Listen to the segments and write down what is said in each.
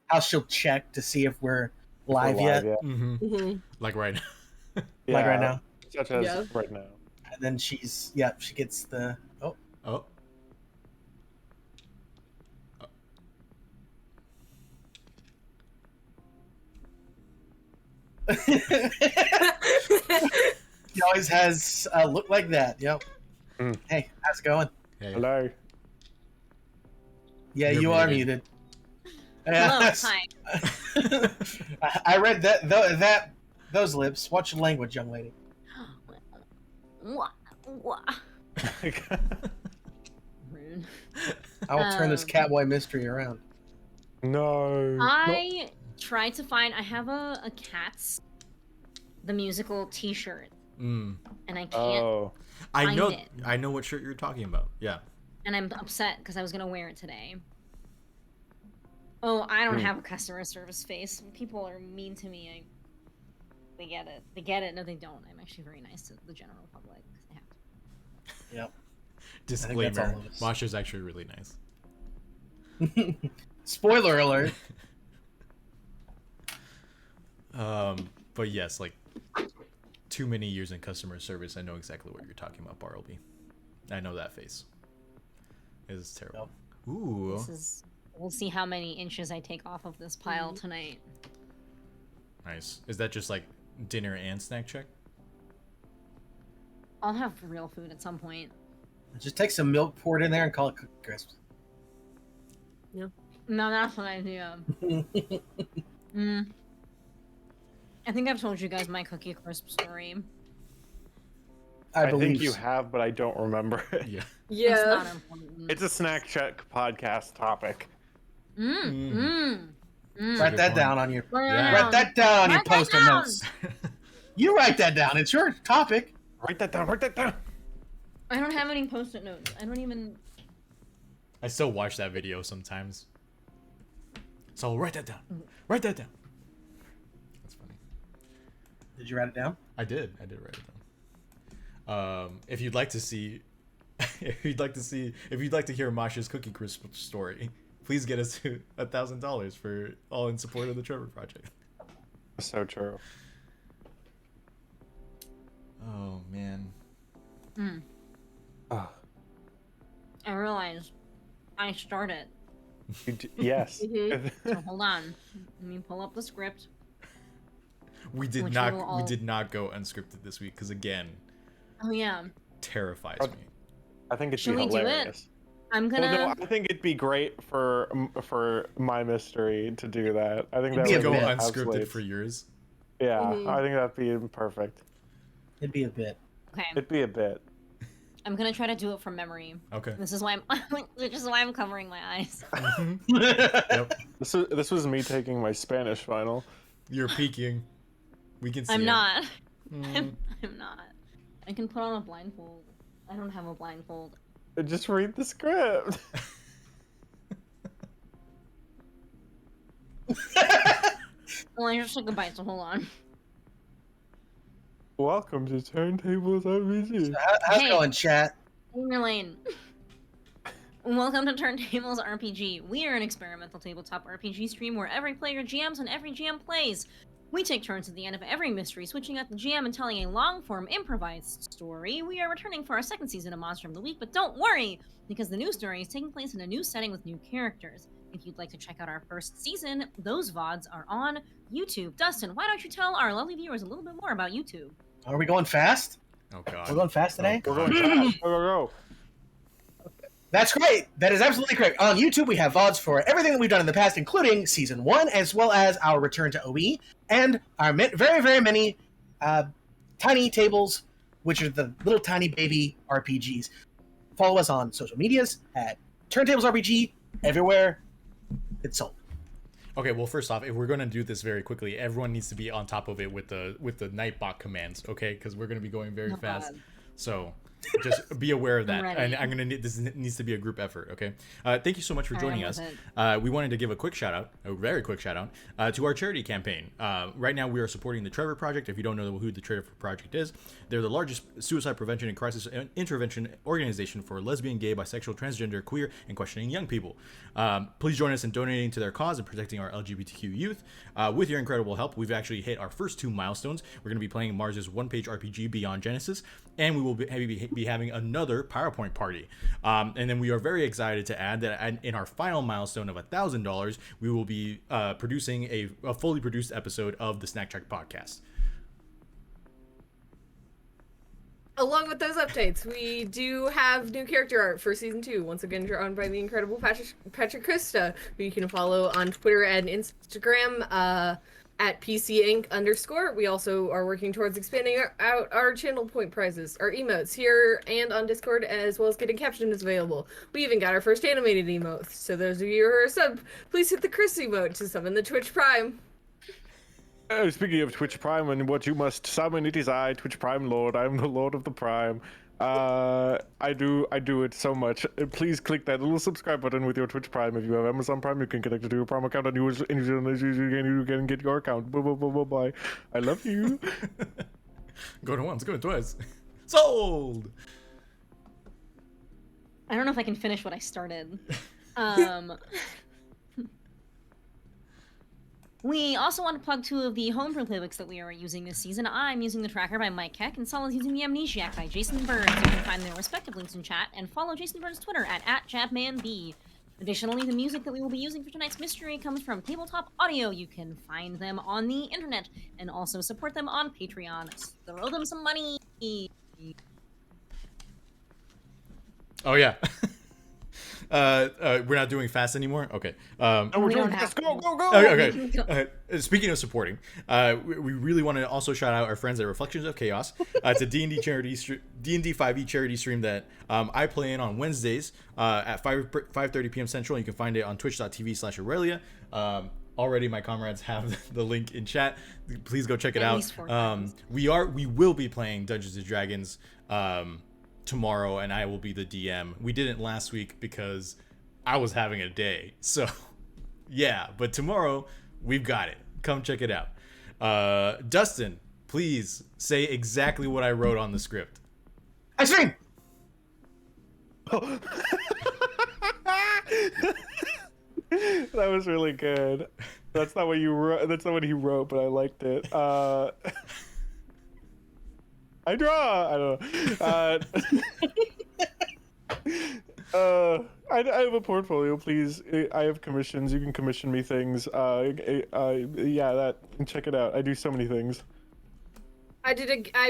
how she'll check to see if we're live yet. Like right now. Like right now. Such as right now. And then she gets the Oh. He always has a look like that. Yep. Hey, how's it going? Hey. Hello. Yeah, You're you are muted. Hello, hi. I read those lips. Watch your language, young lady. What? Rude. I will turn this Catboy mystery around. No. I tried to find. I have a Cats, the musical T-shirt, and I can't. Oh. I know. it. I know what shirt you're talking about. Yeah. And I'm upset because I was gonna wear it today. Oh, I don't have a customer service face. People are mean to me. They get it. They get it. No, they don't. I'm actually very nice to the general public. They have to. Yep. Disclaimer: Masha's actually really nice. Spoiler alert. But yes, like too many years in customer service. I know exactly what you're talking about, Bartleby. I know that face. It's terrible. Yep. Ooh. This is. We'll see how many inches I take off of this pile tonight. Nice. Is that just like dinner and snack check? I'll have real food at some point. Just take some milk, pour it in there, and call it Cookie Crisps. Yeah. No, that's what I do. I think I've told you guys my Cookie Crisp story. I think you have, but I don't remember it. Yeah. It's not important. It's a snack check podcast topic. Write that down on your. Yeah. Write that down on your Write that post-it down. notes. You write that down. It's your topic. Write that down. Write that down. I don't have any post-it notes. I don't even. I still watch that video sometimes. So write that down. Write that down. That's funny. Did you write it down? I did write it down. If you'd like to see, if you'd like to hear Masha's Cookie Crisp story, please get us to $1,000 for all in support of the Trevor Project. So true. Oh man. Oh. I realized I started. Yes. So hold on. Let me pull up the script. We did not go unscripted this week because again. Oh yeah. Terrifies me. I think it'd Should be we do hilarious. it? I'm gonna. Well, no, I think it'd be great for my mystery to do that. I think that To would go be unscripted for yours. Yeah, I think that'd be perfect. It'd be a bit. Okay. It'd be a bit. I'm gonna try to do it from memory. Okay. This is why I'm covering my eyes. Yep. This was me taking my Spanish final. You're peeking. We can see. I'm it. not. I'm not. I can put on a blindfold. I don't have a blindfold. Just read the script. Well, I just took a bite, so hold on. Welcome to Turntables RPG. How's it going, chat? In your lane. Welcome to Turntables RPG. We are an experimental tabletop RPG stream where every player GMs and every GM plays. We take turns at the end of every mystery, switching out the GM and telling a long-form improvised story. We are returning for our second season of Monster of the Week, but don't worry, because the new story is taking place in a new setting with new characters. If you'd like to check out our first season, those VODs are on YouTube. Dustin, why don't you tell our lovely viewers a little bit more about YouTube? Are we going fast? Oh god. We're going fast today? We're going fast. Go. That's great. That is absolutely correct. On YouTube, we have VODs for everything that we've done in the past, including Season 1, as well as our return to OE, and our very, very many tiny tables, which are the little tiny baby RPGs. Follow us on social medias at Turntables RPG, everywhere it's sold. Okay, well, first off, if we're going to do this very quickly, everyone needs to be on top of it with the Nightbot commands, okay? Because we're going to be going very fast. God. So, Just be aware of that, ready. and I'm gonna need this needs to be a group effort. Okay. Thank you so much for All right, joining I'm us. with We wanted to give a quick shout out, a very quick shout out, to our charity campaign. Right now, we are supporting the Trevor Project. If you don't know who the Trevor Project is, they're the largest suicide prevention and crisis intervention organization for lesbian, gay, bisexual, transgender, queer, and questioning young people. Please join us in donating to their cause and protecting our LGBTQ youth. With your incredible help, we've actually hit our first 2 milestones. We're going to be playing Mars's one-page RPG Beyond Genesis, and we will be having another PowerPoint party. And then we are very excited to add that in our final milestone of $1,000, we will be producing a fully produced episode of the Snack Track podcast. Along with those updates, we do have new character art for season 2. Once again, drawn by the incredible Patrick Krista, who you can follow on Twitter and Instagram at PCInc_. We also are working towards expanding out our channel point prizes, our emotes here and on Discord, as well as getting captions available. We even got our first animated emote. So those of you who are sub, please hit the Chris emote to summon the Twitch Prime. Speaking of Twitch Prime and what you must summon, it is I, Twitch Prime Lord. I am the Lord of the Prime. I do it so much. Please click that little subscribe button with your Twitch Prime. If you have Amazon Prime, you can connect it to your Prime account, and you can get your account. Bye. I love you. Going once, going twice. Sold. I don't know if I can finish what I started. We also want to plug 2 of the homebrew playbooks that we are using this season. I'm using the Tracker by Mike Keck, and Sol is using the Amnesiac by Jason Burns. You can find their respective links in chat, and follow Jason Burns' Twitter at @JabmanB. Additionally, the music that we will be using for tonight's mystery comes from Tabletop Audio. You can find them on the internet, and also support them on Patreon. Throw them some money! Oh yeah. We're not doing fast anymore. Okay. No, we're We doing don't have fast. to. Go. Okay. Speaking of supporting, we really want to also shout out our friends at Reflections of Chaos. It's a D&D charity, D&D 5e charity stream that I play in on Wednesdays at 5:30 p.m. Central. You can find it on twitch.tv/Aurelia. Already, my comrades have the link in chat. Please go check it At out. least 4 times. We will be playing Dungeons and Dragons tomorrow, and I will be the DM. We didn't last week because I was having a day. So, yeah. But tomorrow, we've got it. Come check it out. Dustin, please say exactly what I wrote on the script. I stream. That was really good. That's not what you wrote. That's not what he wrote, but I liked it. I draw. I don't know. I have a portfolio. Please, I have commissions. You can commission me things. Yeah, check it out. I do so many things. I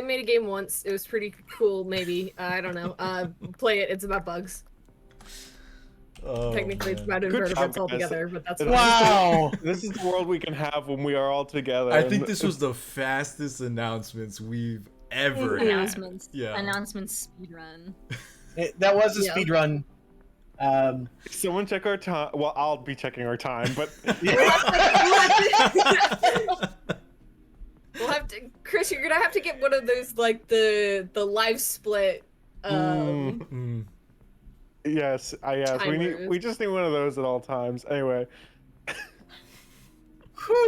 made a game once. It was pretty cool. Maybe I don't know. Play it. It's about bugs. Oh, Technically, it's about Good invertebrates job, guys. altogether, but that's Wow. This is the world we can have when we are all together. I think this was the fastest announcements we've ever had. Announcements. Yeah. Announcements speedrun. That was a Yeah. speed run. Someone check our time. Well, I'll be checking our time, but We'll have to, Chris. You're gonna have to get one of those, like the live split. yes, Timers. we just need one of those at all times. Anyway,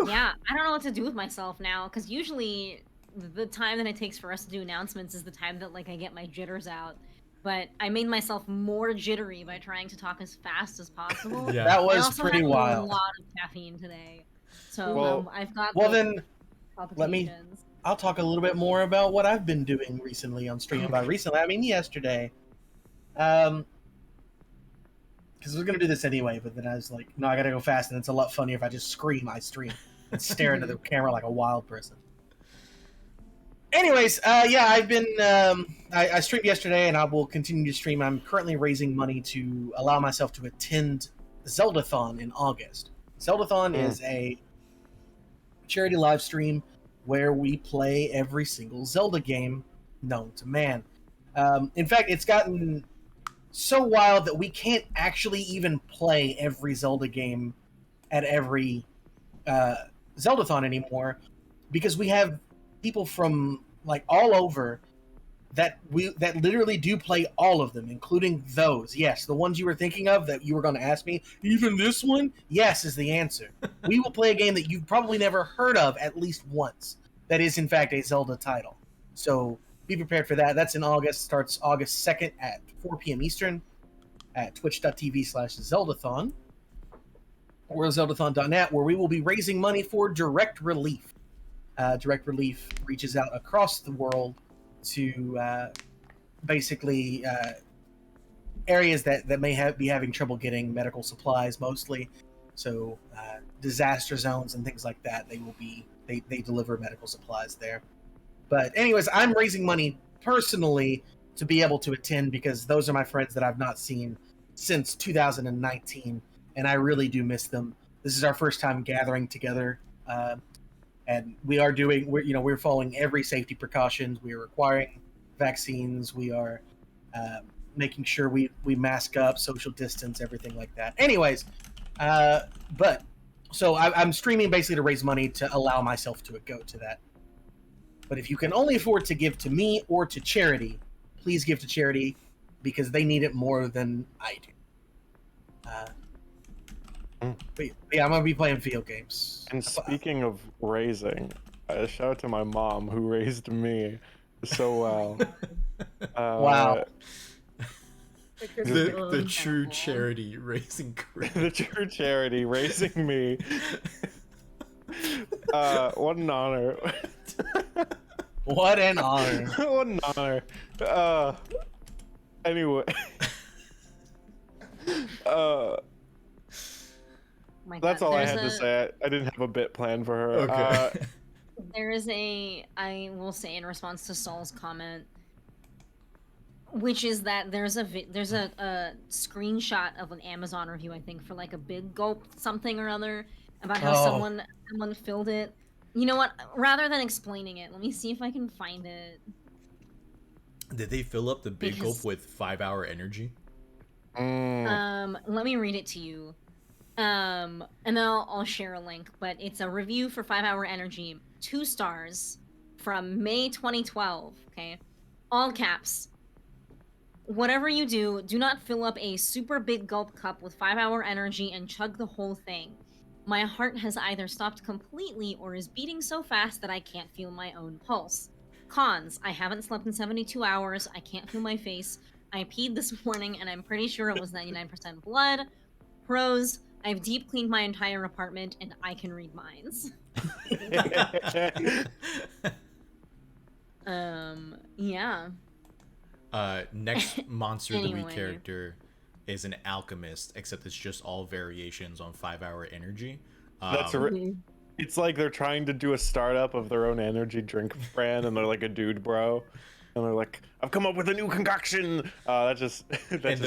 Yeah, I don't know what to do with myself now, because usually the time that it takes for us to do announcements is the time that like I get my jitters out. But I made myself more jittery by trying to talk as fast as possible. Yeah. That I was also pretty had wild. a lot of caffeine today, so Well- I've got. Well, the then let me- palpitations. I'll talk a little bit more about what I've been doing recently on stream. By recently, I mean yesterday. Because I was gonna do this anyway, but then I was like, no, I gotta go fast, and it's a lot funnier if I just scream. I stream and stare into the camera like a wild person. Anyways, yeah, I've been I streamed yesterday, and I will continue to stream. I'm currently raising money to allow myself to attend Zeldathon in August. Zeldathon is a charity live stream where we play every single Zelda game known to man. In fact, it's gotten so wild that we can't actually even play every Zelda game at every Zeldathon anymore, because we have people from like all over that literally do play all of them, including those. Yes, the ones you were thinking of that you were going to ask me. Even this one? Yes is the answer. We will play a game that you've probably never heard of at least once. That is, in fact, a Zelda title. So be prepared for that. That's in August. Starts August 2nd at 4 p.m. Eastern at twitch.tv/Zeldathon or zeldathon.net, where we will be raising money for Direct Relief. Direct Relief reaches out across the world to basically areas that may be having trouble getting medical supplies, mostly. So disaster zones and things like that. They deliver medical supplies there. But anyways, I'm raising money personally to be able to attend because those are my friends that I've not seen since 2019, and I really do miss them. This is our first time gathering together. And we're following every safety precautions. We are requiring vaccines. We are making sure we mask up, social distance, everything like that. Anyways, so I'm streaming basically to raise money to allow myself to go to that. But if you can only afford to give to me or to charity, please give to charity because they need it more than I do. But yeah, I'm going to be playing field games. And speaking of raising, shout out to my mom who raised me so well. Wow. The true charity raising Chris. The true charity raising me. What an honor. What an honor. What an honor. Anyway. That's all I had to say. I didn't have a bit planned for her. Okay. I will say in response to Saul's comment, which is that there's a screenshot of an Amazon review, I think, for like a Big Gulp something or other, about how someone filled it. You know what? Rather than explaining it, let me see if I can find it. Did they fill up the Big Gulp with 5-hour energy? Let me read it to you. And then I'll share a link, but it's a review for 5-hour energy, 2 stars from May 2012. Okay, all caps. Whatever you do, do not fill up a super big gulp cup with 5-hour energy and chug the whole thing. My heart has either stopped completely or is beating so fast that I can't feel my own pulse. Cons: I haven't slept in 72 hours, I can't feel my face, I peed this morning and I'm pretty sure it was 99% blood. Pros: I've deep cleaned my entire apartment and I can read minds. Yeah. Next monster of the week character is an alchemist, except it's just all variations on 5-hour energy. That's it's like they're trying to do a startup of their own energy drink brand, and they're like a dude bro, and they're like, "I've come up with a new concoction." That just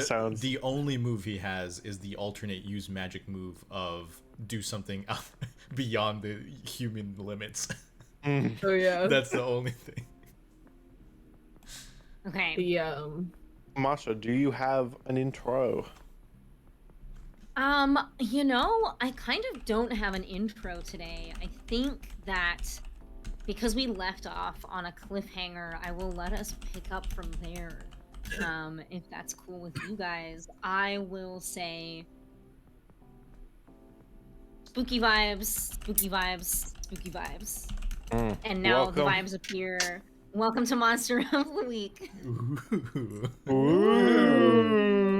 sounds. The only move he has is the alternate use magic move of do something beyond the human limits. Oh yeah. That's the only thing. Okay. Masha, do you have an intro? I kind of don't have an intro today. I think that because we left off on a cliffhanger, I will let us pick up from there. If that's cool with you guys. I will say spooky vibes, spooky vibes, spooky vibes. And now the vibes appear. Welcome to Monster of the Week. Ooh.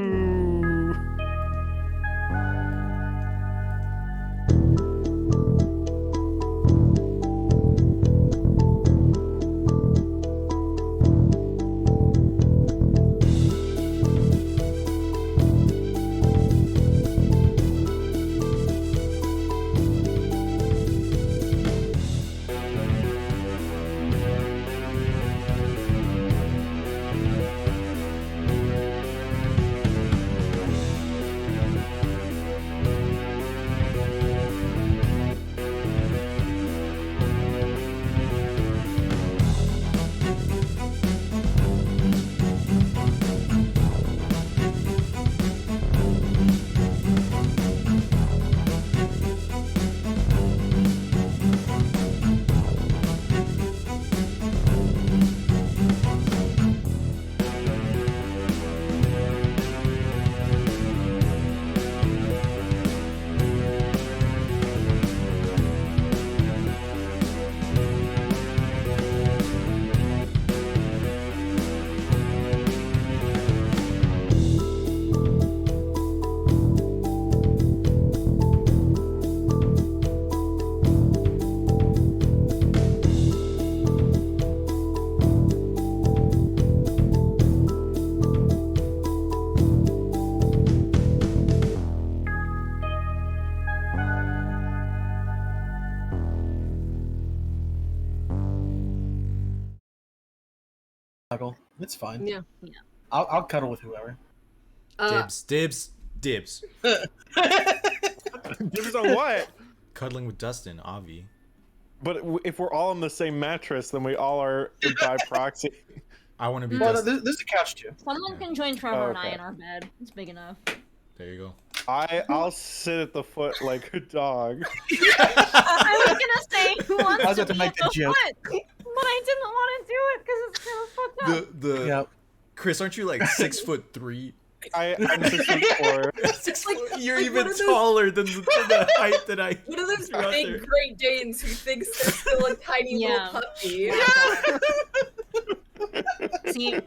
snuggle. It's fine. Yeah. I'll cuddle with whoever. Dibs. Dibs on what? Cuddling with Dustin, Avi. But if we're all on the same mattress, then we all are by proxy. I want to be Well, Dustin. there's a couch too. Someone can join Trevor and I Okay. in our bed. It's big enough. There you go. I'll sit at the foot like a dog. I was gonna say who wants I was to about to be make at the the joke. foot, but I didn't want to do it because it's kind of fucked up. The Yep. Chris, aren't you like 6'3"? I'm 6'4". 6'4". You're like even one of those- taller than the height that I. One of those threw out big there. Great Danes who thinks they're still a tiny Yeah. little puppy. See,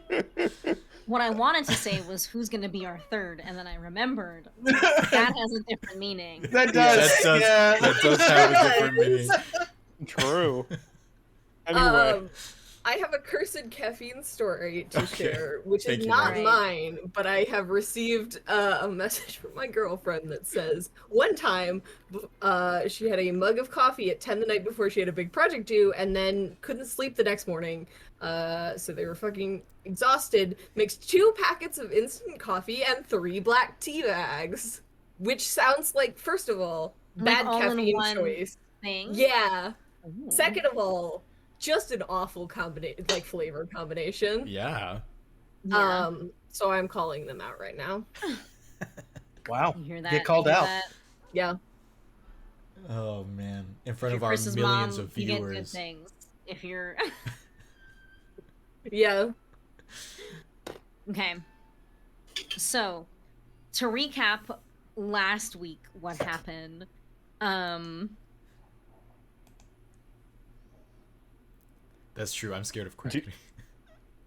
what I wanted to say was who's gonna be our third, and then I remembered that has a different meaning. That Yeah, does. that does have a different meaning. True. Anyway, I have a cursed caffeine story to Okay. share, which Thank is you not very mine, but I have received a message from my girlfriend that says one time she had a mug of coffee at 10 the night before she had a big project due, and then couldn't sleep the next morning. So they were fucking exhausted. Mixed 2 packets of instant coffee and 3 black tea bags, which sounds like, first of all, Like bad all in caffeine one choice. Thing. Yeah. Ooh. Second of all, just an awful combination, like flavor combination. Yeah. Yeah. So I'm calling them out right now. Wow. You hear that? Get called You hear out. that? Yeah. Oh man, in front If of you're our Chris's millions mom, of you get good viewers. things. If you're Yeah. okay, so to recap last week, what happened? That's true. I'm scared of correcting.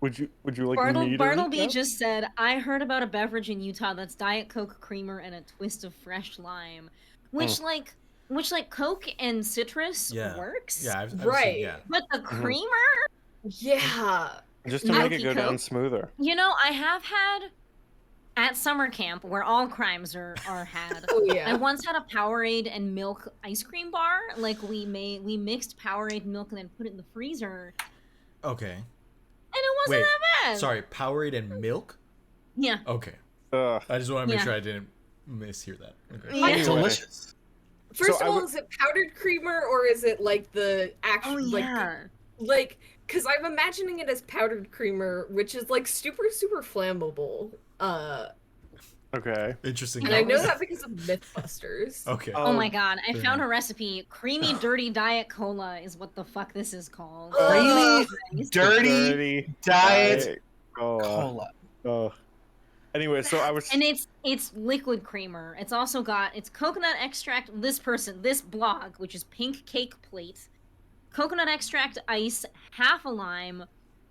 would you like me to Bartleby recap? just said, "I heard about a beverage in Utah that's Diet Coke creamer and a twist of fresh lime," which like Coke and citrus Yeah. works. Yeah, I've Right. seen, yeah. But the creamer, Yeah. Just to make it Milky go down Coke? smoother. you know, I have had at summer camp where all crimes are had. Oh I yeah. once had a Powerade and milk ice cream bar. Like we mixed Powerade milk and then put it in the freezer, Okay. and it wasn't Wait, that bad. Sorry, Powerade and milk? Yeah. Okay. Ugh. I just want to make Yeah. sure I didn't mishear that. Okay. Yeah. Anyway. Delicious. First So of I all, would- is it powdered creamer or is it like the actual Oh yeah. like because I'm imagining it as powdered creamer, which is like super flammable. Okay. Interesting. And I know knowledge. that because of Mythbusters. Okay. Oh my god, I fair found a enough. recipe. Creamy dirty diet cola is what the fuck this is called. Creamy, Nice. dirty diet Diet Cola. cola. Oh. Anyway, so I was. And it's liquid creamer. It's also got it's coconut extract. This blog, which is Pink Cake Plate, coconut extract, ice, half a lime,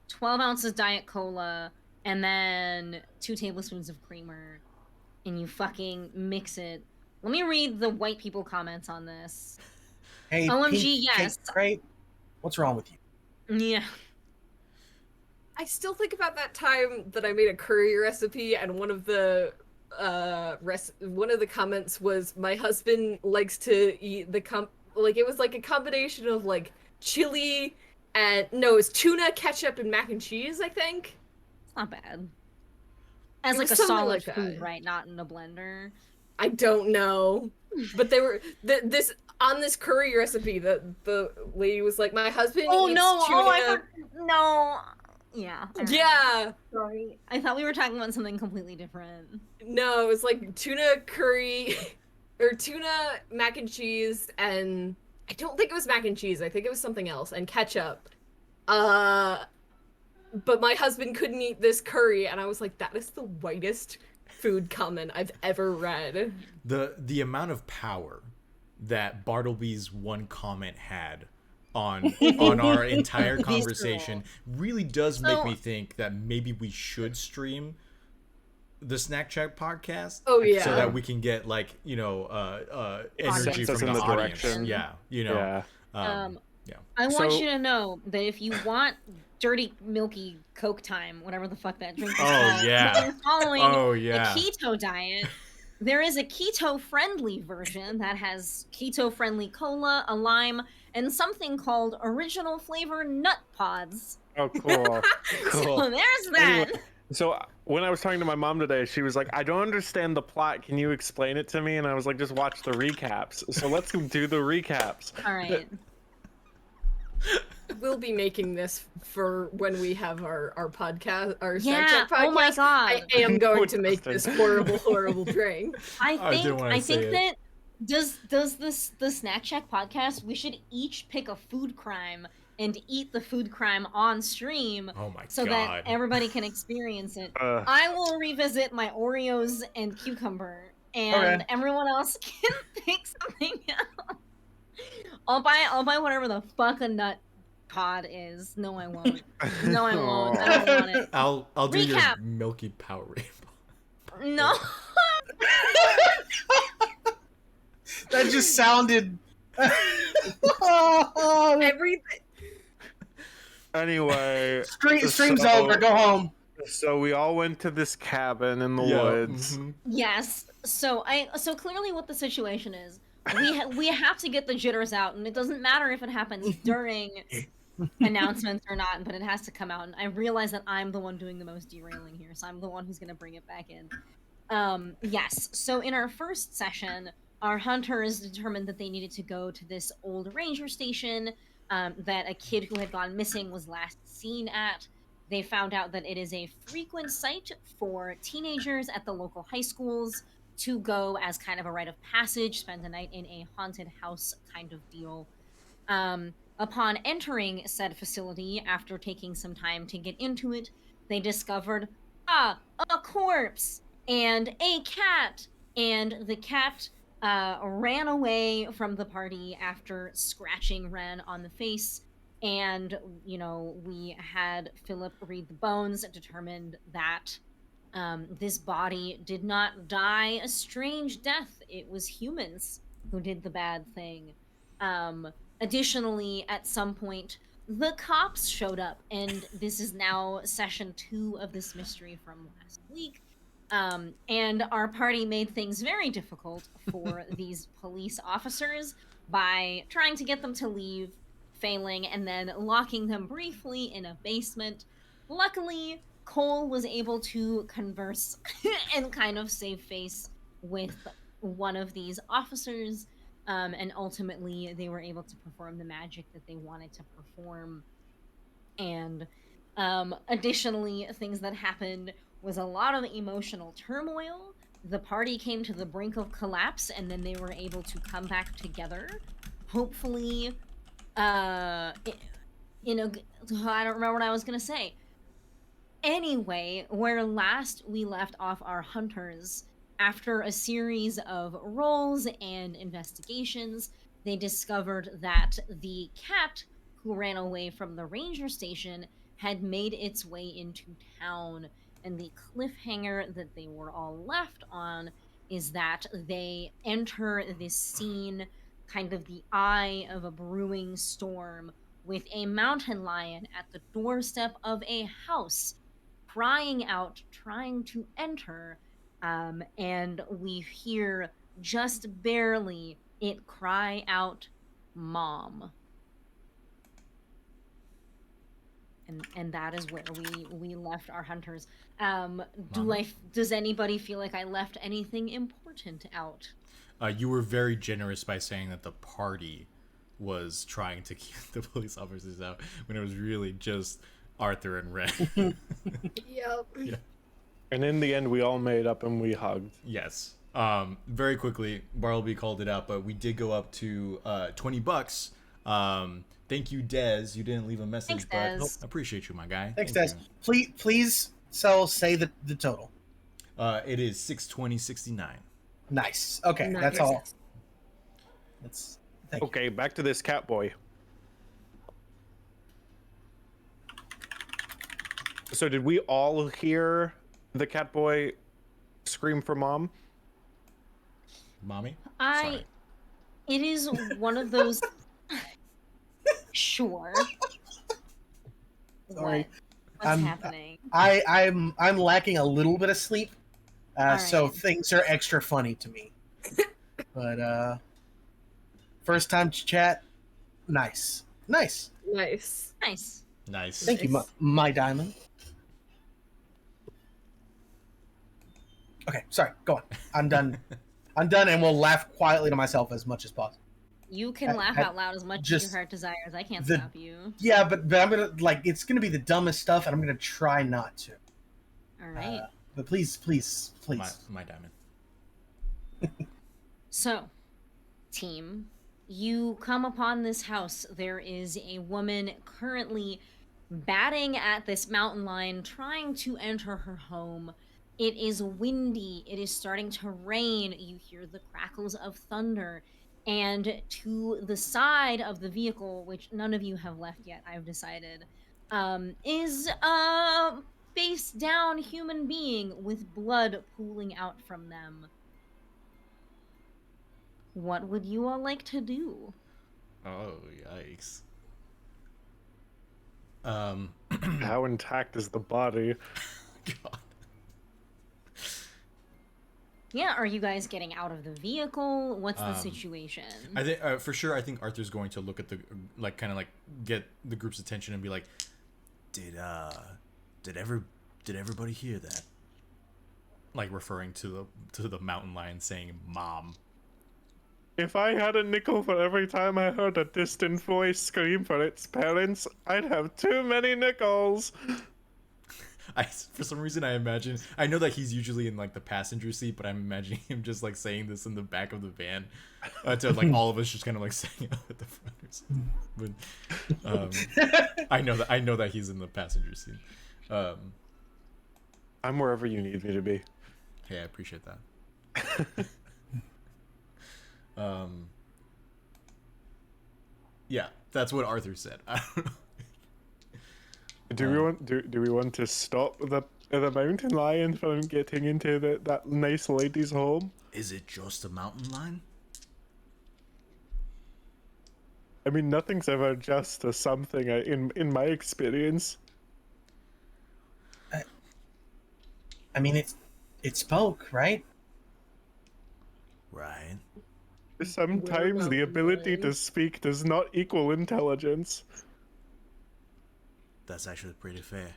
12 ounces diet cola, and then 2 tablespoons of creamer, and you fucking mix it. Let me read the white people comments on this. Hey, OMG, pink yes. cake crate. What's wrong with you? Yeah. I still think about that time that I made a curry recipe, and one of the comments was my husband likes to eat like it was like a combination of like chili and no, it was tuna, ketchup, and mac and cheese. I think. It's not bad. As It like was a something solid like that. food, right? Not in a blender. I don't know, but they were this on this curry recipe. The lady was like, my husband Oh eats no! tuna. Oh, I no. Yeah. alright. Yeah. Sorry. I thought we were talking about something completely different. No, it was like tuna curry or tuna mac and cheese, and I don't think it was mac and cheese. I think it was something else, and ketchup. But my husband couldn't eat this curry, and I was like, that is the whitest food comment I've ever read. The amount of power that Bartleby's one comment had on our entire conversation really does make So- me think that maybe we should stream the Snack Chat podcast. Oh, yeah. So that we can get like, energy Sense us from in the the audience. direction. Yeah. Yeah. Yeah. I want So- you to know that if you want dirty, milky Coke time, whatever the fuck that drink is Oh, called, yeah. and you're following Oh yeah. the keto diet, there is a keto-friendly version that has keto-friendly cola, a lime, and something called original flavor nut pods. Oh, cool. So Cool. there's that. Anyway, so when I was talking to my mom today, she was like, I don't understand the plot. Can you explain it to me? And I was like, just watch the recaps. So let's do the recaps. All right. We'll be making this for when we have our podcast, our Yeah. Snack Chat podcast. Oh my god. I am going to make Justin. this horrible drink. I didn't wanna I say think it. that does the Snack Shack podcast, we should each pick a food crime and eat the food crime on stream Oh my so god. that everybody can experience it. Uh, I will revisit my Oreos and cucumber, and Okay. everyone else can pick something else. I'll buy whatever the fuck a nut pod is. No, I won't. No, I won't. I don't want it. I'll do your Recap. Milky Power Rainbow. No. That just sounded. Everything. anyway, Stream's So- over. Go home. so we all went to this cabin in the woods. mhm. Yes. So clearly what the situation is, we have to get the jitters out, and it doesn't matter if it happens during announcements or not, but it has to come out. And I realize that I'm the one doing the most derailing here, so I'm the one who's gonna bring it back in. Yes. So in our first session, our hunters determined that they needed to go to this old ranger station that a kid who had gone missing was last seen at. They found out that it is a frequent site for teenagers at the local high schools to go as kind of a rite of passage, spend the night in a haunted house kind of deal. Upon entering said facility, after taking some time to get into it, they discovered, a corpse and a cat, and the cat ran away from the party after scratching Ren on the face. And, you know, we had Philip read the bones, determined that this body did not die a strange death. It was humans who did the bad thing. Additionally, at some point, the cops showed up, and this is now session 2 of this mystery from last week. And our party made things very difficult for these police officers by trying to get them to leave, failing, and then locking them briefly in a basement. Luckily, Cole was able to converse and kind of save face with one of these officers, and ultimately they were able to perform the magic that they wanted to perform. And additionally, things that happened was a lot of emotional turmoil. The party came to the brink of collapse, and then they were able to come back together. Hopefully, I don't remember what I was gonna say. Anyway, where last we left off our hunters, after a series of rolls and investigations, they discovered that the cat who ran away from the ranger station had made its way into town. And the cliffhanger that they were all left on is that they enter this scene, kind of the eye of a brewing storm, with a mountain lion at the doorstep of a house, crying out, trying to enter, and we hear just barely it cry out, "Mom." And that is where we left our hunters. Does anybody feel like I left anything important out? You were very generous by saying that the party was trying to keep the police officers out when it was really just Arthur and Ren. Yep. Yeah. And in the end, we all made up and we hugged. Yes. Very quickly, Bartleby called it out, but we did go up to $20. Thank you, Dez. You didn't leave a message, Thanks, but Dez. I appreciate you, my guy. Thanks, Thank Des. Please, say the total. you. It is $620.69. Nice. Okay, Nice. that's all. Thank you. Okay, back to this cat boy. So did we all hear the cat boy scream for mom? Mommy? It is one of those. Sure. Sorry. What's happening? I'm lacking a little bit of sleep, so Alright. things are extra funny to me. But first time to chat, nice. Nice. Nice. Nice. Thank you, my diamond. Okay, sorry. Go on. I'm done. I'm done, and will laugh quietly to myself as much as possible. You can laugh out loud as much as just your heart desires. I can't the- stop you. Yeah, but I'm gonna it's gonna be the dumbest stuff, and I'm gonna try not to. All right. But please. My diamond. So, team, you come upon this house. There is a woman currently batting at this mountain lion, trying to enter her home. It is windy. It is starting to rain. You hear the crackles of thunder. And to the side of the vehicle, which none of you have left yet, I've decided, is a face down human being with blood pooling out from them. What would you all like to do? Oh, yikes. How intact is the body? God. Yeah, are you guys getting out of the vehicle? What's the situation? I think for sure. I think Arthur's going to look at the kind of get the group's attention and be like, "Did everybody hear that?" Like referring to the mountain lion saying "Mom." If I had a nickel for every time I heard a distant voice scream for its parents, I'd have too many nickels. For some reason, I know that he's usually in the passenger seat, but I'm imagining him just saying this in the back of the van to all of us just kind of sitting up at the front or something. But I know that he's in the passenger seat. I'm wherever you need me to be. Hey, I appreciate that. Yeah, that's what Arthur said. I don't know. Do we want to stop the mountain lion from getting into that nice lady's home? Is it just a mountain lion? I mean, nothing's ever just a something in my experience. I mean, it spoke, right? Right. Sometimes the ability to speak does not equal intelligence. That's actually pretty fair.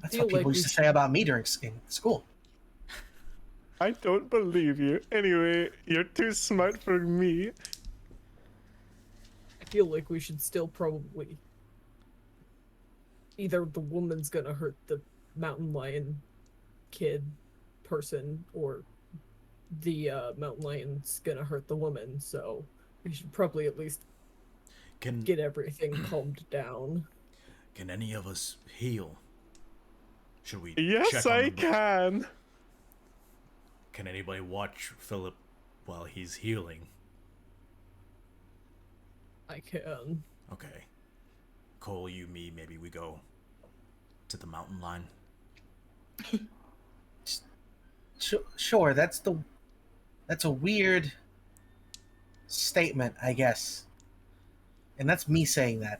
That's what people used to say about me in school. I don't believe you. Anyway, you're too smart for me. I feel like we should still probably... Either the woman's gonna hurt the mountain lion kid person, or the mountain lion's gonna hurt the woman, so we should probably at least get everything calmed down. Can any of us heal? Should we? Yes, I can. Can anybody watch Philip while he's healing? I can. Okay. Cole, you, me, maybe we go to the mountain line. Sure, that's a weird statement, I guess. And that's me saying that.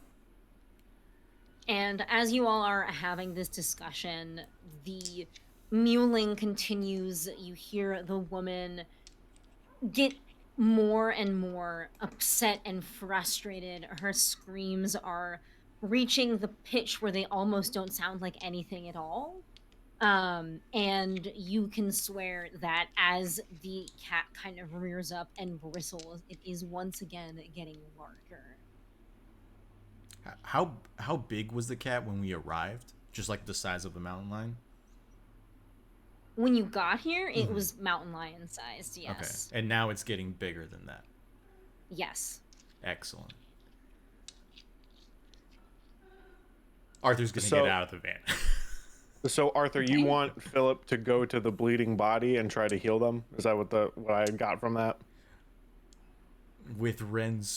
And as you all are having this discussion, the mewling continues. You hear the woman get more and more upset and frustrated. Her screams are reaching the pitch where they almost don't sound like anything at all. And you can swear that as the cat kind of rears up and bristles, it is once again getting larger. How big was the cat when we arrived? Just the size of the mountain lion? When you got here, it was mountain lion sized, yes. Okay. And now it's getting bigger than that. Yes. Excellent. Arthur's gonna get out of the van. So Arthur, you want Philip to go to the bleeding body and try to heal them? Is that what I got from that? With Ren's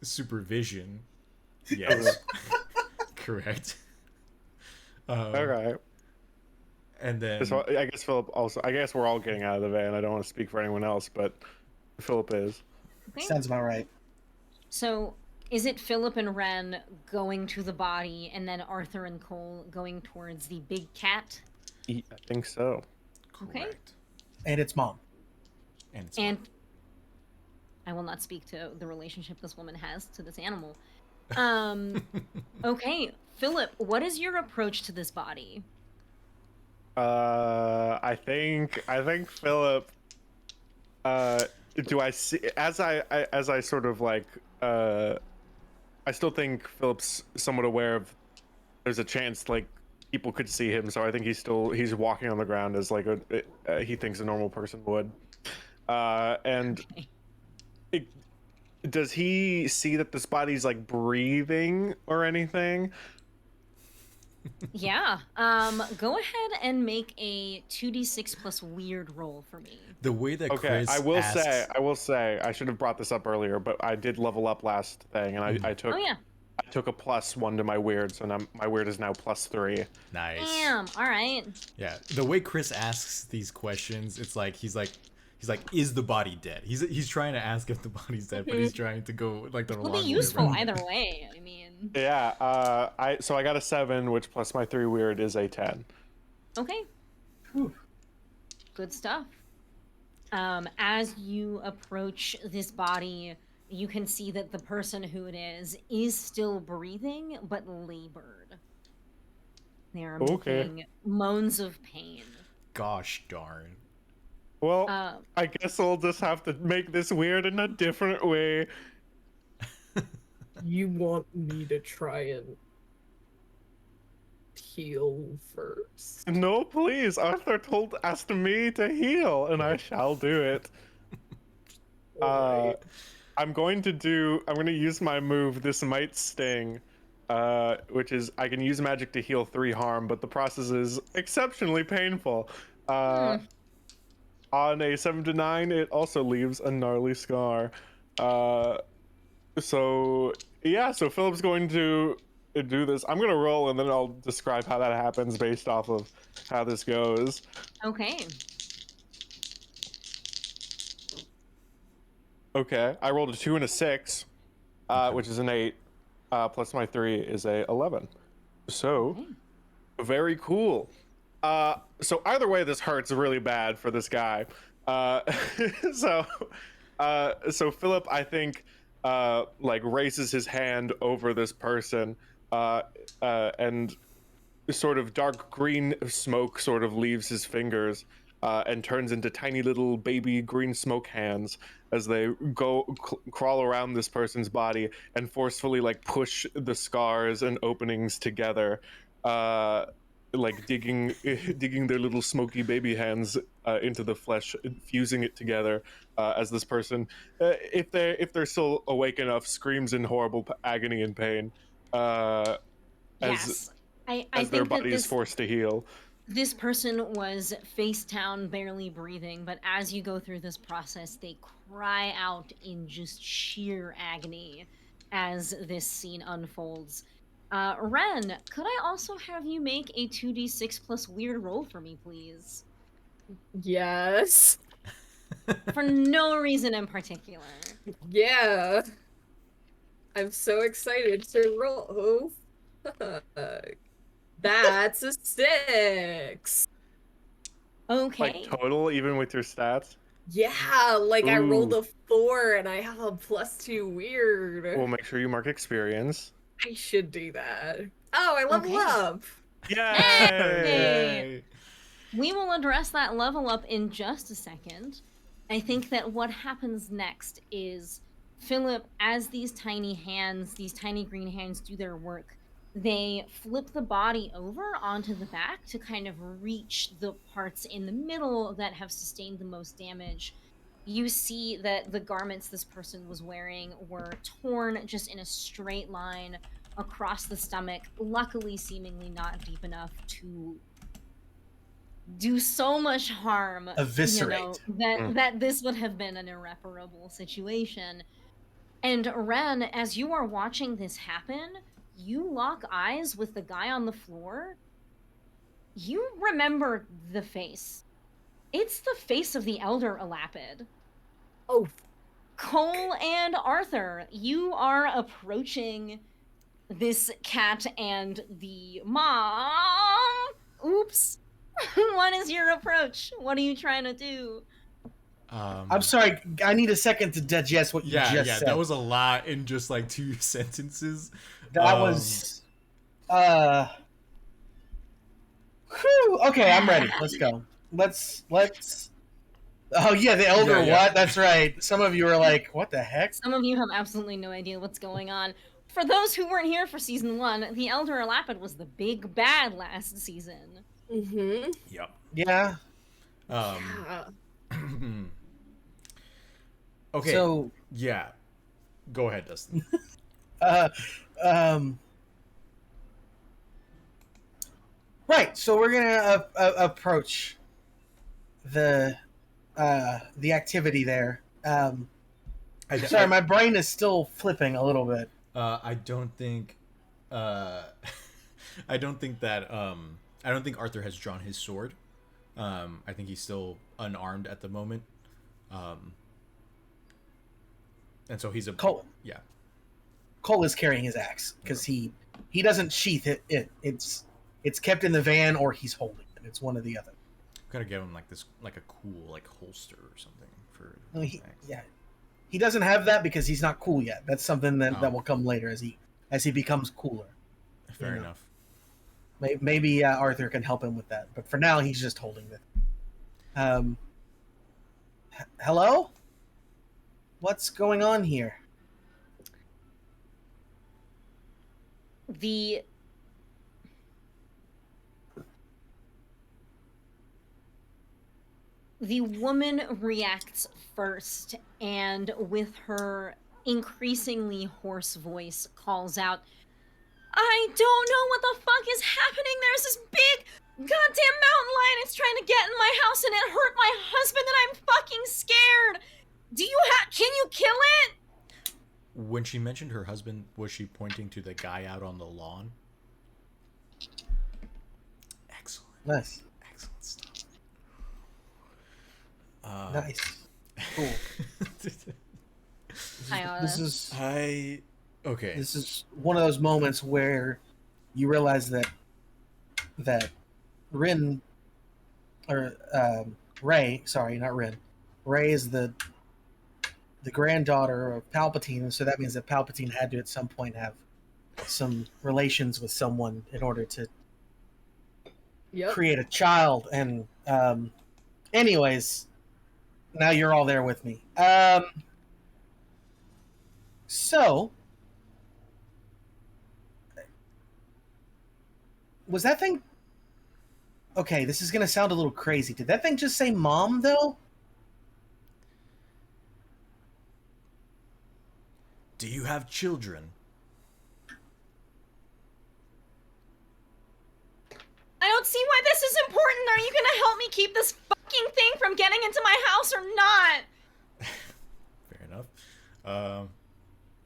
supervision. Yes. Correct. Okay. And then So I guess Philip also. I guess we're all getting out of the van. I don't want to speak for anyone else, but Philip is. Okay. Sounds about right. So, is it Philip and Ren going to the body, and then Arthur and Cole going towards the big cat? I think so. Okay. correct. And its mom. And it's And I will not speak to the relationship this woman has to this animal. Okay, Philip, what is your approach to this body? I think Philip. Do I see as I sort of like I still think Philip's somewhat aware of there's a chance like people could see him, so I think he's walking on the ground as like he thinks a normal person would. And Okay. it, does he see that this body's like breathing or anything? Yeah. Go ahead and make a 2d6 plus weird roll for me. The way that Okay, Chris asks, I will say, I should have brought this up earlier, but I did level up last thing, and I took Oh yeah. I took a +1 to my weird, so now my weird is now +3. nice. Damn. All right. Yeah, the way Chris asks these questions, it's like he's like, is the body dead? He's trying to ask if the body's dead, but he's trying to go like the It'll long be way useful around. either way. I mean. Yeah, I got a 7, which plus my 3 weird is a 10. Okay. Good stuff. As you approach this body, you can see that the person who it is still breathing, but labored. They are Okay. making moans of pain. Gosh darn. Well, Uh, I guess I'll just have to make this weird in a different way. You want me to try and heal first? No, please. Arthur asked me to heal, and I shall do it. Alright. I'm going to use my move, This Might Sting, which is I can use magic to heal 3 harm, but the process is exceptionally painful. On a 7 to 9, it also leaves a gnarly scar. So Philip's going to do this. I'm going to roll, and then I'll describe how that happens based off of how this goes. okay. Okay, I rolled a 2 and a 6, which is an 8, plus my 3 is a 11. So, Okay. very cool. So either way, this hurts really bad for this guy. So Philip, I think, like raises his hand over this person, and sort of dark green smoke sort of leaves his fingers, and turns into tiny little baby green smoke hands as they go crawl around this person's body and forcefully like push the scars and openings together, like digging their little smoky baby hands into the flesh, fusing it together, as this person, if they're still awake enough, screams in horrible agony and pain, as Yes. I as their think that body is forced to heal. this person was face down, barely breathing, but as you go through this process, they cry out in just sheer agony as this scene unfolds. Ren, could I also have you make a 2d6 plus weird roll for me, please? Yes. For no reason in particular. Yeah. I'm so excited to roll. Oh, that's a 6. Okay. Like total, even with your stats. Yeah, like I rolled Ooh. a 4 and I have a +2 weird. We'll make sure you mark experience. I should do that. Oh, I level Okay. up. Hey! We will address that level up in just a second. I think that what happens next is Philip, as these tiny hands, these tiny green hands do their work, they flip the body over onto the back to kind of reach the parts in the middle that have sustained the most damage. You see that the garments this person was wearing were torn just in a straight line across the stomach, luckily seemingly not deep enough to do so much harm, Eviscerate. that this would have been an irreparable situation. And Ren, as you are watching this happen, you lock eyes with the guy on the floor. You remember the face. It's the face of the Elder Elapid. Oh, Cole and Arthur, you are approaching this cat and the mom. Oops. What is your approach? What are you trying to do? I'm sorry. I need a second to digest what you just said. That was a lot in just like 2 sentences. That was. Whew, okay, I'm ready. Let's go. Let's. Oh yeah, the elder. Yeah. What? That's right. Some of you are like, what the heck? Some of you have absolutely no idea what's going on. For those who weren't here for season 1, the Elder Lapid was the big bad last season. Mm-hmm. Yep. Yeah. Okay. So. Yeah. Go ahead, Dustin. Right. So we're gonna approach the activity there. Sorry, my brain is still flipping a little bit. I don't think I don't think that I don't think Arthur has drawn his sword. I think he's still unarmed at the moment. And so he's a Cole. Yeah. Cole is carrying his axe because he doesn't sheath it. It's kept in the van or he's holding it. It's one or the other. Gotta give him like a cool like holster or something for. Yeah, he doesn't have that because he's not cool yet. That's something that will come later as he becomes cooler. Fair enough. Maybe Arthur can help him with that, but for now he's just holding it. Hello? What's going on here? The woman reacts first, and with her increasingly hoarse voice calls out, I don't know what the fuck is happening. There's this big goddamn mountain lion. It's trying to get in my house and it hurt my husband and I'm fucking scared. Can you kill it? When she mentioned her husband, was she pointing to the guy out on the lawn? Excellent. Nice. Excellent stuff. Nice. Cool. This is one of those moments where you realize that Rin or Rey, sorry, not Rin. Rey is the granddaughter of Palpatine, and so that means that Palpatine had to at some point have some relations with someone in order to create a child. And anyways, now you're all there with me. So was that thing okay? This is gonna sound a little crazy. Did that thing just say "mom" though? Do you have children? I don't see why this is important. Are you gonna help me keep this fucking thing from getting into my house or not? Fair enough.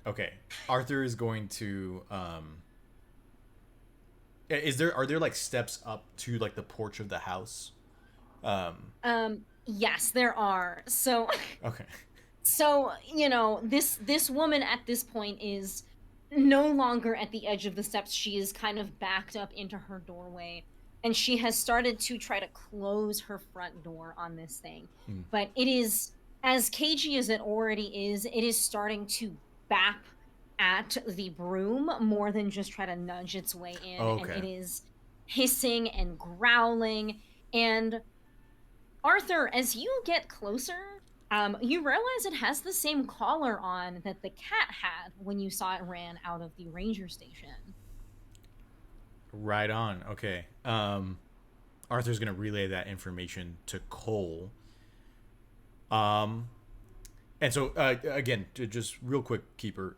Okay. Arthur is going to are there like steps up to like the porch of the house? Yes, there are. So Okay. So, this woman at this point is no longer at the edge of the steps. She is kind of backed up into her doorway, and she has started to try to close her front door on this thing. But it is, as cagey as it already is, it is starting to bap at the broom more than just try to nudge its way in. Okay. And it is hissing and growling. And Arthur, as you get closer, you realize it has the same collar on that the cat had when you saw it ran out of the ranger station. Right on. Okay. Arthur's gonna relay that information to Cole. And so again, to just real quick, Keeper,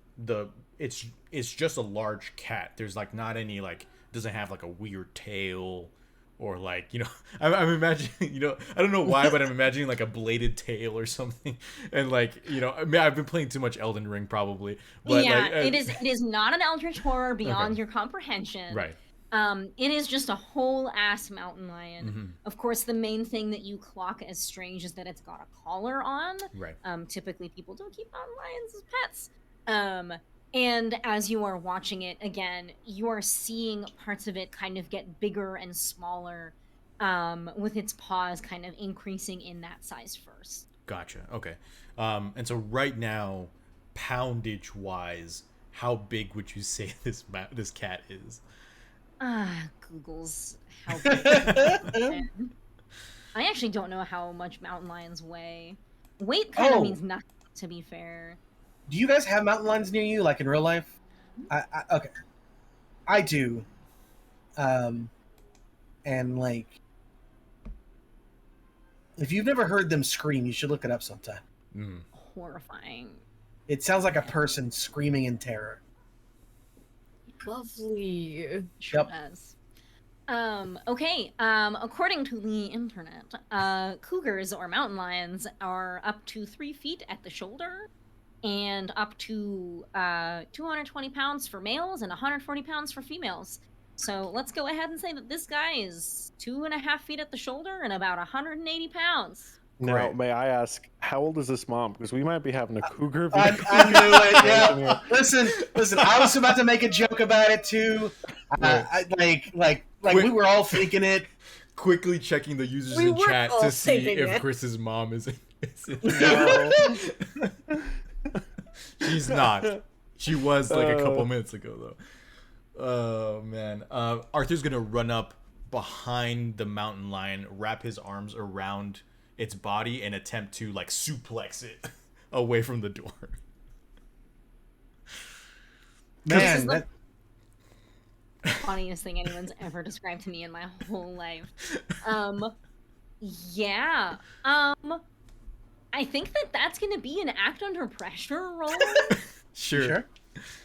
it's just a large cat. There's like not any like doesn't have like a weird tail. Or like, I'm imagining, I don't know why, but I'm imagining like a bladed tail or something. And like, I mean, I've been playing too much Elden Ring probably. But yeah, like, it is not an eldritch horror beyond your comprehension. Right. It is just a whole ass mountain lion. Mm-hmm. Of course, the main thing that you clock as strange is that it's got a collar on. Right. Typically people don't keep mountain lions as pets. And as you are watching it again, you are seeing parts of it kind of get bigger and smaller, with its paws kind of increasing in that size first. Gotcha. Okay. And so right now, poundage wise, how big would you say this cat is? Google's how big. I actually don't know how much mountain lions weigh. Weight kind of means nothing, to be fair. Do you guys have mountain lions near you, like in real life? Okay, I do. And like, if you've never heard them scream, you should look it up sometime. Horrifying. It sounds like a person screaming in terror. Lovely. Sure does. Okay, according to the internet, cougars or mountain lions are up to 3 feet at the shoulder and up to 220 pounds for males and 140 pounds for females. So let's go ahead and say that this guy is 2.5 feet at the shoulder and about 180 pounds. Now, Great. may I ask, how old is this mom? Because we might be having a cougar. I knew it. Yeah. Listen. I was about to make a joke about it too. Like we were all thinking it. Quickly checking the users We in were chat all to see thinking if it. Chris's mom is. No. She's not. She was like a couple minutes ago though. Oh man. Arthur's gonna run up behind the mountain lion, wrap his arms around its body, and attempt to like suplex it away from the door. Man, the funniest thing anyone's ever described to me in my whole life. Yeah. I think that's gonna be an act under pressure role. Sure.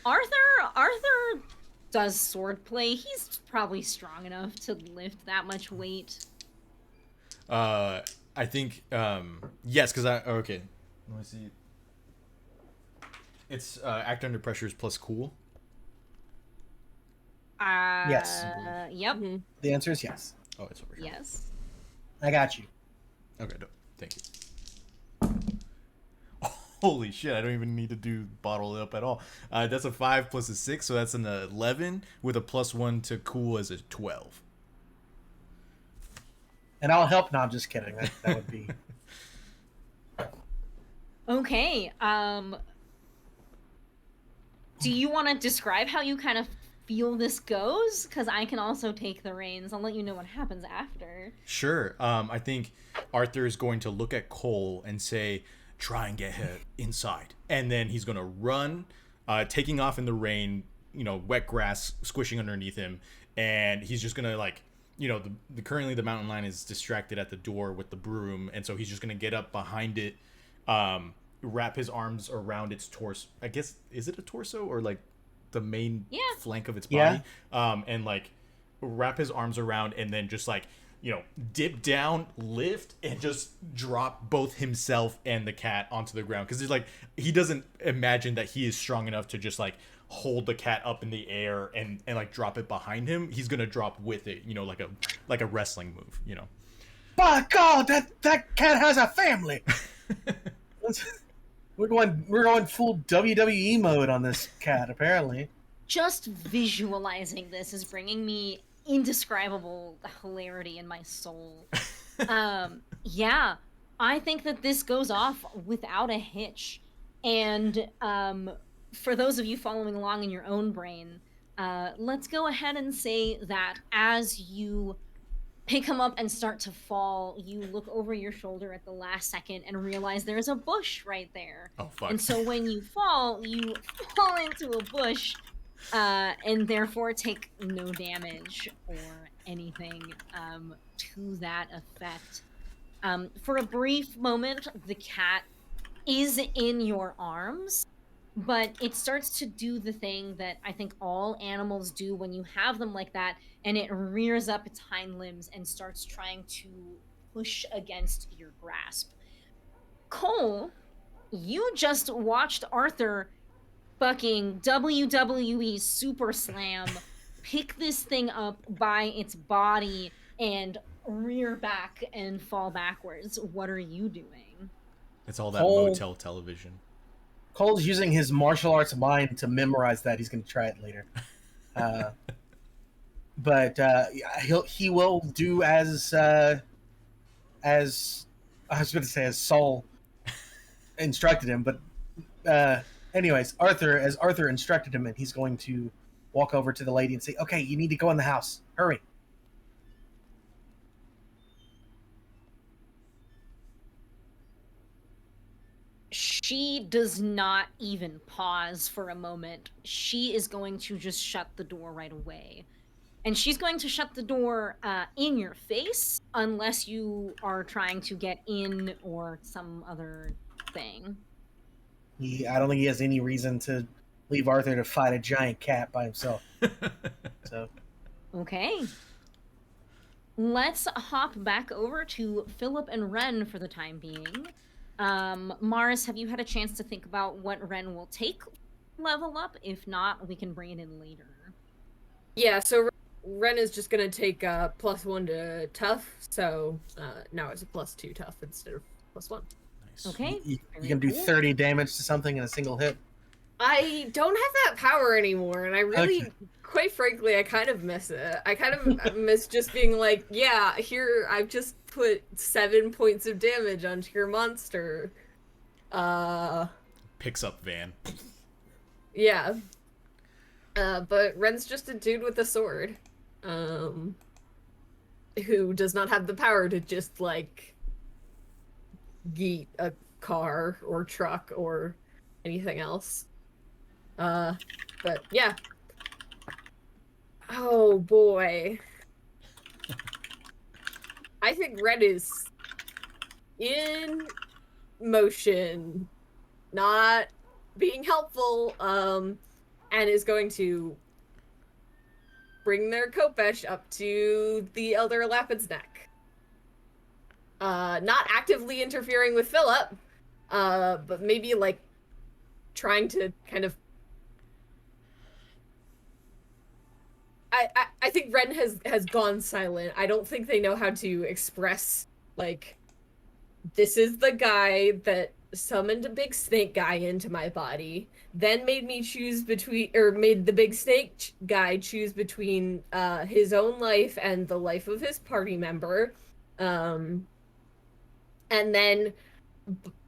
Arthur does swordplay. He's probably strong enough to lift that much weight. I think yes, because okay. Let me see. It's act under pressure is plus cool. Yes. Yep. the answer is yes. Oh, it's over here. Yes. I got you. Okay, no, thank you. Holy shit, I don't even need to do bottle it up at all. That's a 5 plus a 6, so that's an 11 with a +1 to cool as a 12. And I'll help. No, I'm just kidding. That would be. Okay. Do you want to describe how you kind of feel this goes? Because I can also take the reins. I'll let you know what happens after. Sure. I think Arthur is going to look at Cole and say, try and get her inside. And then he's going to run, taking off in the rain, wet grass squishing underneath him. And he's just going to currently the mountain lion is distracted at the door with the broom. And so he's just going to get up behind it, wrap his arms around its torso. I guess, is it a torso or like the main flank of its body? Yeah. And like wrap his arms around and then just like, dip down, lift, and just drop both himself and the cat onto the ground. Because he doesn't imagine that he is strong enough to just like hold the cat up in the air and like drop it behind him. He's gonna drop with it, like a wrestling move, By God, that cat has a family. We're going full WWE mode on this cat, apparently. Just visualizing this is bringing me indescribable hilarity in my soul. Yeah, I think that this goes off without a hitch. And for those of you following along in your own brain, let's go ahead and say that as you pick him up and start to fall, you look over your shoulder at the last second and realize there's a bush right there. Oh, fuck. And so when you fall into a bush, and therefore take no damage or anything to that effect. For a brief moment, the cat is in your arms, but it starts to do the thing that I think all animals do when you have them like that, and it rears up its hind limbs and starts trying to push against your grasp. Cole, you just watched Arthur fucking WWE Super Slam pick this thing up by its body and rear back and fall backwards. What are you doing? It's all that Cole- motel television. Cole's using his martial arts mind to memorize that. He's going to try it later. But he will do as I was going to say as Saul instructed him. But anyways, as Arthur instructed him, and he's going to walk over to the lady and say, "Okay, you need to go in the house. Hurry." She does not even pause for a moment. She is going to just shut the door right away. And she's going to shut the door in your face unless you are trying to get in or some other thing. I don't think he has any reason to leave Arthur to fight a giant cat by himself. So, Okay. Let's hop back over to Philip and Ren for the time being. Mars, have you had a chance to think about what Ren will take level up? If not, we can bring it in later. Yeah, so Ren is just gonna take +1 to tough, so now it's a +2 tough instead of +1. Nice. Okay. you can do 30 damage to something in a single hit. I don't have that power anymore, and I really, quite frankly, I kind of miss it. I kind of miss just being like, yeah, here, I've just put 7 points of damage onto your monster. Picks up Van. Yeah. But Ren's just a dude with a sword. Who does not have the power to just, like, yeet a car or truck or anything else. But yeah. Oh boy. I think Red is in motion, not being helpful, and is going to bring their Kopesh up to the Elder Lapid's neck. Not actively interfering with Philip, but maybe like trying to kind of I think Ren has gone silent. I don't think they know how to express, like, this is the guy that summoned a big snake guy into my body, then made me choose between, or made the big snake guy choose between his own life and the life of his party member. And then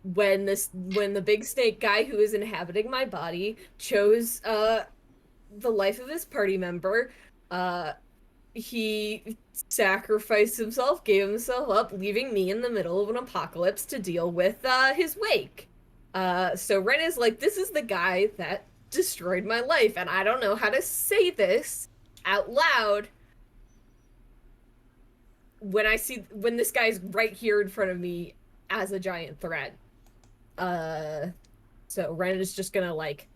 when the big snake guy who is inhabiting my body chose the life of his party member, he sacrificed himself, gave himself up, leaving me in the middle of an apocalypse to deal with his wake. So Ren is like, this is the guy that destroyed my life, and I don't know how to say this out loud when this guy's right here in front of me as a giant threat. So Ren is just gonna, like,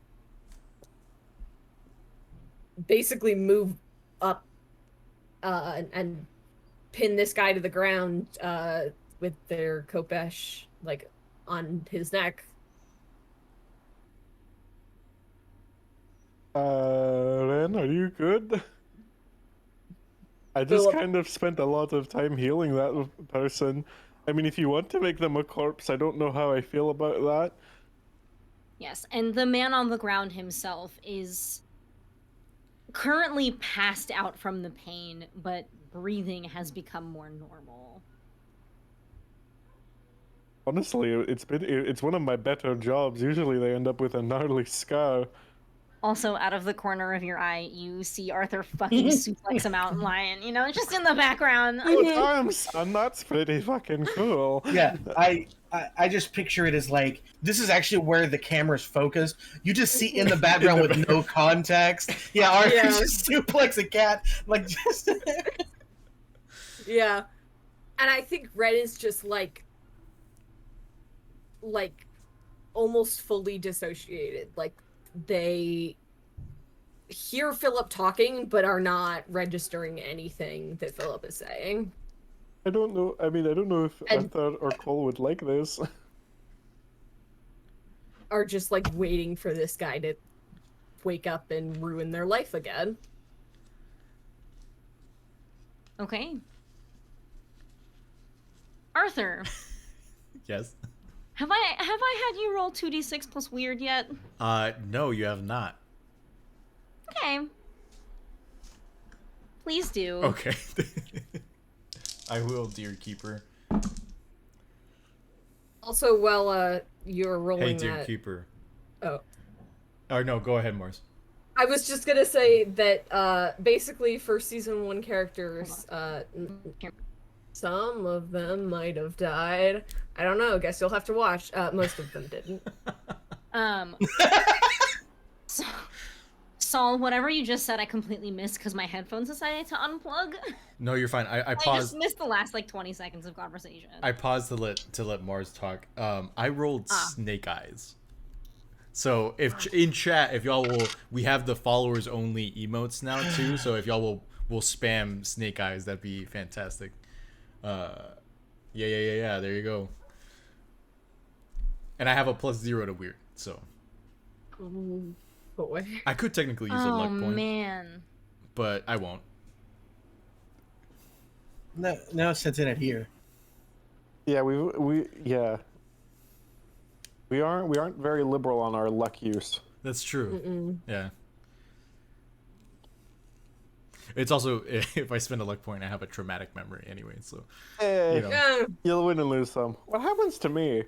basically move up and pin this guy to the ground with their Kopesh, like, on his neck. Ren, are you good? I just kind of spent a lot of time healing that person. I mean, if you want to make them a corpse, I don't know how I feel about that. Yes, and the man on the ground himself is currently passed out from the pain, but breathing has become more normal. Honestly, it's one of my better jobs. Usually they end up with a gnarly scar. Also, out of the corner of your eye, you see Arthur fucking suplex a mountain lion, you know, just in the background. Oh, damn, son, that's pretty fucking cool. Yeah, I just picture it as, like, this is actually where the camera's focused. You just see in the background with no context. Yeah, Arthur just suplex a cat, like, just. Yeah, and I think Red is just like almost fully dissociated. Like, they hear Philip talking, but are not registering anything that Philip is saying. I don't know. I mean, I don't know if Arthur or Cole would like this. Are just, like, waiting for this guy to wake up and ruin their life again. Okay. Arthur. Yes. Have I had you roll 2d6 plus weird yet? No, you have not. Okay. Please do. Okay. I will, dear keeper. Also, while you're Hey, rolling dear that. keeper. Oh. Or no, go ahead, Morris. I was just gonna say that basically for season 1 characters, some of them might have died. I don't know. Guess you'll have to watch. Most of them didn't. So, Saul, whatever you just said, I completely missed because my headphones decided to unplug. No, you're fine. I I just paused. missed the last like 20 seconds of conversation. I paused to let Mars talk. I rolled snake eyes. So if in chat, if y'all will, we have the followers only emotes now too. So if y'all will spam snake eyes, that'd be fantastic. Yeah. There you go. And I have a +0 to weird, so Boy. I could technically use a luck point, man. but I won't. No sense in it here. Yeah, we aren't very liberal on our luck use. That's true. Mm-mm. Yeah. It's also, if I spend a luck point, I have a traumatic memory anyway. So Hey, you know. Yeah. you'll win and lose some. What happens to me?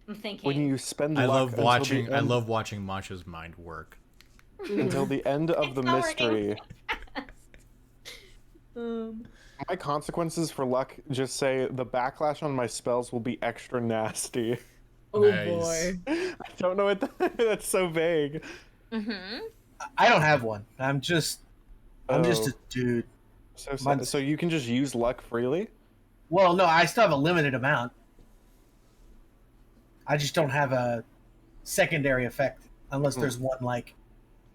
I'm thinking. When you spend I luck love until watching. the I end- love watching Masha's mind work. until the end of the It's not working. mystery. My consequences for luck just say the backlash on my spells will be extra nasty. Oh Nice. boy. I don't know what that's so vague. I don't have one. I'm just Oh. a dude. So you can just use luck freely? Well, no, I still have a limited amount. I just don't have a secondary effect unless there's one like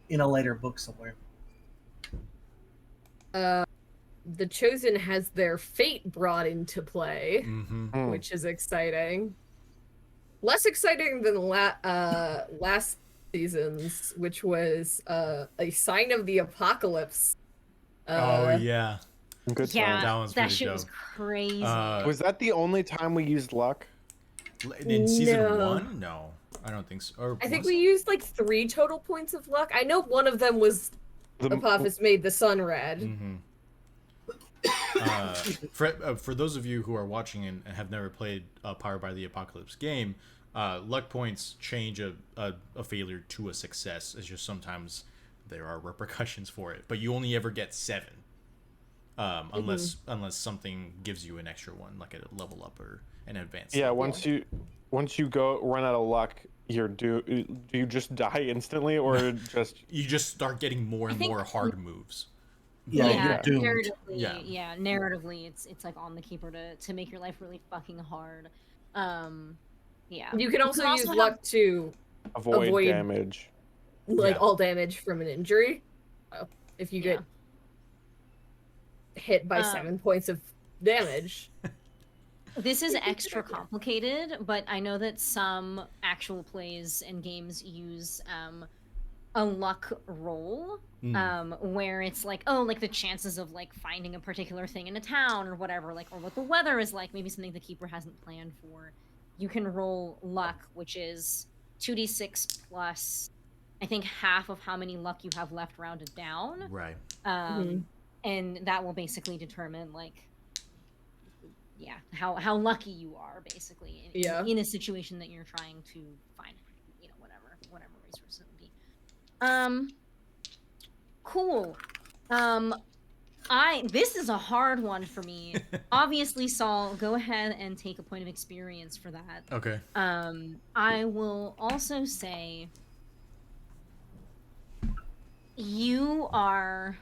in a later book somewhere. The Chosen has their fate brought into play, Mm-hmm. which is exciting. Less exciting than last season's, which was a sign of the apocalypse. Oh yeah. Good Yeah, times. That one's that pretty shit dope. was crazy. Was that the only time we used luck? In season No. 1? No, I don't think so. Or I think was we used like 3 total points of luck. I know one of them was Apophis made the sun red. Mm-hmm. For those of you who are watching and have never played a Powered by the Apocalypse game, luck points change a failure to a success. It's just sometimes there are repercussions for it, but you only ever get 7, unless something gives you an extra one, like a level up or an advance. Yeah, once you go run out of luck, do you just die instantly or just You just start getting more and more hard moves. Yeah, you're doomed. narratively, Yeah. narratively, it's like on the keeper to make your life really fucking hard. Yeah. You can also use have- luck to avoid damage? like Yeah. all damage from an injury. If you get hit by 7 points of damage. This is extra complicated, but I know that some actual plays and games use a luck roll, where it's like, oh, like the chances of like finding a particular thing in a town or whatever, like, or what the weather is like, maybe something the keeper hasn't planned for. You can roll luck, which is 2d6 plus, I think, half of how many luck you have left rounded down. Right. And that will basically determine like, yeah, how lucky you are basically in a situation that you're trying to find, you know, whatever resources it would be. Cool. This is a hard one for me. Obviously, Saul, go ahead and take a point of experience for that. Okay. I will also say you are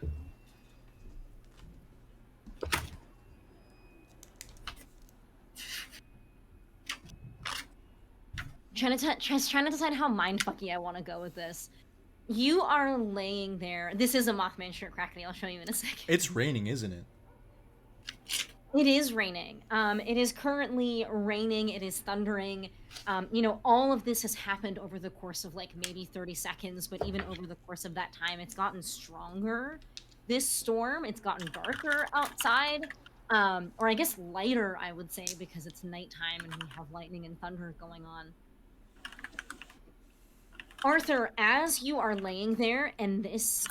trying to decide how mindfucky I want to go with this. You are laying there. This is a Mothman shirt, Crackety. I'll show you in a second. It's raining, isn't it? It is raining. It is currently raining. It is thundering. You know, all of this has happened over the course of like maybe 30 seconds, but even over the course of that time, it's gotten stronger. This storm, it's gotten darker outside, or I guess lighter, I would say, because it's nighttime and we have lightning and thunder going on. Arthur, as you are laying there and this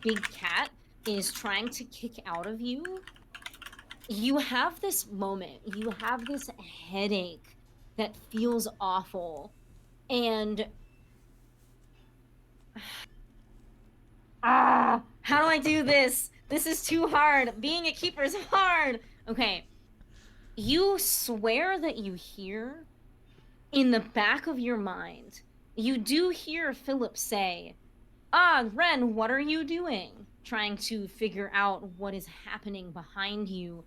big cat is trying to kick out of you, you have this moment, you have this headache that feels awful, and how do I do this? This is too hard. Being a keeper is hard. Okay. You swear that you hear in the back of your mind, you do hear Philip say, Ren, what are you doing? Trying to figure out what is happening behind you.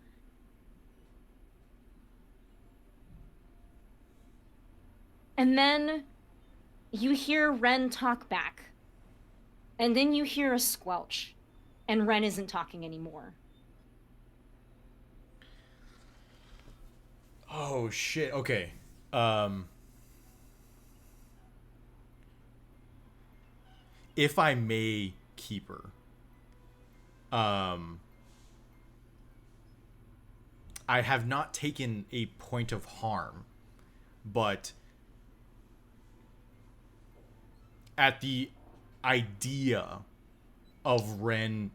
And then you hear Ren talk back. And then you hear a squelch. And Ren isn't talking anymore. Oh shit. Okay. If I may, keeper. I have not taken a point of harm, but at the idea of Ren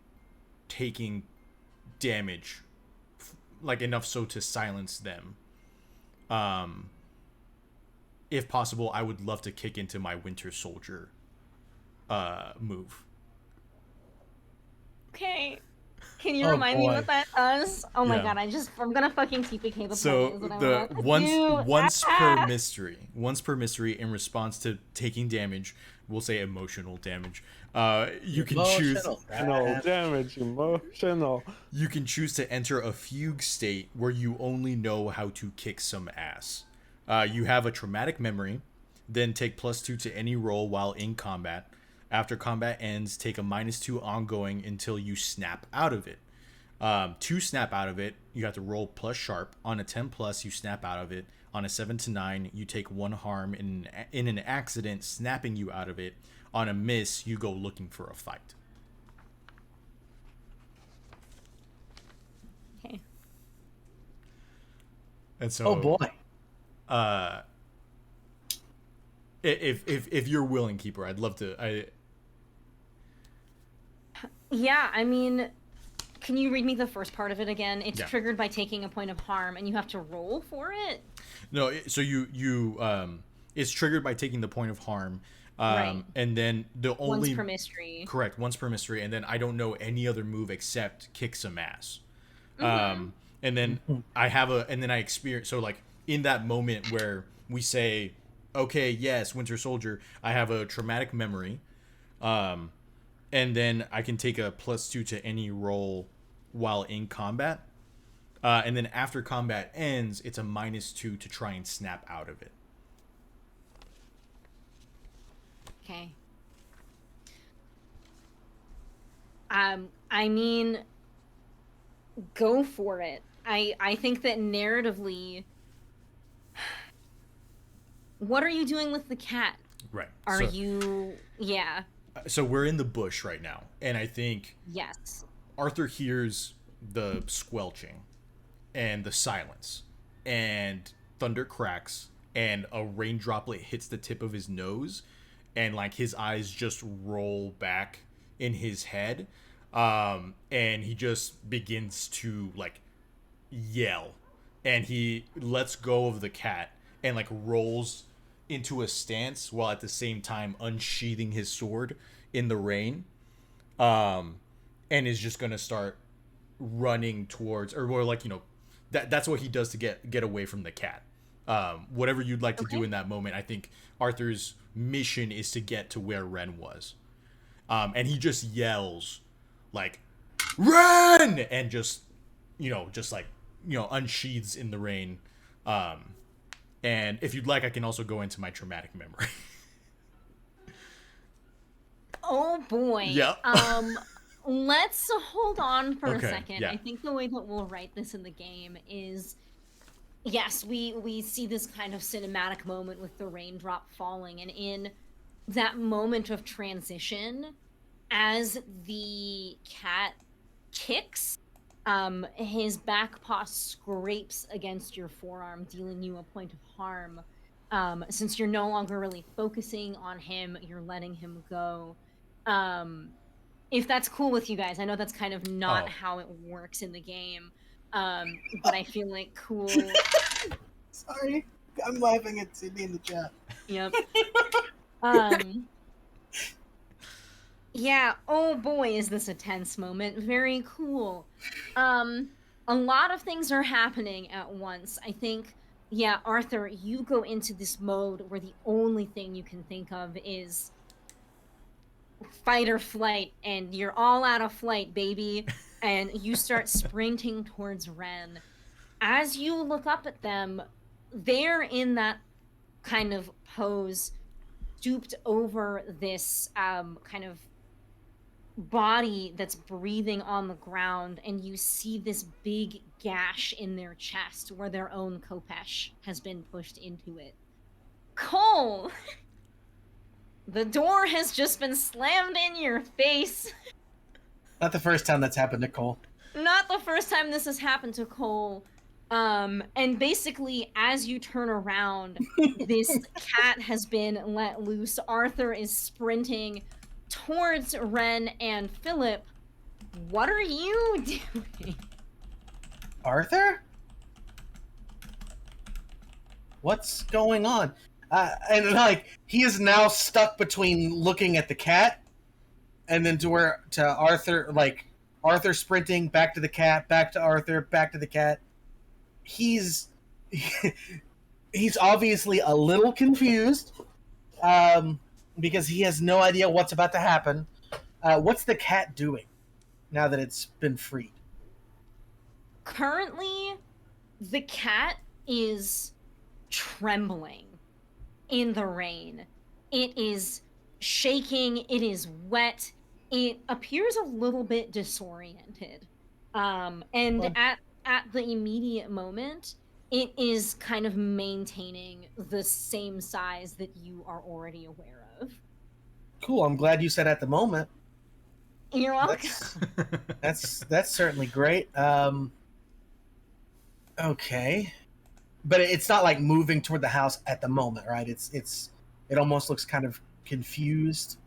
taking damage, like enough so to silence them, if possible, I would love to kick into my Winter Soldier move. Okay. Can you Oh, remind me boy. what that does? Oh my Yeah. god, I'm gonna fucking TPK the So point is what I'm the about to once do. once per mystery in response to taking damage, we'll say emotional damage. You can choose Emotional damage, emotional. you can choose to enter a fugue state where you only know how to kick some ass. You have a traumatic memory, then take +2 to any roll while in combat. After combat ends, take a -2 ongoing until you snap out of it. To snap out of it, you have to roll plus sharp. On a 10+, you snap out of it. On a 7 to 9, you take 1 harm in an accident, snapping you out of it. On a miss, you go looking for a fight. Okay. And so, Oh boy. If you're willing, keeper, I'd love to. Yeah, I mean, can you read me the first part of it again? It's Yeah. triggered by taking a point of harm, and you have to roll for it? No, so it's triggered by taking the point of harm. Right. And then the only Once per mystery. correct once per mystery, and then I don't know any other move except kick some ass. Mm-hmm. And then I experience, so like in that moment where we say, okay, yes, Winter Soldier, I have a traumatic memory, and then I can take a +2 to any roll while in combat, and then after combat ends, it's a -2 to try and snap out of it. Okay. I mean, go for it. I think that narratively, what are you doing with the cat? Right. Are you, yeah, So we're in the bush right now, and I think yes. Arthur hears the squelching and the silence, and thunder cracks, and a rain droplet hits the tip of his nose, and like his eyes just roll back in his head, and he just begins to like yell, and he lets go of the cat and like rolls into a stance while at the same time unsheathing his sword in the rain, and is just gonna start running towards, or like, you know, that's what he does to get away from the cat. Whatever you'd like to do in that moment, I think Arthur's mission is to get to where Ren was, and he just yells like Ren, and just like unsheathes in the rain. And if you'd like, I can also go into my traumatic memory. Oh boy. Yep. Let's hold on for a Okay, second. yeah. I think the way that we'll write this in the game is, yes, we see this kind of cinematic moment with the raindrop falling, and in that moment of transition, as the cat kicks, his back paw scrapes against your forearm, dealing you a point of harm. Since you're no longer really focusing on him, you're letting him go. if that's cool with you guys. I know that's kind of not Oh. how it works in the game, but I feel like cool. Sorry, I'm laughing at Sydney in the chat. Yep. Yeah, oh boy, is this a tense moment. Very cool. A lot of things are happening at once. I think, yeah, Arthur, you go into this mode where the only thing you can think of is fight or flight, and you're all out of flight, baby. And you start sprinting towards Ren. As you look up at them, they're in that kind of pose, stooped over this kind of body that's breathing on the ground, and you see this big gash in their chest where their own Kopesh has been pushed into it. Cole! The door has just been slammed in your face. Not the first time that's happened to Cole. Not the first time this has happened to Cole. And basically, as you turn around, this cat has been let loose. Arthur is sprinting towards Ren and Philip. What are you doing? Arthur? What's going on? And like he is now stuck between looking at the cat and then to Arthur, like Arthur sprinting back to the cat, back to Arthur, back to the cat. He's obviously a little confused because he has no idea what's about to happen. What's the cat doing now that it's been freed? Currently, the cat is trembling in the rain. It is shaking, it is wet, it appears a little bit disoriented. And Well, at the immediate moment, it is kind of maintaining the same size that you are already aware of. cool. I'm glad you said at the moment. You're welcome. That's certainly great. Okay, but it's not like moving toward the house at the moment, right? It almost looks kind of confused.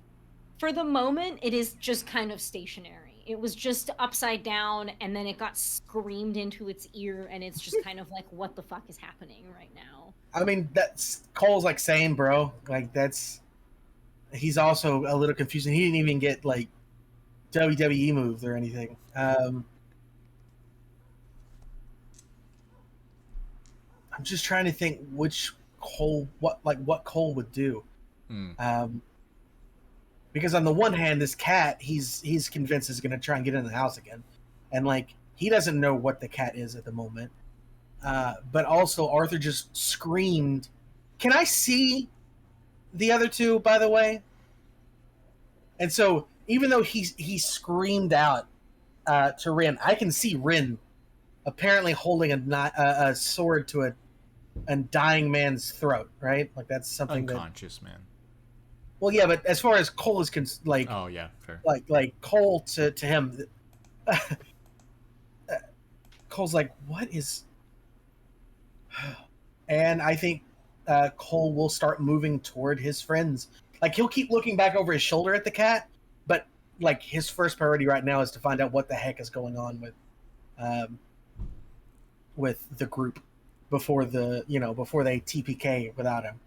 For the moment, it is just kind of stationary. It was just upside down, and then it got screamed into its ear, and it's just kind of like, what the fuck is happening right now? I mean, that's Cole's like same, bro. Like he's also a little confusing. He didn't even get like WWE moved or anything. I'm just trying to think what Cole would do. Because on the one hand, this cat he's convinced is going to try and get in the house again, and like he doesn't know what the cat is at the moment. But also Arthur just screamed. Can I see the other two, by the way? And so even though he screamed out to Rin, I can see Rin apparently holding a sword to a dying man's throat, right? Like that's something Unconscious, man. Well, yeah, but as far as Cole is Oh yeah, fair. like Cole to him, Cole's like, what is? And I think Cole will start moving toward his friends. Like he'll keep looking back over his shoulder at the cat, but like his first priority right now is to find out what the heck is going on with the group before they TPK without him.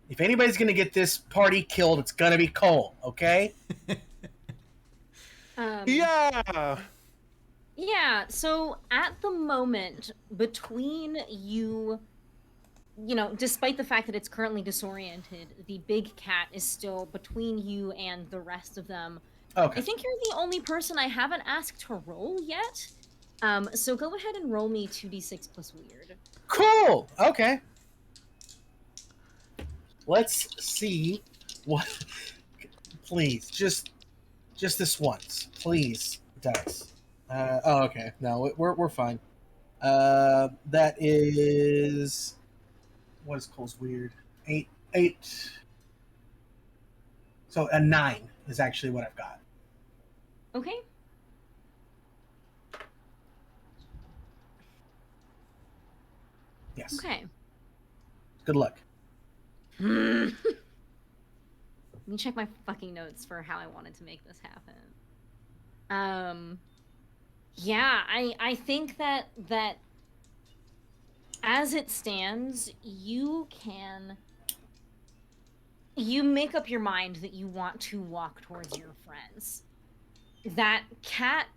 If anybody's gonna get this party killed, it's gonna be Cole. Okay? Yeah. Yeah, so at the moment, between you, despite the fact that it's currently disoriented, the big cat is still between you and the rest of them. Okay. I think you're the only person I haven't asked to roll yet. So go ahead and roll me 2d6 plus weird. Cool. Okay. Let's see what. Please, just this once, please, dice. Okay. No, we're fine. That is. What is Cole's weird? 8. So a 9 is actually what I've got. Okay. Yes. Okay. Good luck. Let me check my fucking notes for how I wanted to make this happen. Yeah, I think that as it stands, you make up your mind that you want to walk towards your friends. That cat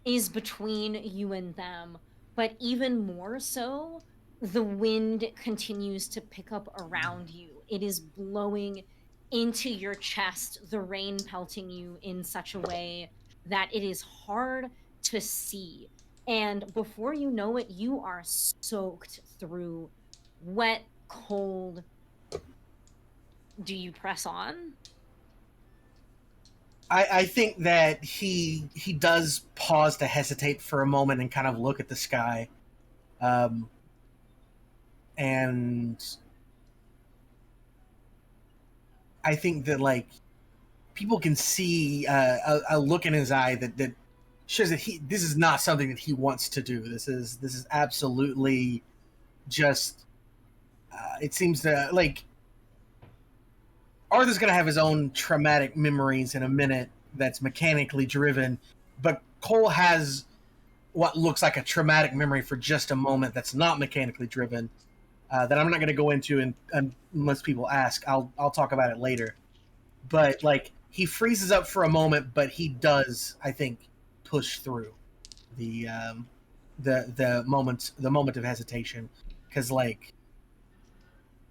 is between you and them, but even more so, the wind continues to pick up around you. It is blowing into your chest, the rain pelting you in such a way that it is hard to see. And before you know it, you are soaked through, wet, cold. Do you press on? I think that he does pause to hesitate for a moment and kind of look at the sky, and I think that like people can see a look in his eye that shows that this is not something that he wants to do. This is absolutely just. It seems to like Arthur's going to have his own traumatic memories in a minute that's mechanically driven, but Cole has what looks like a traumatic memory for just a moment that's not mechanically driven, that I'm not going to go into unless people ask. I'll talk about it later. But like he freezes up for a moment, but he does, I think, push through the moment of hesitation, because like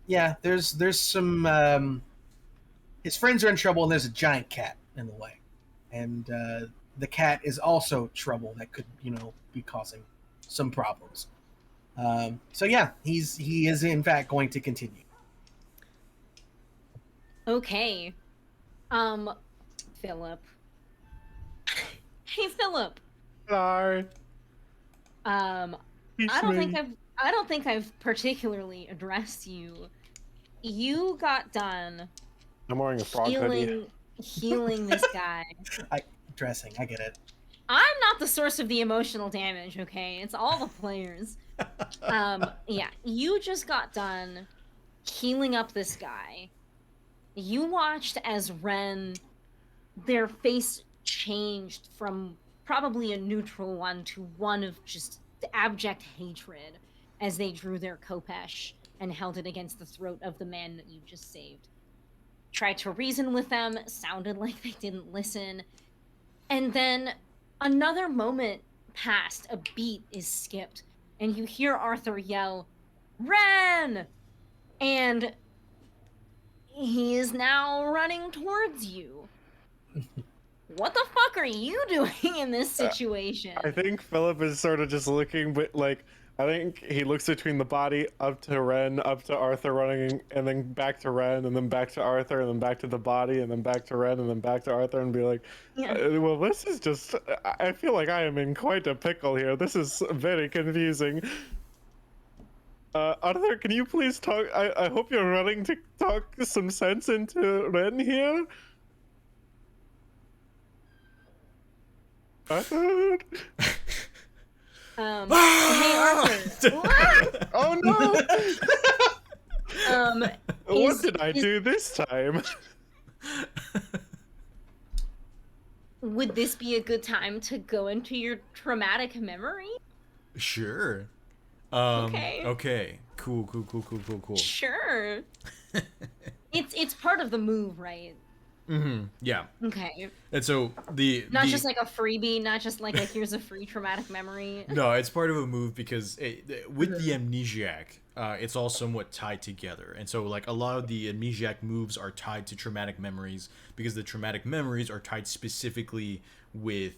yeah, there's some his friends are in trouble, and there's a giant cat in the way, and the cat is also trouble that could be causing some problems. So yeah, he is in fact going to continue. Okay. Philip. Hey, Philip. Hello. I don't think I've particularly addressed you. You got done I'm wearing a frog hoodie. healing this guy. I get it. I'm not the source of the emotional damage, okay? It's all the players. Yeah, you just got done healing up this guy. You watched as Ren, their face changed from probably a neutral one to one of just abject hatred as they drew their Kopesh and held it against the throat of the man that you just saved. Tried to reason with them, sounded like they didn't listen. And then another moment passed, a beat is skipped, and you hear Arthur yell, "Ren!" And he is now running towards you. What the fuck are you doing in this situation? I think Philip is sort of just looking, but like, I think he looks between the body up to Ren, up to Arthur running, and then back to Ren, and then back to Arthur, and then back to the body, and then back to Ren, and then back to Arthur, and be like, well, this is just, I feel like I am in quite a pickle here. This is very confusing. Arthur, can you please talk? I hope you're running to talk some sense into Ren here. Arthur? Hey Arthur. What? Oh no! What did I do this time? Would this be a good time to go into your traumatic memory? Sure. Okay. Okay. Cool. Sure. It's part of the move, right? Mm-hmm. Yeah. Okay. And so just like a freebie, not just like a here's a free traumatic memory. No, it's part of a move because with the amnesiac, it's all somewhat tied together, and so like a lot of the amnesiac moves are tied to traumatic memories because the traumatic memories are tied specifically with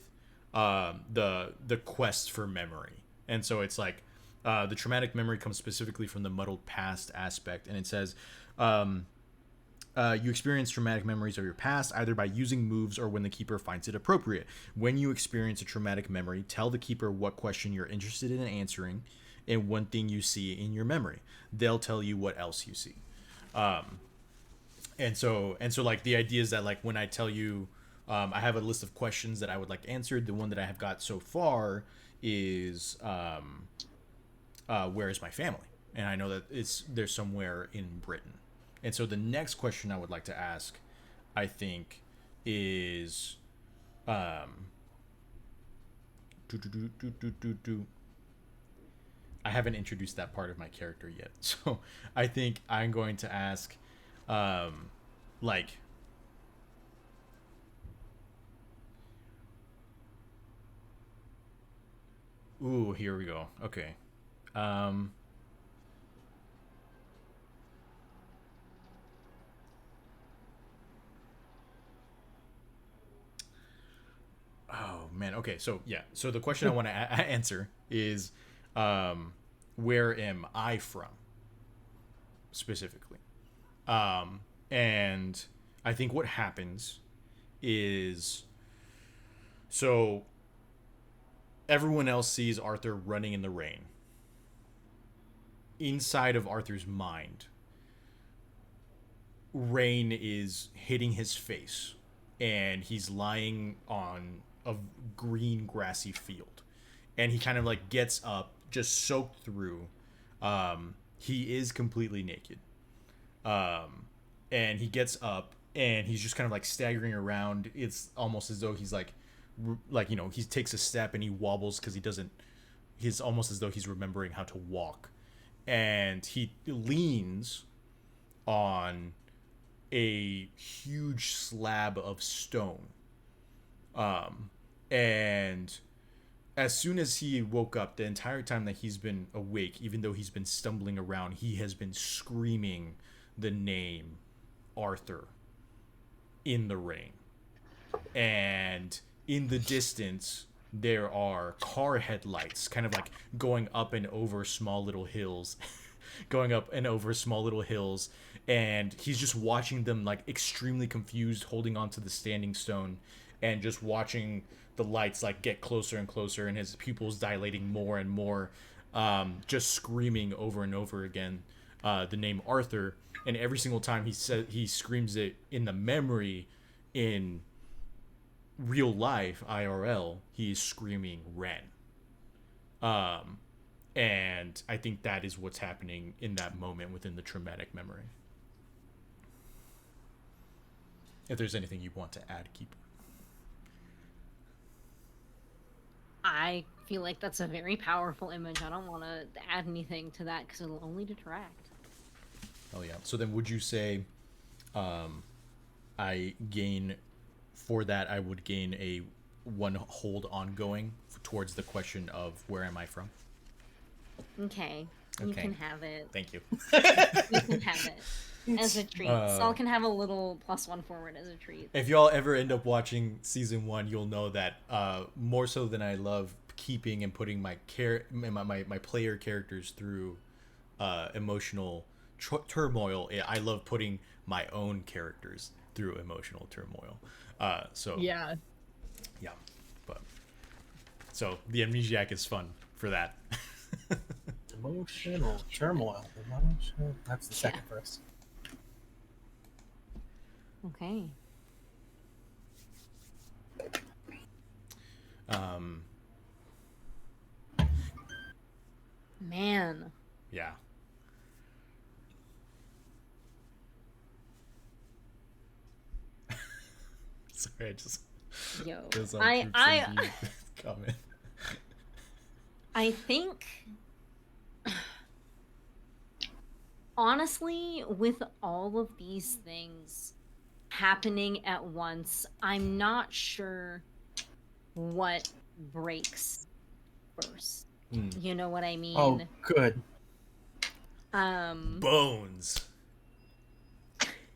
the quest for memory, and so it's like the traumatic memory comes specifically from the muddled past aspect, and it says. You experience traumatic memories of your past either by using moves or when the keeper finds it appropriate. When you experience a traumatic memory, tell the keeper what question you're interested in answering and one thing you see in your memory. They'll tell you what else you see. And so like the idea is that like when I tell you, I have a list of questions that I would like answered. The one that I have got so far is where is my family? And I know that they're somewhere in Britain. And so the next question I would like to ask, I think, is I haven't introduced that part of my character yet. So I think I'm going to ask like ooh, here we go. Okay. Um Oh man. Okay. So yeah. So the question I want to answer is, where am I from specifically? And I think what happens is, so everyone else sees Arthur running in the rain. Inside of Arthur's mind, rain is hitting his face, and he's lying on a green grassy field, and he kind of like gets up just soaked through. He is completely naked, and he gets up and he's just kind of like staggering around. It's almost as though he's like he takes a step and he wobbles because he doesn't, he's almost as though he's remembering how to walk, and he leans on a huge slab of stone. And as soon as he woke up, the entire time that he's been awake, even though he's been stumbling around, he has been screaming the name Arthur in the rain. And in the distance, there are car headlights kind of like going up and over small little hills. Going up and over small little hills, and he's just watching them like extremely confused, holding onto the standing stone, and just watching the lights like get closer and closer, and his pupils dilating more and more, just screaming over and over again the name Arthur. And every single time he screams it in the memory, in real life IRL, he's screaming Ren. And I think that is what's happening in that moment within the traumatic memory. If there's anything you want to add, Keeper. I feel like that's a very powerful image. I don't want to add anything to that because it'll only detract. Oh yeah. So then would you say I gain, for that I would gain a one hold ongoing towards the question of where am I from? Okay. You Okay. can have it. Thank you. You can have it as a treat. Saul can have a little +1 forward as a treat. If y'all ever end up watching season 1, you'll know that more so than I love keeping and putting my player characters through emotional turmoil, I love putting my own characters through emotional turmoil. So Yeah. yeah, but so the Amnesiac is fun for that. Emotional turmoil. That's the second verse. Okay. Man. Yeah. Sorry, I just Yo. there's some I comment. I think honestly, with all of these things happening at once, I'm not sure what breaks first. You know what I mean? Oh, good. Bones.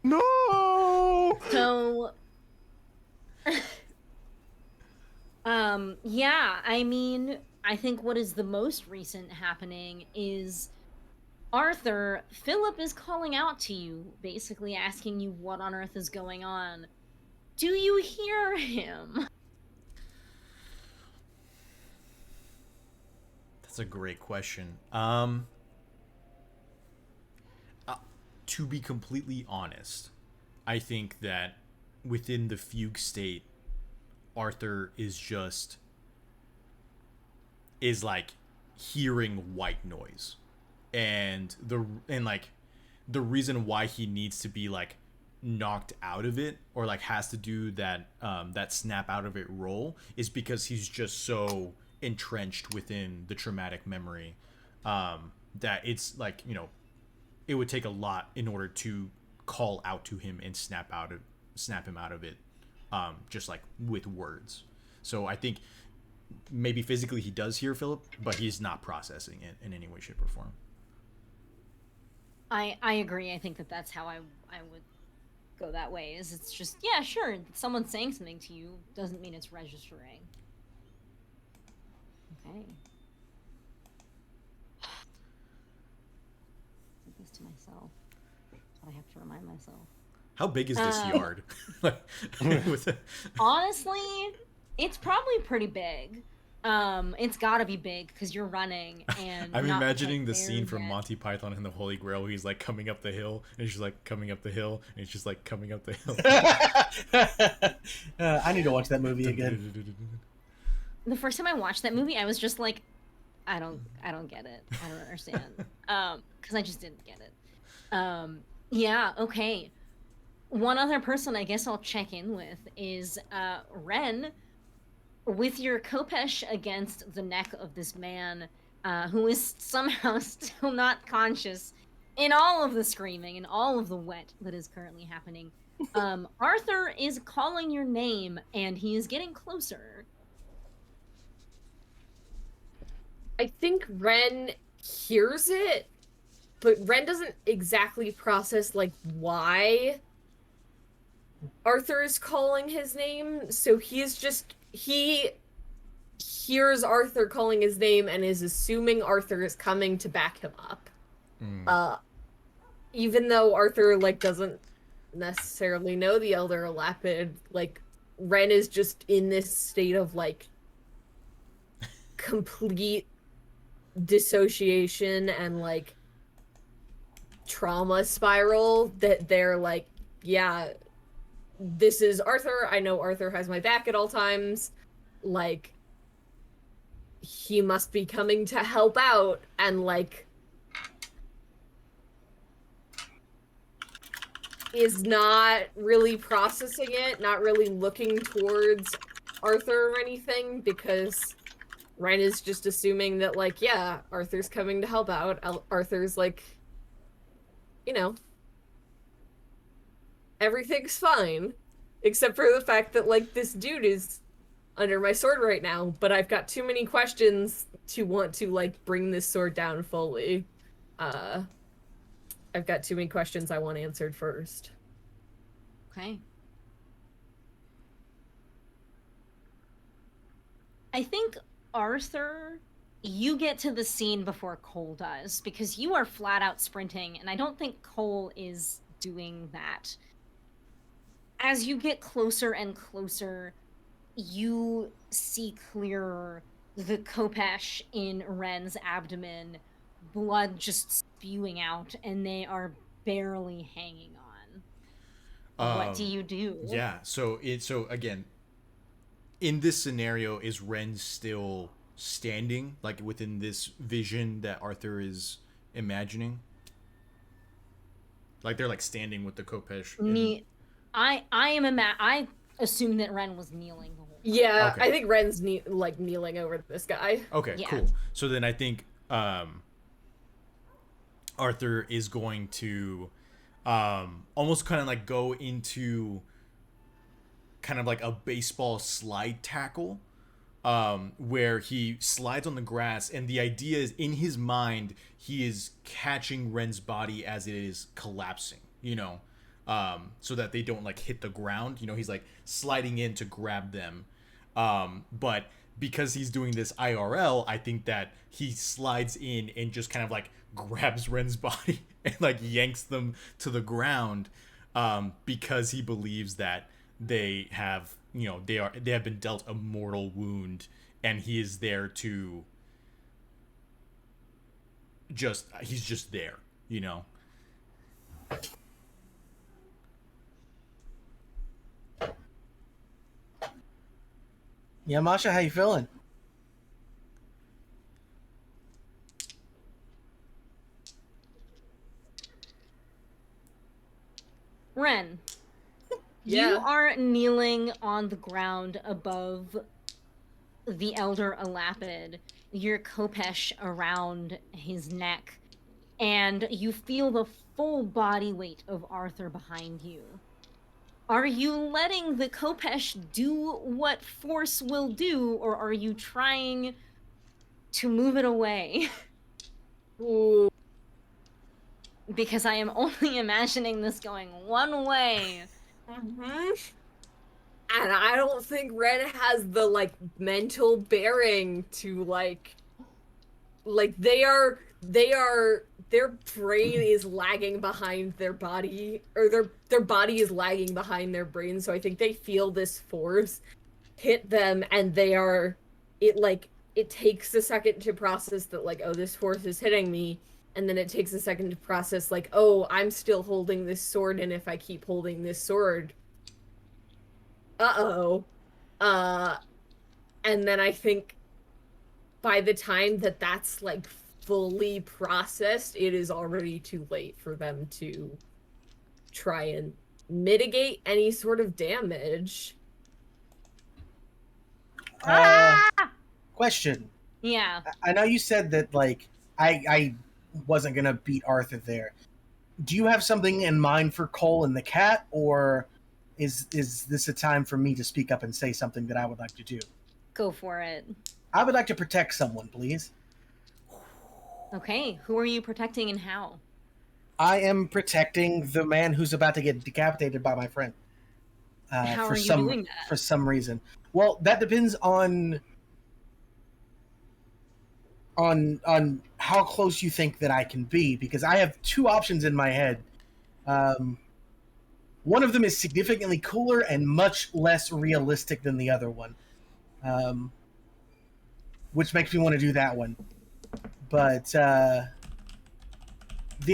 No. So yeah, I mean, I think what is the most recent happening is Arthur, Philip is calling out to you, basically asking you what on earth is going on. Do you hear him? That's a great question. To be completely honest, I think that within the fugue state, Arthur is like hearing white noise, and the reason why he needs to be like knocked out of it or like has to do that that snap out of it role is because he's just so entrenched within the traumatic memory that it's like, you know, it would take a lot in order to call out to him and snap him out of it, just like with words. So I think maybe physically he does hear Philip, but he's not processing it in any way, shape, or form. I agree. I think that's how I would go that way. Is it's just, yeah, sure, someone saying something to you doesn't mean it's registering. Okay. Did this to myself. I have to remind myself. How big is this yard? Honestly, it's probably pretty big. It's gotta be big because you're running and I'm not imagining quite the there scene from yet. Monty Python and the Holy Grail where he's like coming up the hill and she's like coming up the hill and he's just like coming up the hill. I need to watch that movie again. The first time I watched that movie, I was just like, I don't get it. I don't understand. Because I just didn't get it. Yeah, okay. One other person I guess I'll check in with is Ren. With your Kopesh against the neck of this man, who is somehow still not conscious in all of the screaming and all of the wet that is currently happening, Arthur is calling your name and he is getting closer. I think Ren hears it, but Ren doesn't exactly process like why Arthur is calling his name, so he hears Arthur calling his name and is assuming Arthur is coming to back him up. Even though Arthur like doesn't necessarily know the Elder Lapid, like Ren is just in this state of like complete dissociation and like trauma spiral that they're like, yeah, this is Arthur. I know Arthur has my back at all times. Like, he must be coming to help out, and like is not really processing it, not really looking towards Arthur or anything, because Ren is just assuming that like, yeah, Arthur's coming to help out. Arthur's like, you know, everything's fine, except for the fact that like this dude is under my sword right now, but I've got too many questions to want to like bring this sword down fully. I've got too many questions I want answered first. Okay. I think Arthur, you get to the scene before Cole does, because you are flat out sprinting, and I don't think Cole is doing that. As you get closer and closer, you see clearer the Kopesh in Ren's abdomen, blood just spewing out, and they are barely hanging on. What do you do? Yeah, so again, in this scenario, is Ren still standing, like within this vision that Arthur is imagining? Like they're like standing with the Kopesh. I assume that Ren was kneeling the whole time. Yeah, Okay. I think Ren's kneeling over this guy. Okay, Yeah. cool. So then I think Arthur is going to almost kind of like go into kind of like a baseball slide tackle, where he slides on the grass, and the idea is in his mind he is catching Ren's body as it is collapsing, you know, so that they don't like hit the ground. You know, he's like sliding in to grab them, but because he's doing this IRL, I think that he slides in and just kind of like grabs Ren's body and like yanks them to the ground, because he believes that they have, you know, they have been dealt a mortal wound, and he is there to he's just there, you know. Yeah, Masha, how you feeling? Ren, You Yeah. are kneeling on the ground above the Elder Elapid, your Kopesh around his neck, and you feel the full body weight of Arthur behind you. Are you letting the Kopesh do what force will do, or are you trying to move it away? Ooh. Because I am only imagining this going one way. And I don't think Red has the like mental bearing to like their brain is lagging behind their body, or their body is lagging behind their brain, so I think they feel this force hit them, and it takes a second to process that, like, oh, this force is hitting me, and then it takes a second to process, like, oh, I'm still holding this sword, and if I keep holding this sword, uh-oh. And then I think by the time that that's, like, fully processed, it is already too late for them to try and mitigate any sort of damage. Question. Yeah. I know you said that, like, I wasn't gonna beat Arthur there. Do you have something in mind for Cole and the cat, or is this a time for me to speak up and say something that I would like to do? Go for it. I would like to protect someone, please. Okay, who are you protecting and how? I am protecting the man who's about to get decapitated by my friend. How for are you some doing that? for some reason. Well, that depends on how close you think that I can be, because I have two options in my head. One of them is significantly cooler and much less realistic than the other one, which makes me want to do that one. But the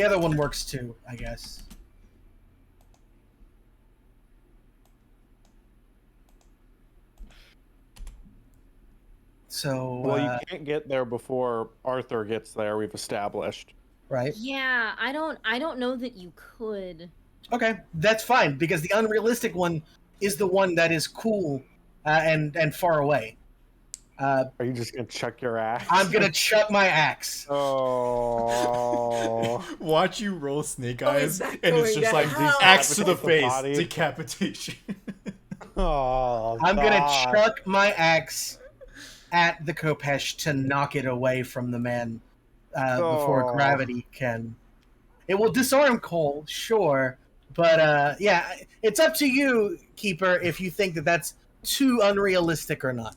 other one works too, I guess. So, Well, you can't get there before Arthur gets there, we've established. right? Yeah, I don't know that you could. Okay, that's fine, because the unrealistic one is the one that is cool and far away. Are you just gonna chuck your axe? I'm gonna chuck my axe. Oh. Watch you roll Snake Oh, Eyes, is that and it's going just to like hell? axe to the Decapitate the face, body. decapitation. Oh, I'm gonna God. chuck my axe at the Kopesh to knock it away from the man before Oh. gravity can. It will disarm Cole, sure, but yeah, it's up to you, Keeper, if you think that that's too unrealistic or not.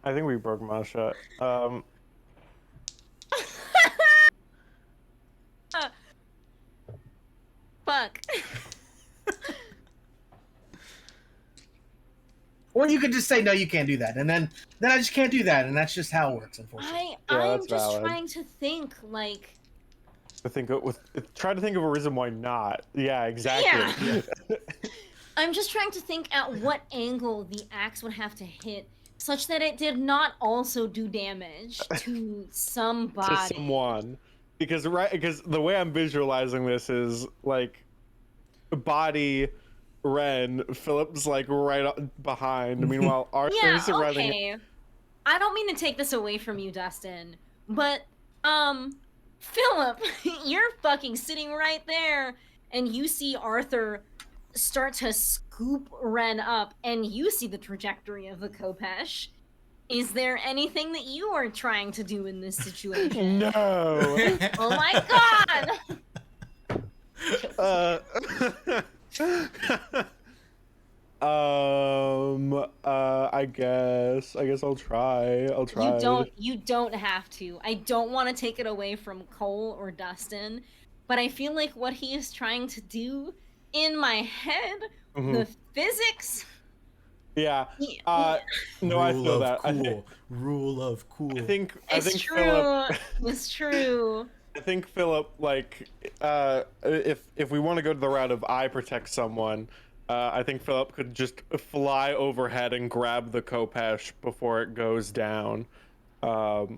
I think we broke my shut. Fuck. Or you could just say no, you can't do that, and then I just can't do that, and that's just how it works, unfortunately. I'm that's just valid. trying to think, like, Try to think of a reason why not. Yeah, exactly. Yeah. I'm just trying to think at what angle the axe would have to hit such that it did not also do damage to somebody. To someone, because the way I'm visualizing this is like body Ren, Philip's like right behind. Meanwhile, Arthur's Yeah, running. okay. I don't mean to take this away from you, Dustin, but Philip, you're fucking sitting right there, and you see Arthur start to scoop Ren up, and you see the trajectory of the Kopesh. Is there anything that you are trying to do in this situation? No. Oh my god! I guess I'll try. You don't have to. I don't want to take it away from Cole or Dustin, but I feel like what he is trying to do in my head, the physics. Yeah. No, Rule I feel of that. cool. Rule of cool. I think It's true. Philip. It's true. I think Philip, like, if we want to go to the route of I protect someone, I think Philip could just fly overhead and grab the Kopesh before it goes down. Oh,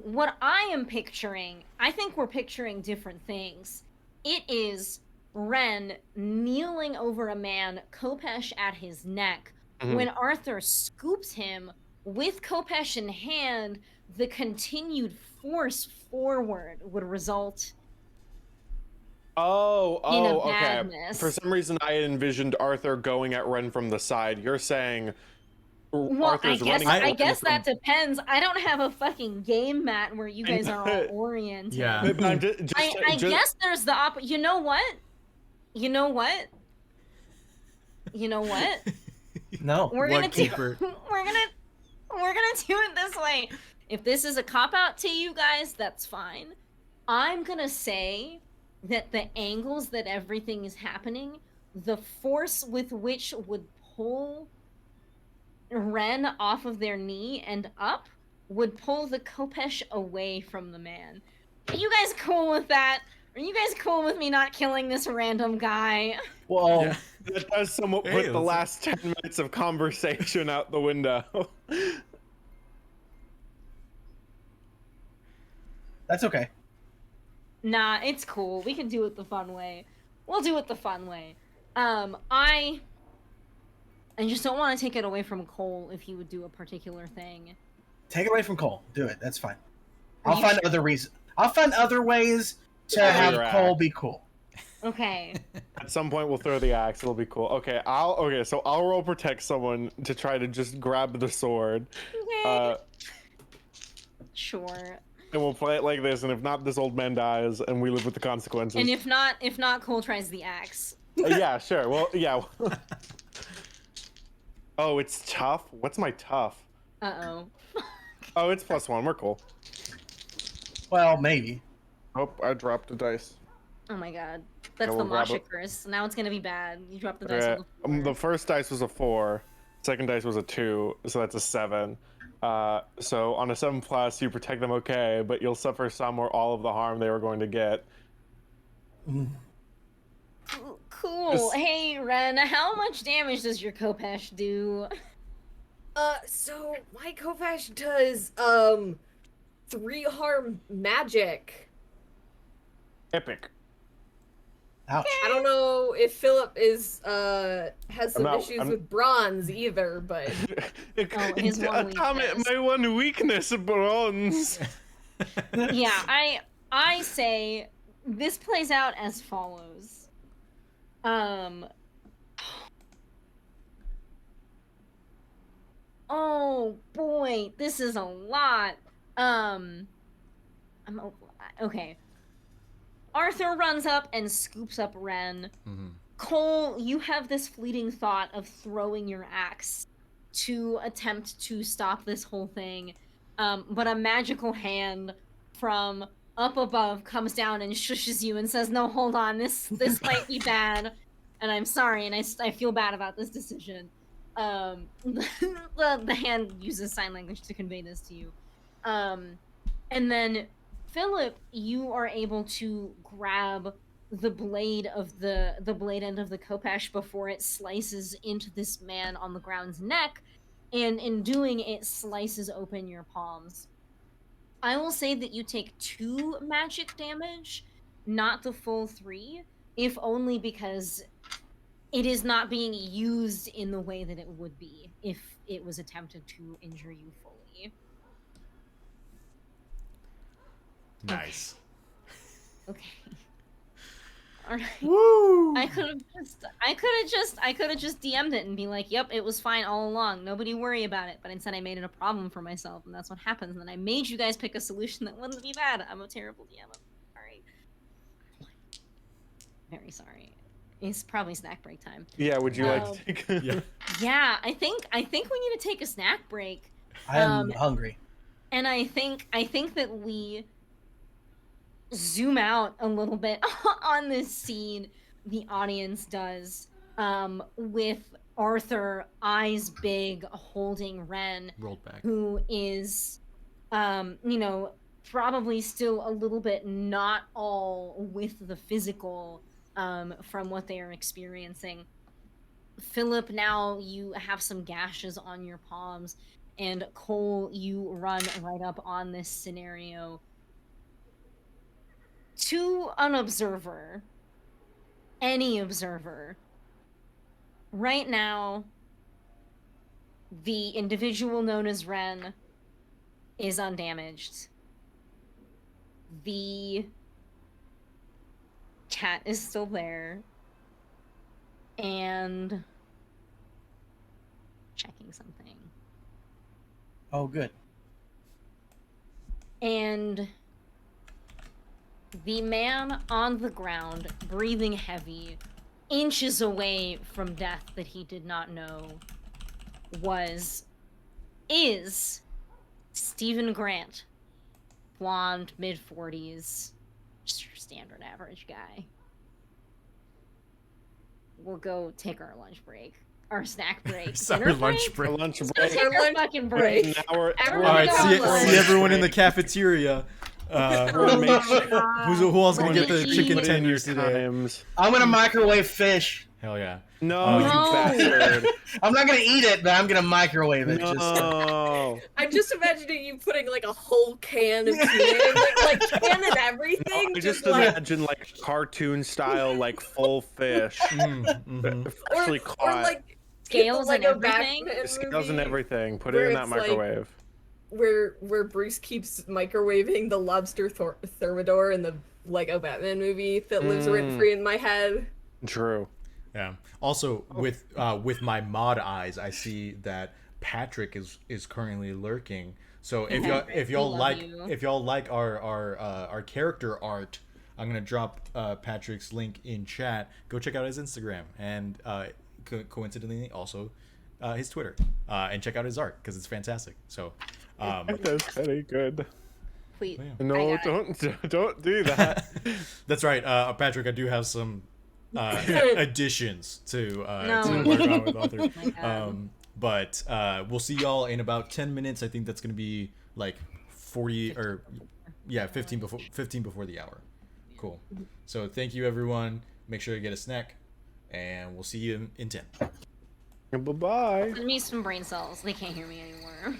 what I am picturing, I think we're picturing different things. It is Ren kneeling over a man, Kopesh at his neck. When Arthur scoops him with Kopesh in hand, the continued force forward would result in a Okay. badness. For some reason, I had envisioned Arthur going at Ren from the side. You're saying Well, Arthur's running. I guess that depends. I don't have a fucking game mat where you guys are all oriented. Yeah. But I'm I guess there's the You know what? You know what? You know what? No. We're gonna do. Keeper? We're gonna do it this way. If this is a cop out to you guys, that's fine. I'm gonna say that the angles that everything is happening, the force with which would pull Ren off of their knee and up would pull the Kopesh away from the man. Are you guys cool with that? Are you guys cool with me not killing this random guy? Well, Yeah. That does somewhat Hey, put the let's- last 10 minutes of conversation out the window. that's okay. Nah, it's cool. We can do it the fun way. We'll do it the fun way. I just don't want to take it away from Cole if he would do a particular thing. Take it away from Cole. Do it. That's fine. Are I'll you find other reasons. I'll find other ways to Yeah, have you're right. Cole be cool. Okay. At some point, we'll throw the axe. It'll be cool. Okay, so I'll roll protect someone to try to just grab the sword. Okay. Sure. And we'll play it like this, and if not, this old man dies, and we live with the consequences. And if not, Cole tries the axe. Yeah, sure. Well, yeah. Oh, it's tough? What's my tough? Uh-oh. Oh, it's +1. We're cool. Well, maybe. Oh, I dropped a dice. Oh my god. That's Yeah, the we'll grab Masha it. curse. Now it's gonna be bad. You dropped the dice Okay, on the floor. the first dice was a 4. Second dice was a 2, so that's a 7. So on a 7+, you protect them okay, but you'll suffer some or all of the harm they were going to get. Cool. Just- Hey, Ren, how much damage does your Kopesh do? So my Kopesh does 3 harm magic. Epic. Ouch. I don't know if Philip is has some not- issues I'm- with bronze either, but his one Comment weakness. my one weakness, bronze. Yeah, I say this plays out as follows. Oh boy, this is a lot. Okay. Arthur runs up and scoops up Ren. Mhm. Cole, you have this fleeting thought of throwing your axe to attempt to stop this whole thing. But a magical hand from up above comes down and shushes you and says, "No, hold on, this might be bad, and I'm sorry, and I feel bad about this decision." The hand uses sign language to convey this to you. And then Philip, you are able to grab the blade of the blade end of the Kopesh before it slices into this man on the ground's neck, and in doing it slices open your palms. I will say that you take 2 magic damage, not the full 3, if only because it is not being used in the way that it would be if it was attempted to injure you fully. Nice. Okay. All right. Woo! I could have just DM'd it and be like, "Yep, it was fine all along. Nobody worry about it." But instead, I made it a problem for myself, and that's what happens. And then I made you guys pick a solution that wouldn't be bad. I'm a terrible DM. I'm sorry. Very sorry. It's probably snack break time. Yeah, would you like No. to take Yeah. Yeah, I think we need to take a snack break. I am hungry. And I think that we zoom out a little bit on this scene. The audience does, with Arthur, eyes big, holding Ren, Rolled back. who is, probably still a little bit not all with the physical, from what they are experiencing. Philip, now you have some gashes on your palms, and Cole, you run right up on this scenario. To an observer, any observer, right now, the individual known as Ren is undamaged. The cat is still there. And checking something. Oh, good. And the man on the ground, breathing heavy, inches away from death that he did not know, is Stephen Grant. Blonde, mid-40s, just your standard average guy. We'll go take our lunch break. Our snack break. It's our Dinner lunch break. A lunch Let's break. take our fucking break. Now we're Everyone All right, go see, lunch. see everyone in the cafeteria. We're Who else gonna get the Eat. chicken put in tenders your today? times. I'm gonna microwave fish. Hell yeah. No, you No. bastard. I'm not gonna eat it, but I'm gonna microwave it. Just No. I'm just imagining you putting like a whole can of tuna in there, like can and everything. I just like, imagine like cartoon style, like full fish, Mhm. freshally or caught. like Scales and Lego everything? Batman Scales and movie everything. Put it where in that it's, like, microwave. where Bruce keeps microwaving the lobster thermidor in the Lego Batman movie that lives rent free in my head. True. Yeah. Also, with my mod eyes, I see that Patrick is currently lurking. So if y'all love like you. if y'all like our character art, I'm gonna drop Patrick's link in chat. Go check out his Instagram and coincidentally also his Twitter and check out his art because it's fantastic. So That's very good. Please. No, I got don't do that. that's right, Patrick. I do have some additions to No. work on with Arthur. my God. But we'll see y'all in about 10 minutes. I think that's gonna be like 40 or 15 before the hour. Cool. So thank you everyone. Make sure to get a snack, and we'll see you in 10. Bye-bye. Send me some brain cells. They can't hear me anymore.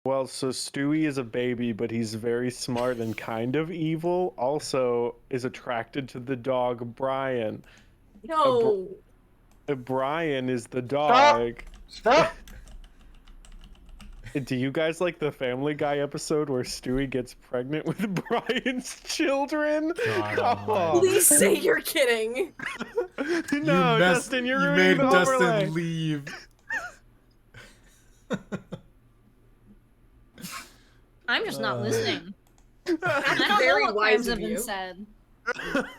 Well, so Stewie is a baby, but he's very smart and kind of evil. Also, is attracted to the dog Brian. No. Brian is the dog. Stop. Do you guys like the Family Guy episode where Stewie gets pregnant with Brian's children? God Oh. almighty. Please say you're kidding. No, Dustin, you're you ruining made the Dustin overlay. leave. I'm just not listening. I That's don't very know what wise crimes of have been you. said.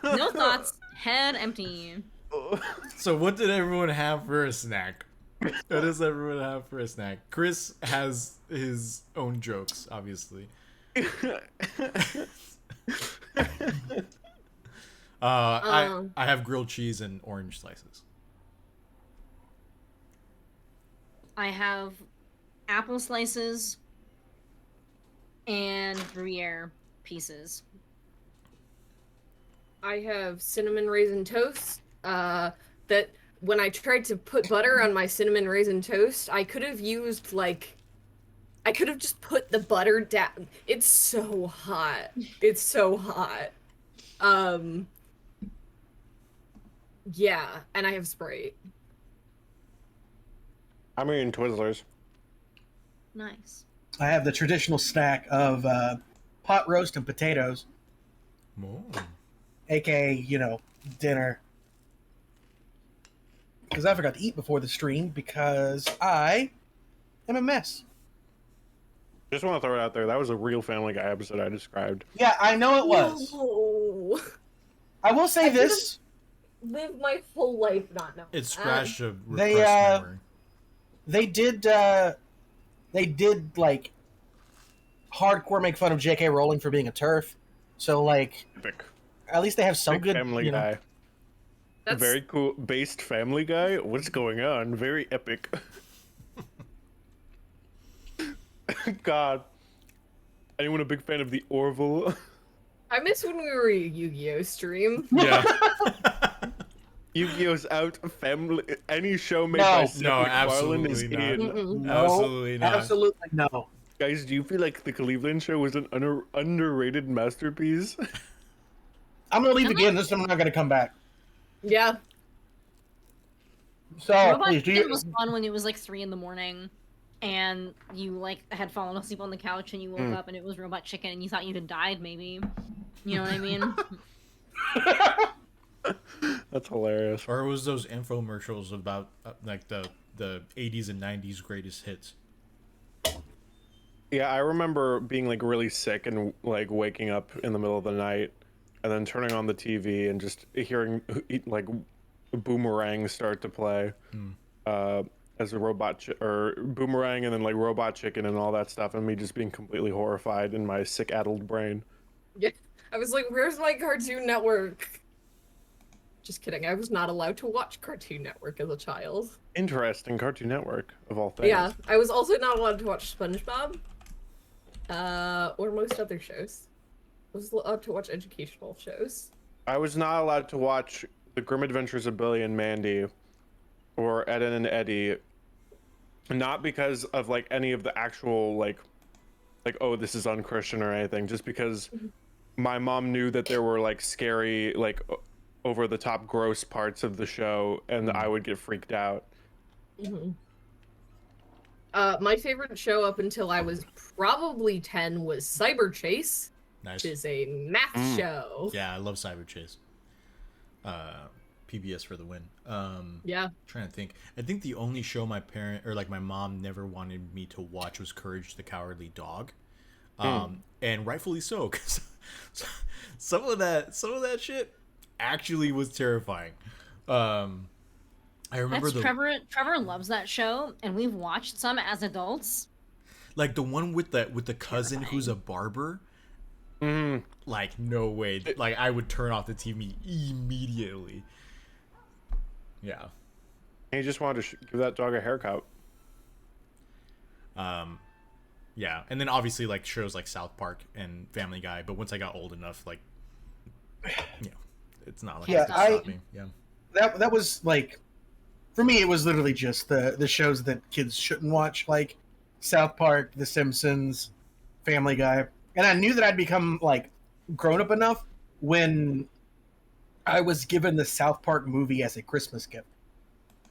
No thoughts. Head empty. So what did everyone have for a snack? What does everyone have for a snack? Chris has his own jokes, obviously. I have grilled cheese and orange slices. I have apple slices and Gruyere pieces. I have cinnamon raisin toast. That when I tried to put butter on my cinnamon raisin toast, I could have used I could have just put the butter down. It's so hot. It's so hot. Yeah, and I have Sprite. I'm eating Twizzlers. Nice. I have the traditional snack of pot roast and potatoes, Oh. aka, dinner. Because I forgot to eat before the stream because I am a mess. Just want to throw it out there. That was a real Family Guy episode I described. Yeah, I know it was. No. I will say this. Live my whole life not knowing. It scratched a They, repressed memory. They did like hardcore make fun of J.K. Rowling for being a TERF. So like, Epic. at least they have some Big good Family Guy. That's Very cool. Based Family Guy. What's going on? Very epic. God. Anyone a big fan of the Orville? I miss when we were a Yu-Gi-Oh stream. Yeah. Yu-Gi-Oh's out. Family. Any show made No. by No, Seth MacFarlane is absolutely not. in. Mm-mm. No, Absolutely not. Absolutely no. Guys, do you feel like the Cleveland show was an underrated masterpiece? I'm gonna leave again. This time I'm not gonna come back. Yeah. So Robot please, do Chicken you? was fun when it was like 3 in the morning, and you like had fallen asleep on the couch, and you woke up, and it was Robot Chicken, and you thought you had died, maybe. You know what I mean? That's hilarious. Or it was those infomercials about like the 80s and 90s greatest hits. Yeah, I remember being like really sick and like waking up in the middle of the night and then turning on the TV and just hearing like Boomerang start to play as a or Boomerang and then like Robot Chicken and all that stuff, and me just being completely horrified in my sick addled brain. Yeah. I was like, where's my Cartoon Network? Just kidding. I was not allowed to watch Cartoon Network as a child. Interesting. Cartoon Network of all things. Yeah, I was also not allowed to watch SpongeBob. Or most other shows. I was allowed to watch educational shows. I was not allowed to watch The Grim Adventures of Billy and Mandy or Ed and Eddie, not because of like any of the actual like oh, this is unchristian or anything, just because my mom knew that there were like scary, like over the top gross parts of the show, and I would get freaked out. My favorite show up until I was probably 10 was Cyber Chase, Nice. which is a math show. Yeah, I love Cyber Chase. PBS for the win. Yeah. Trying to think. I think the only show my parent or like my mom never wanted me to watch was Courage the Cowardly Dog. And rightfully so, because some of that shit actually was terrifying. I remember Trevor loves that show, and we've watched some as adults. like the one with the cousin who's a barber. Like no way. Like I would turn off the TV immediately. Yeah. He just wanted to give that dog a haircut. Yeah, and then obviously like shows like South Park and Family Guy. But once I got old enough, like, yeah, it's not like Yeah, it's not me. Yeah. That was like, for me, it was literally just the shows that kids shouldn't watch, like South Park, The Simpsons, Family Guy, and I knew that I'd become like grown up enough when I was given the South Park movie as a Christmas gift.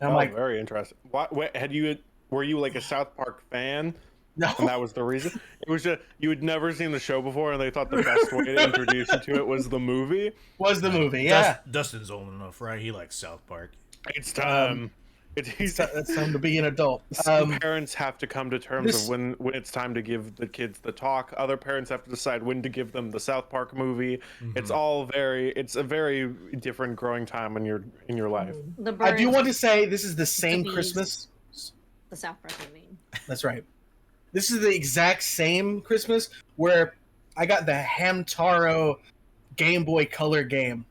And I'm like, very interesting. What were you like a South Park fan? no, And that was the reason. It was just you had never seen the show before, and they thought the best way to introduce you to it was the movie. was the movie, yeah. Dustin's old enough, right? He likes South Park. It's time. It's time to be an adult. Some parents have to come to terms of when it's time to give the kids the talk. Other parents have to decide when to give them the South Park movie. It's a very different growing time in your life. I do want to say this is the same bees. Christmas. The South Park movie. That's right. This is the exact same Christmas where I got the Hamtaro Game Boy Color game.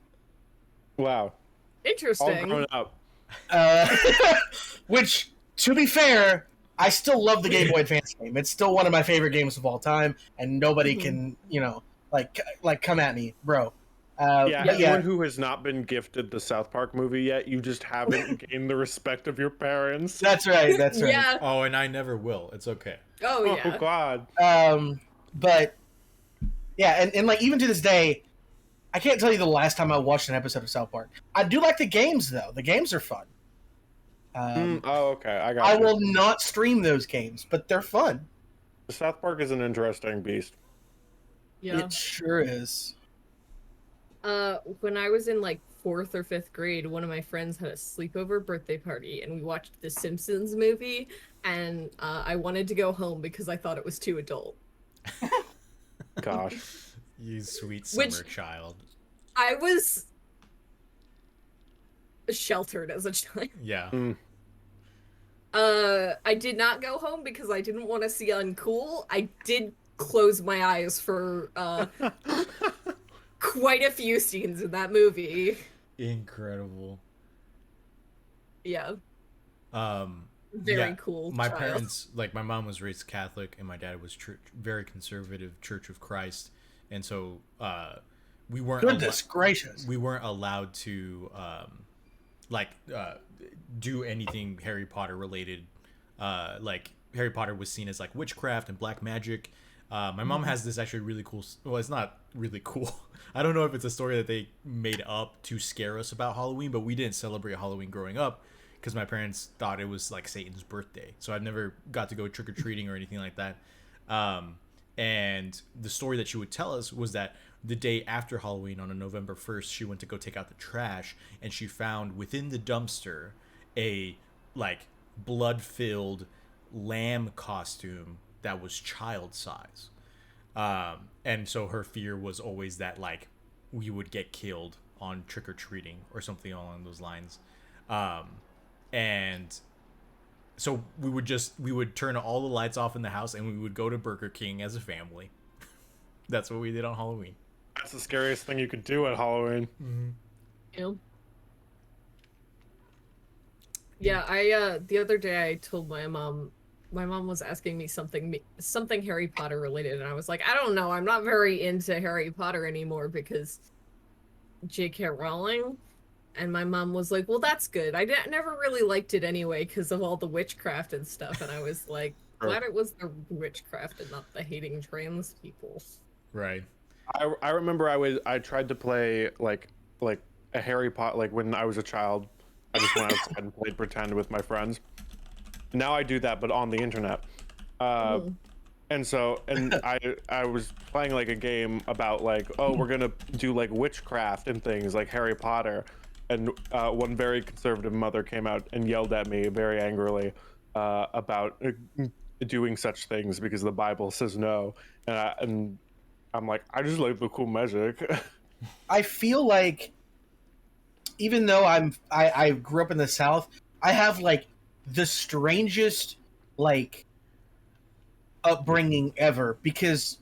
Wow. All Interesting. grown up. Which, to be fair, I still love the Game Boy Advance game. It's still one of my favorite games of all time, and nobody can, like come at me, bro. Anyone who has not been gifted the South Park movie yet, you just haven't gained the respect of your parents. That's right. That's right. Yeah. Oh, and I never will. It's okay. Oh, yeah. Oh God. But yeah, and like even to this day, I can't tell you the last time I watched an episode of South Park. I do like the games though. The games are fun. Okay. I will not stream those games, but they're fun. The South Park is an interesting beast. Yeah. It sure is. When I was in like 4th or 5th grade, one of my friends had a sleepover birthday party, and we watched the Simpsons movie, and I wanted to go home because I thought it was too adult. Gosh. You sweet summer child. I was sheltered as a child. Yeah. I did not go home because I didn't want to see uncool. I did close my eyes for quite a few scenes in that movie. Incredible. Yeah. Very Very cool. My child. parents, like my mom was raised Catholic and my dad was very conservative Church of Christ, and so we weren't. Goodness gracious. We weren't allowed to do anything Harry Potter related, like Harry Potter was seen as like witchcraft and black magic. My mom has this actually really cool. Well, it's not really cool. I don't know if it's a story that they made up to scare us about Halloween, but we didn't celebrate Halloween growing up because my parents thought it was like Satan's birthday. So I never got to go trick or treating or anything like that. And the story that she would tell us was that the day after Halloween, on a November 1st, she went to go take out the trash, and she found within the dumpster a like blood-filled lamb costume that was child size. And so her fear was always that like we would get killed on trick-or-treating or something along those lines. And so we would turn all the lights off in the house and we would go to Burger King as a family. That's what we did on Halloween. That's the scariest thing you could do at Halloween. Ew. Yeah, I the other day I told my mom was asking me something Harry Potter related, and I was like, I don't know, I'm not very into Harry Potter anymore because J.K. Rowling. And my mom was like, well, that's good. Never really liked it anyway because of all the witchcraft and stuff. And I was like, glad it was the witchcraft and not the hating trans people. Right. I remember I tried to play like a Harry Potter, like when I was a child. I just went outside and played pretend with my friends. Now I do that, but on the internet. And I was playing like a game about like, oh, we're gonna do like witchcraft and things like Harry Potter. And one very conservative mother came out and yelled at me very angrily doing such things because the Bible says no. And I'm like, I just like the cool magic. I feel like, even though I grew up in the South, I have like the strangest like upbringing ever, because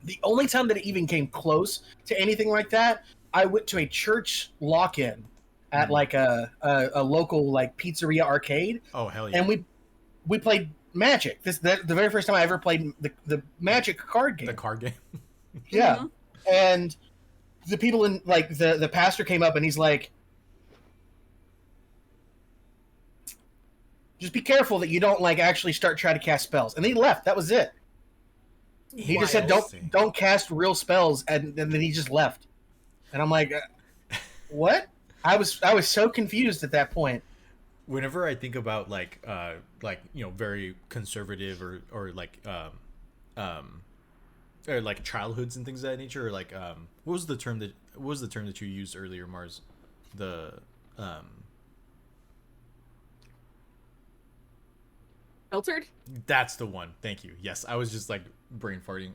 the only time that it even came close to anything like that, I went to a church lock-in at like a local like pizzeria arcade. Oh hell yeah! And we played Magic. The very first time I ever played the Magic card game. The card game. Yeah, and the people in like the pastor came up and he's like, just be careful that you don't like actually start trying to cast spells. And he left. That was it. He just said don't cast real spells, and then he just left. And I'm like, what? I was so confused at that point. Whenever I think about like very conservative or like childhoods and things of that nature, or like what was the term that you used earlier, Mars? Sheltered? That's the one. Thank you. Yes, I was just like brain farting.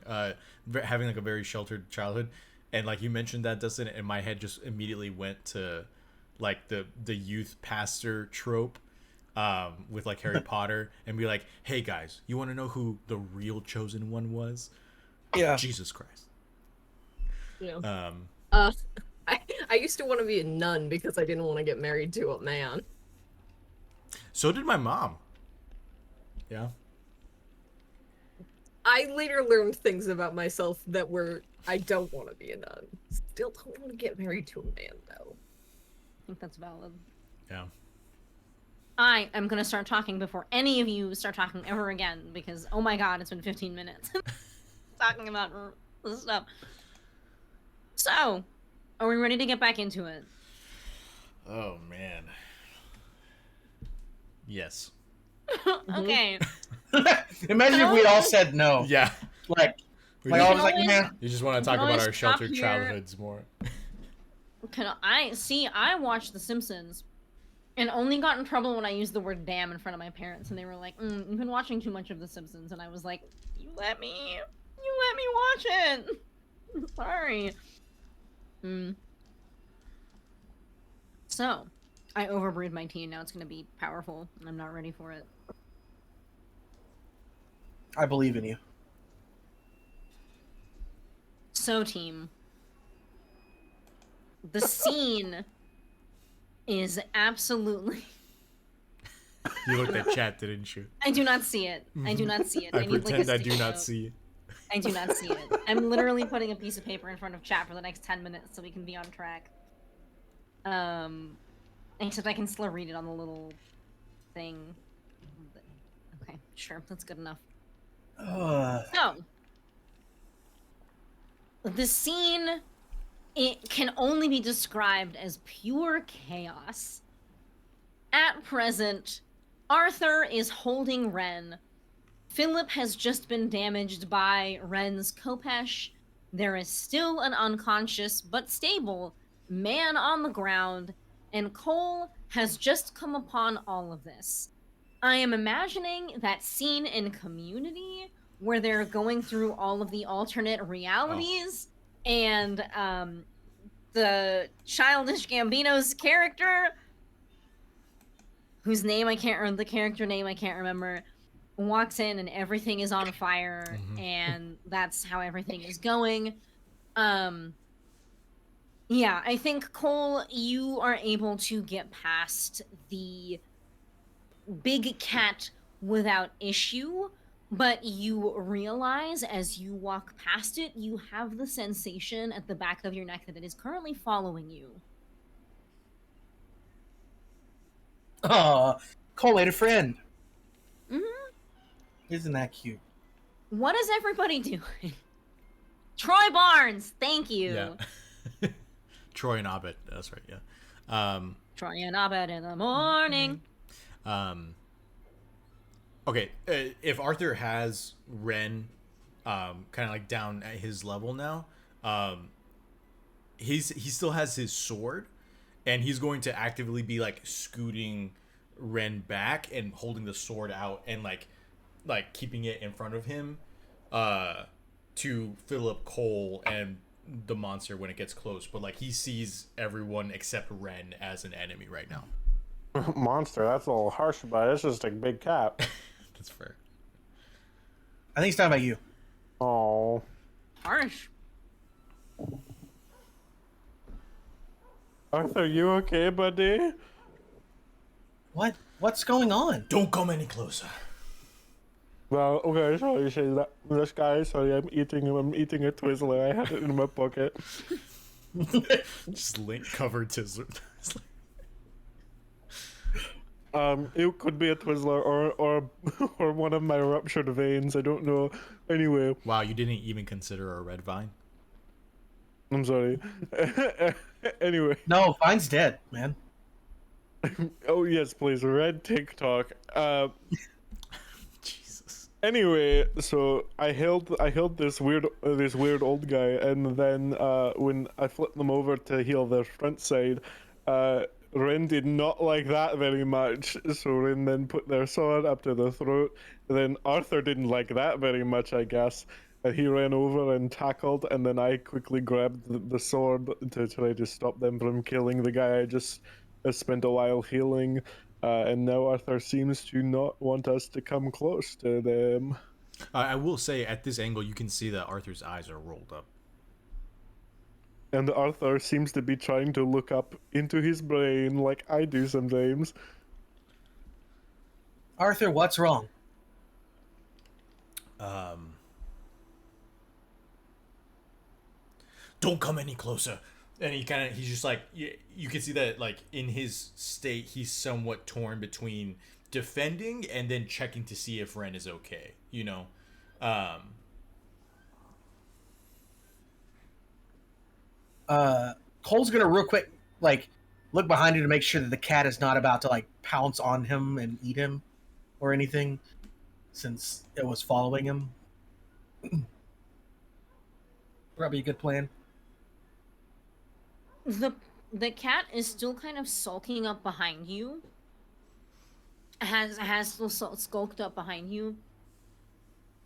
Having like a very sheltered childhood. And like you mentioned that, Dustin, and my head just immediately went to like the youth pastor trope with like Harry Potter, and be like, hey guys, you want to know who the real chosen one was? Yeah. Jesus Christ. Yeah. I used to want to be a nun because I didn't want to get married to a man. So did my mom. Yeah. I later learned things about myself that were, I don't want to be a nun. Still don't want to get married to a man, though. I think that's valid. Yeah. I am going to start talking before any of you start talking ever again, because, oh my god, it's been 15 minutes talking about this stuff. So, are we ready to get back into it? Oh, man. Yes. Okay. Imagine if we all said no. Yeah. Like We I just- was like, nah. You just want to talk can about always our stop sheltered here. childhoods more. I watched The Simpsons and only got in trouble when I used the word damn in front of my parents, and they were like, you've been watching too much of The Simpsons, and I was like, you let me watch it. Sorry. So, I overbrewed my tea, and now it's going to be powerful, and I'm not ready for it. I believe in you. So, team, the scene is absolutely... You looked at chat, didn't you? I do not see it. I do not see it. I need, like, a pretend I do sticky not note. see. I do not see it. I'm literally putting a piece of paper in front of chat for the next 10 minutes so we can be on track. Except I can still read it on the little thing. Okay. Sure, that's good enough. Uh, So, the scene, it can only be described as pure chaos. At present, Arthur is holding Ren. Philip has just been damaged by Ren's Kopesh. There is still an unconscious but stable man on the ground, and Cole has just come upon all of this. I am imagining that scene in Community where they're going through all of the alternate realities, and the Childish Gambino's character, whose name I can't remember, the character name I can't remember, walks in and everything is on fire, and that's how everything is going. Yeah, I think, Cole, you are able to get past the big cat without issue, but you realize as you walk past it, you have the sensation at the back of your neck that it is currently following you. oh, Cole made a friend. Mm-hmm. Isn't that cute? What is everybody doing? Troy Barnes, thank you. Yeah. Troy and Abed. That's right. Yeah. Troy and Abed in the morning. Okay. If Arthur has Ren, kind of like down at his level now, he still has his sword, and he's going to actively be like scooting Ren back and holding the sword out and like keeping it in front of him, to Philip, Cole, and the monster when it gets close. But like he sees everyone except Ren as an enemy right now. Monster, that's a little harsh, but it's just a big cat. That's fair. I think he's talking about you. Oh. Harsh. Arthur, you okay, buddy? What? What's going on? Don't come any closer. Well, okay, so you say that this guy, sorry, I'm eating a Twizzler. I had it in my pocket. Just link covered to. It could be a Twizzler or one of my ruptured veins. I don't know. Anyway, Wow, you didn't even consider a red vine. I'm sorry. Anyway, No, Vine's dead, man. oh yes, please, red TikTok. Jesus. Anyway, so I held this weird old guy, and then when I flipped them over to heal their front side, Ren did not like that very much. So Ren then put their sword up to the throat. Then Arthur didn't like that very much, I guess. He ran over and tackled, and then I quickly grabbed the sword to try to stop them from killing the guy I just spent a while healing. And now Arthur seems to not want us to come close to them. I will say, at this angle, you can see that Arthur's eyes are rolled up. And Arthur seems to be trying to look up into his brain like I do sometimes. Arthur, what's wrong? Don't come any closer. And he's just like, you can see that like in his state, he's somewhat torn between defending and then checking to see if Ren is okay, you know? Cole's gonna real quick, like, look behind him to make sure that the cat is not about to, like, pounce on him and eat him or anything, since it was following him. Probably a good plan. The cat is still kind of sulking up behind you. Has still skulked up behind you.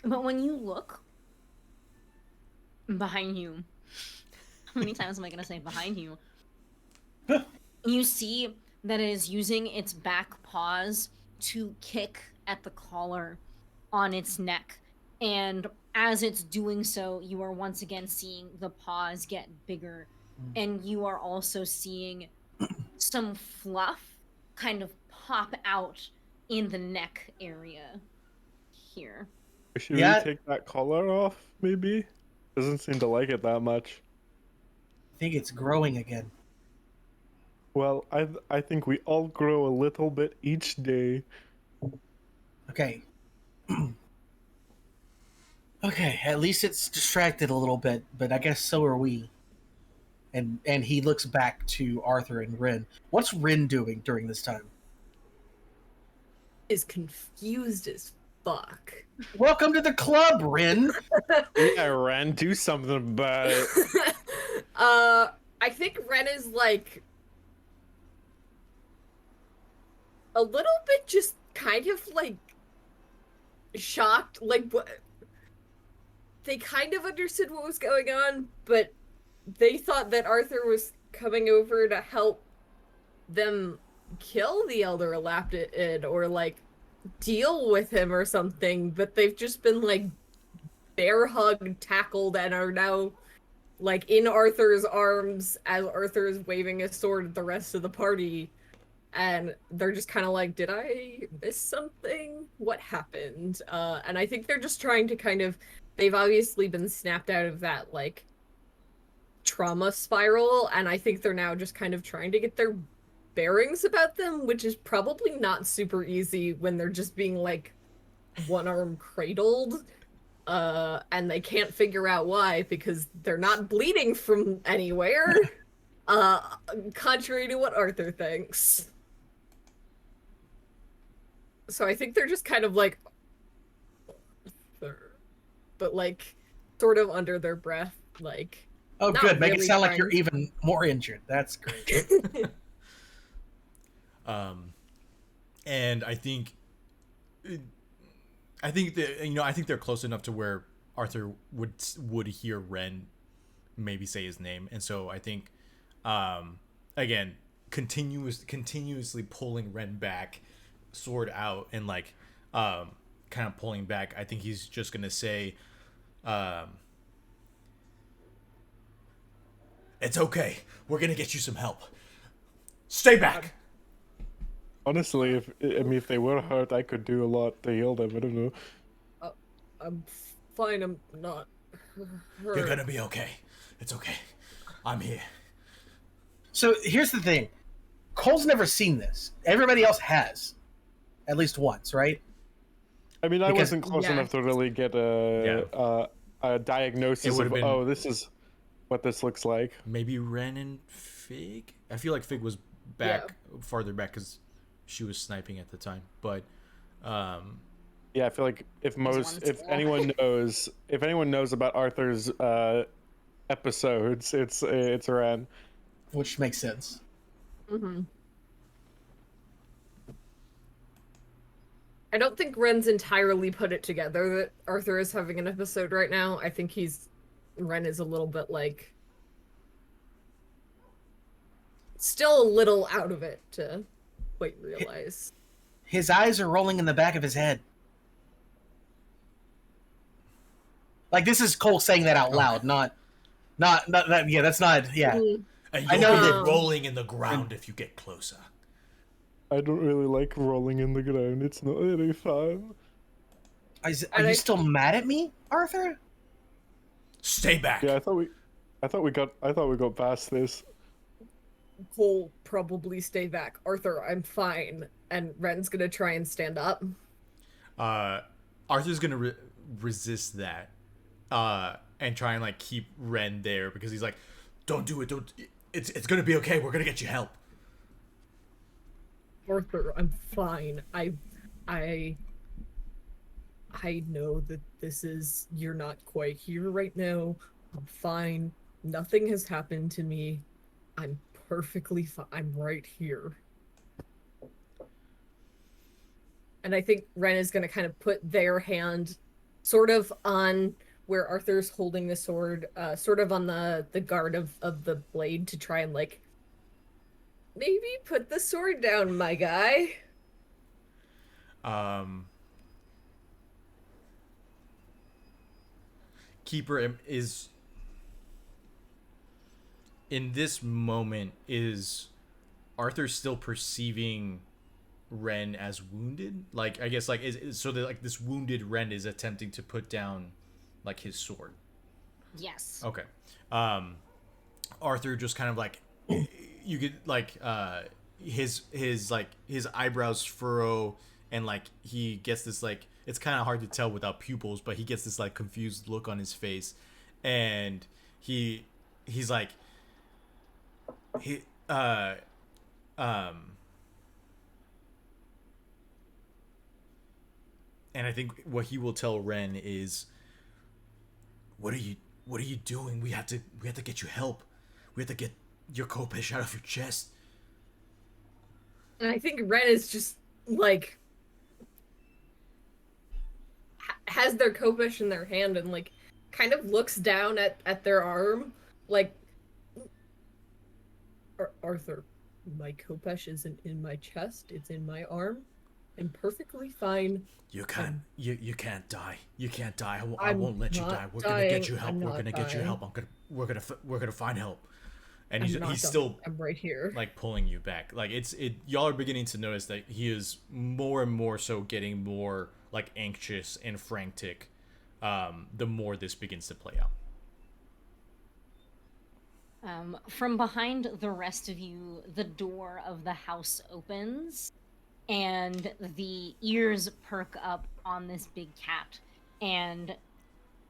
But when you look behind you, how many times am I gonna say behind you? You see that it is using its back paws to kick at the collar on its neck. And as it's doing so, you are once again seeing the paws get bigger. And you are also seeing some fluff kind of pop out in the neck area here. Should we take that collar off, maybe? Doesn't seem to like it that much. I think it's growing again. Well, I think we all grow a little bit each day. Okay. Okay, at least it's distracted a little bit, but I guess so are we. And he looks back to Arthur and Rin. What's Rin doing during this time? Is confused as fuck. Welcome to the club, Rin. Yeah, Ren, do something about it. I think Ren is like a little bit just kind of like shocked. Like what? They kind of understood what was going on, but they thought that Arthur was coming over to help them kill the Elder Elaptid or like deal with him or something, but they've just been like bear hugged, tackled, and are now like in Arthur's arms as Arthur is waving his sword at the rest of the party. And they're just kind of like, did I miss something? What happened? And I think they're just trying to kind of, they've obviously been snapped out of that like trauma spiral, and I think they're now just kind of trying to get their bearings about them, which is probably not super easy when they're just being like one arm cradled, and they can't figure out why because they're not bleeding from anywhere, contrary to what Arthur thinks. So I think they're just kind of like, but like sort of under their breath, like. Oh, Not good. Make it really sound like trying. you're even more injured. That's great. And I think that, you know, I think they're close enough to where Arthur would hear Ren maybe say his name, and so I think again continuously pulling Ren back, sword out, and like kind of pulling back. I think he's just gonna say, "It's okay. We're gonna get you some help. Stay back." Honestly, if they were hurt, I could do a lot to heal them. I don't know. I'm fine, I'm not hurt. You're gonna be okay. It's okay. I'm here. So here's the thing. Cole's never seen this. Everybody else has. At least once, right? I mean, I Because- wasn't close Yeah. enough to really get a diagnosis would've of, been- oh, this is what this looks like. Maybe Ren and Fig. I feel like Fig was back farther back because she was sniping at the time. But Yeah, I feel like if anyone knows about Arthur's episodes, it's Ren. Which makes sense. Mm-hmm. I don't think Ren's entirely put it together that Arthur is having an episode right now. I think Ren is a little bit like still a little out of it to quite realize. His eyes are rolling in the back of his head. Like, this is Cole saying that out loud, not that. Yeah, that's not. Yeah, Mhm. and I you'll know be that- rolling in the ground if you get closer. I don't really like rolling in the ground. It's not any fun. Are And you I- still mad at me, Arthur? Stay back. Yeah, I thought we got past this. Cole, probably stay back. Arthur, I'm fine. And Ren's gonna try and stand up. Arthur's gonna resist that, and try and like keep Ren there because he's like, "Don't do it. Don't. It's gonna be okay. We're gonna get you help." Arthur, I'm fine. I know that you're not quite here right now. I'm fine. Nothing has happened to me. I'm perfectly fine. I'm right here. And I think Ren is going to kind of put their hand sort of on where Arthur's holding the sword, sort of on the guard of the blade to try and like maybe put the sword down, my guy. Keeper is in this moment. Is Arthur still perceiving Ren as wounded? Like, I guess, like, so that like this wounded Ren is attempting to put down like his sword. Yes. Okay. Arthur just kind of like, you could like his eyebrows furrow, and like he gets this like it's kind of hard to tell without pupils, but he gets this like confused look on his face, and he's like he and I think what he will tell Ren is, what are you doing? We have to get you help. We have to get your Kopesh out of your chest. And I think Ren is just like has their Kopesh in their hand and like kind of looks down at their arm like, Arthur, my Kopesh isn't in my chest, it's in my arm. I'm perfectly fine. You can't die. You can't die. I I'm won't let you not die. We're dying. gonna get you help. I'm We're not gonna get you dying. help. We're gonna find help. And I'm not he's dying. still I'm right here. like pulling you back. Like y'all are beginning to notice that he is more and more so getting more like anxious and frantic the more this begins to play out. From behind the rest of you, the door of the house opens, and the ears perk up on this big cat, and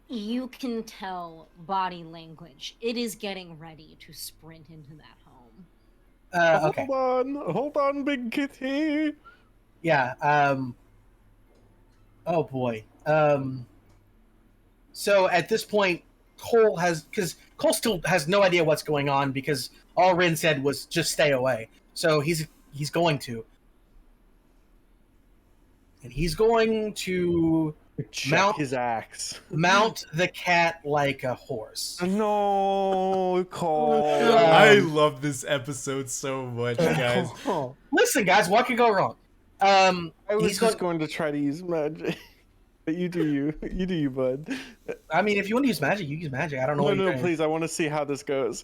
you can tell body language. It is getting ready to sprint into that home. Okay. Hold on, big kitty. Yeah. Oh boy. So at this point, Cole still has no idea what's going on because all Rin said was just stay away. So he's going to, and he's going to Check his axe. mount the cat like a horse. No, Cole. I love this episode so much, guys. Listen, guys, what could go wrong? I was He's just going to try to use magic. But you do you, bud. I mean, if you want to use magic, you use magic. I don't know. No, what you're no, doing. please. I want to see how this goes.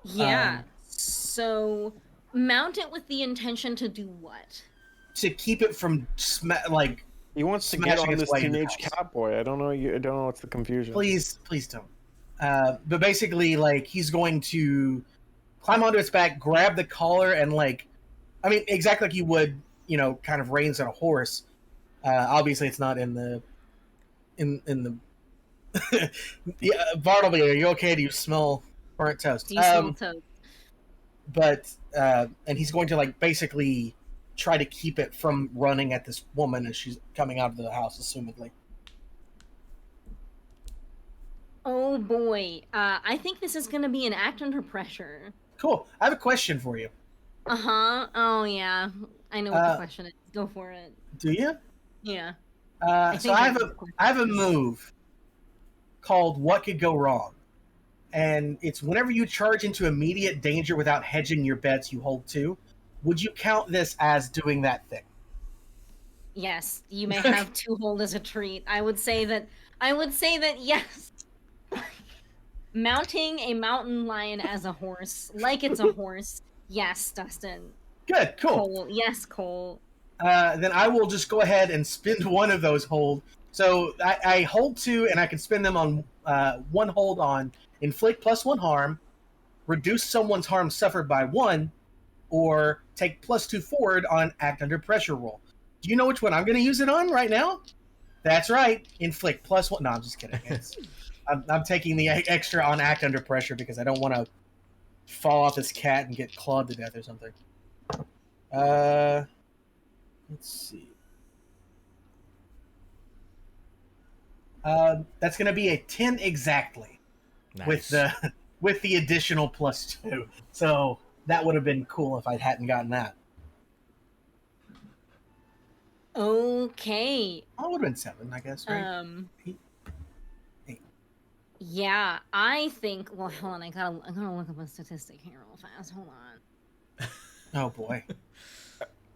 Yeah. So mount it with the intention to do what? To keep it from like. He wants to get Smashing on its this way in the teenage house. cat boy. I don't know. I don't know what's the confusion. Please don't. But basically, like, he's going to climb onto its back, grab the collar, and like, I mean, exactly like you would, kind of reins on a horse. Obviously, it's not in the. Yeah, Bartleby, are you okay? Do you smell burnt toast? Do you smell toast? But and he's going to like basically try to keep it from running at this woman as she's coming out of the house, assumedly. Oh boy. I think this is gonna be an act under pressure. Cool. I have a question for you. Uh-huh. Oh yeah. I know what the question is. Go for it. Do you? Yeah. So I have a move called What Could Go Wrong. And it's whenever you charge into immediate danger without hedging your bets, you hold 2. Would you count this as doing that thing? Yes, you may have 2 hold as a treat. I would say that yes. Mounting a mountain lion as a horse, like it's a horse. Yes, Dustin. Good, cool. Cole. Yes, Cole. Then I will just go ahead and spend one of those hold. So I hold 2, and I can spend them on one hold on inflict +1 harm, reduce someone's harm suffered by 1, or take +2 forward on act under pressure roll. Do you know which one I'm going to use it on right now? That's right, inflict +1. No, I'm just kidding. I'm taking the extra on act under pressure because I don't want to fall off this cat and get clawed to death or something. Let's see. That's going to be a 10 exactly. Nice. with the additional +2. So that would have been cool if I hadn't gotten that. Okay. Oh, it would have been 7, I guess, right? Eight. Yeah, I think. Well, hold on. I gotta look up a statistic here real fast. Hold on. Oh boy.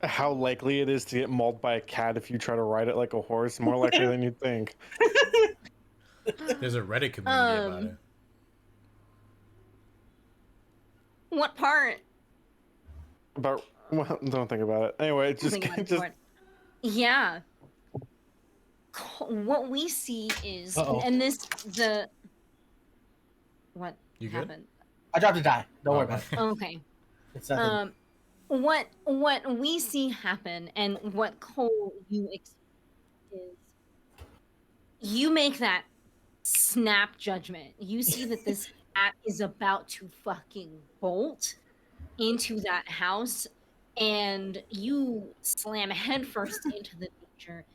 How likely it is to get mauled by a cat if you try to ride it like a horse? More likely than you'd think. There's a Reddit community about it. What part? But well, don't think about it. Anyway, it's just Yeah. What we see is, Uh-oh. and what You good? happened? I dropped a die. Don't worry about it. Okay. It's nothing. what we see happen and what Cole you experience is you make that snap judgment. You see that this cat is about to fucking bolt into that house, and you slam headfirst into the danger.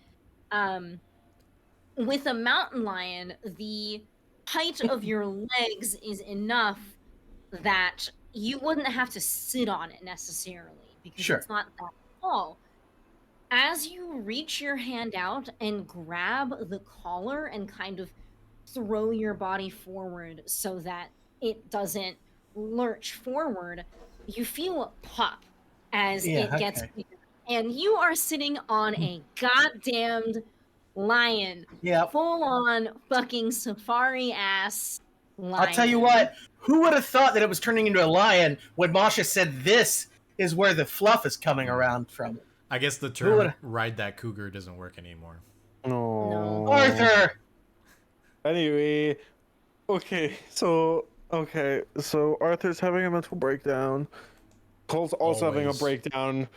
With a mountain lion, the height of your legs is enough that you wouldn't have to sit on it necessarily because Sure. it's not that tall. As you reach your hand out and grab the collar and kind of throw your body forward so that it doesn't lurch forward, you feel a pop as Yeah, it gets okay. bigger. And you are sitting on a goddamned lion. Yep. Full on fucking safari ass lion. I'll tell you what, who would have thought that it was turning into a lion when Masha said this is where the fluff is coming around from? I guess the Who term would- "ride that cougar" doesn't work anymore. No. Arthur! Anyway, so Arthur's having a mental breakdown. Cole's also having a Always. breakdown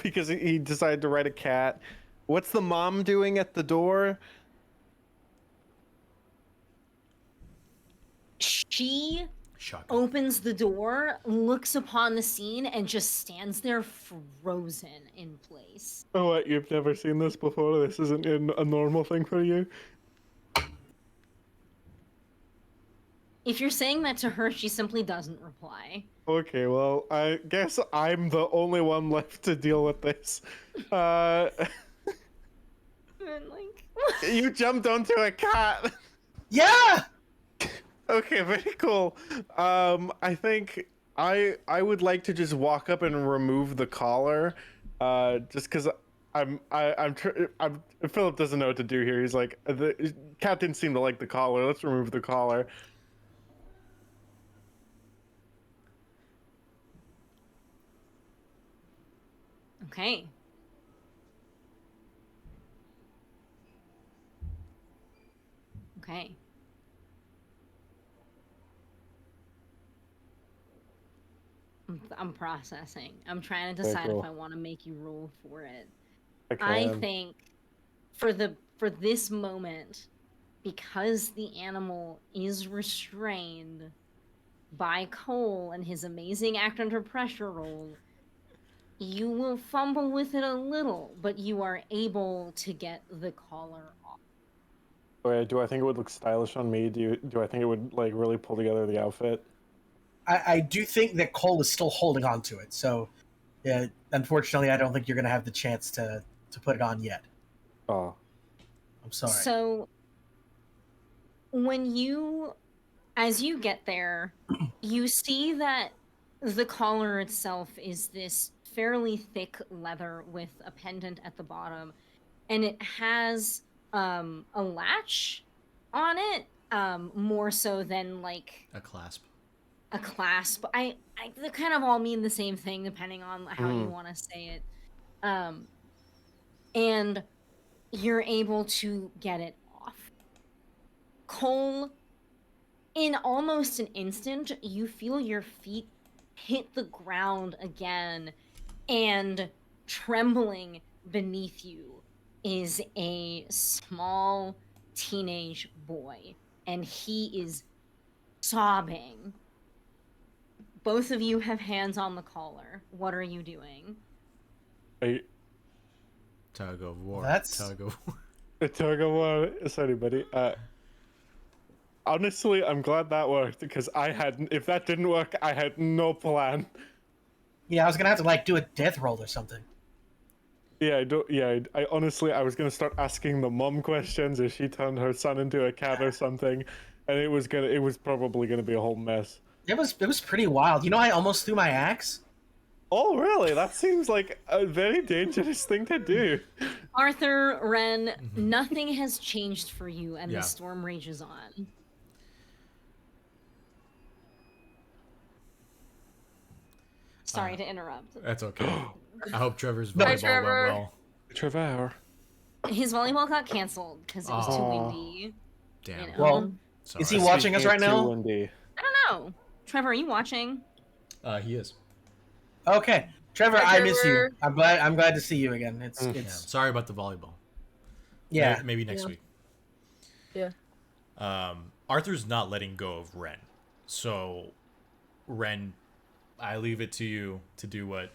because he decided to ride a cat. What's the mom doing at the door? She Shocking. opens the door, looks upon the scene, and just stands there frozen in place. Oh, what? You've never seen this before? This isn't a normal thing for you? If you're saying that to her, she simply doesn't reply. Okay, well, I guess I'm the only one left to deal with this. And like, You jumped onto a cat. Yeah! Okay, very cool. I think I would like to just walk up and remove the collar, just because Philip doesn't know what to do here. He's like, the cat didn't seem to like the collar. Let's remove the collar. okay. Okay. I'm processing. I'm trying to Very decide cool. if I want to make you roll for it. Okay. I think for this moment, because the animal is restrained by Cole and his amazing act under pressure roll, you will fumble with it a little, but you are able to get the collar off. Wait, do I think it would look stylish on me? Do I think it would like really pull together the outfit? I do think that Cole is still holding on to it, so yeah, unfortunately, I don't think you're going to have the chance to put it on yet. Oh. I'm sorry. So as you get there, you see that the collar itself is this fairly thick leather with a pendant at the bottom, and it has a latch on it, more so than like A clasp. a clasp. I they kind of all mean the same thing depending on how you Mm. want to say it. And you're able to get it off. Cole, in almost an instant, you feel your feet hit the ground again, and trembling beneath you is a small teenage boy, and he is sobbing. Both of you have hands on the collar. What are you doing? Tug of war. That's- Tug of war. A tug of war. Sorry, buddy. Honestly, I'm glad that worked because if that didn't work, I had no plan. Yeah, I was going to have to like do a death roll or something. Yeah, I honestly, I was gonna start asking the mom questions if she turned her son into a cat or something, and it was probably gonna be a whole mess. It was pretty wild. You know, I almost threw my axe. Oh, really? That seems like a very dangerous thing to do. Arthur, Ren, nothing has changed for you, and Yeah. the storm rages on. Sorry to interrupt. That's okay. I hope Trevor's No. volleyball Hi, went Trevor. well. Trevor. His volleyball got canceled because it was too Aw. windy. Damn. You know? Well, Sorry. is he watching us Speaking right of too now? windy. I don't know. Trevor, are you watching? He is. Okay. Trevor, Hi, I miss you. Trevor. I'm glad to see you again. It's Yeah, sorry about the volleyball. yeah. Maybe next Yeah. week. Yeah. Arthur's not letting go of Ren. So, Ren, I leave it to you to do what.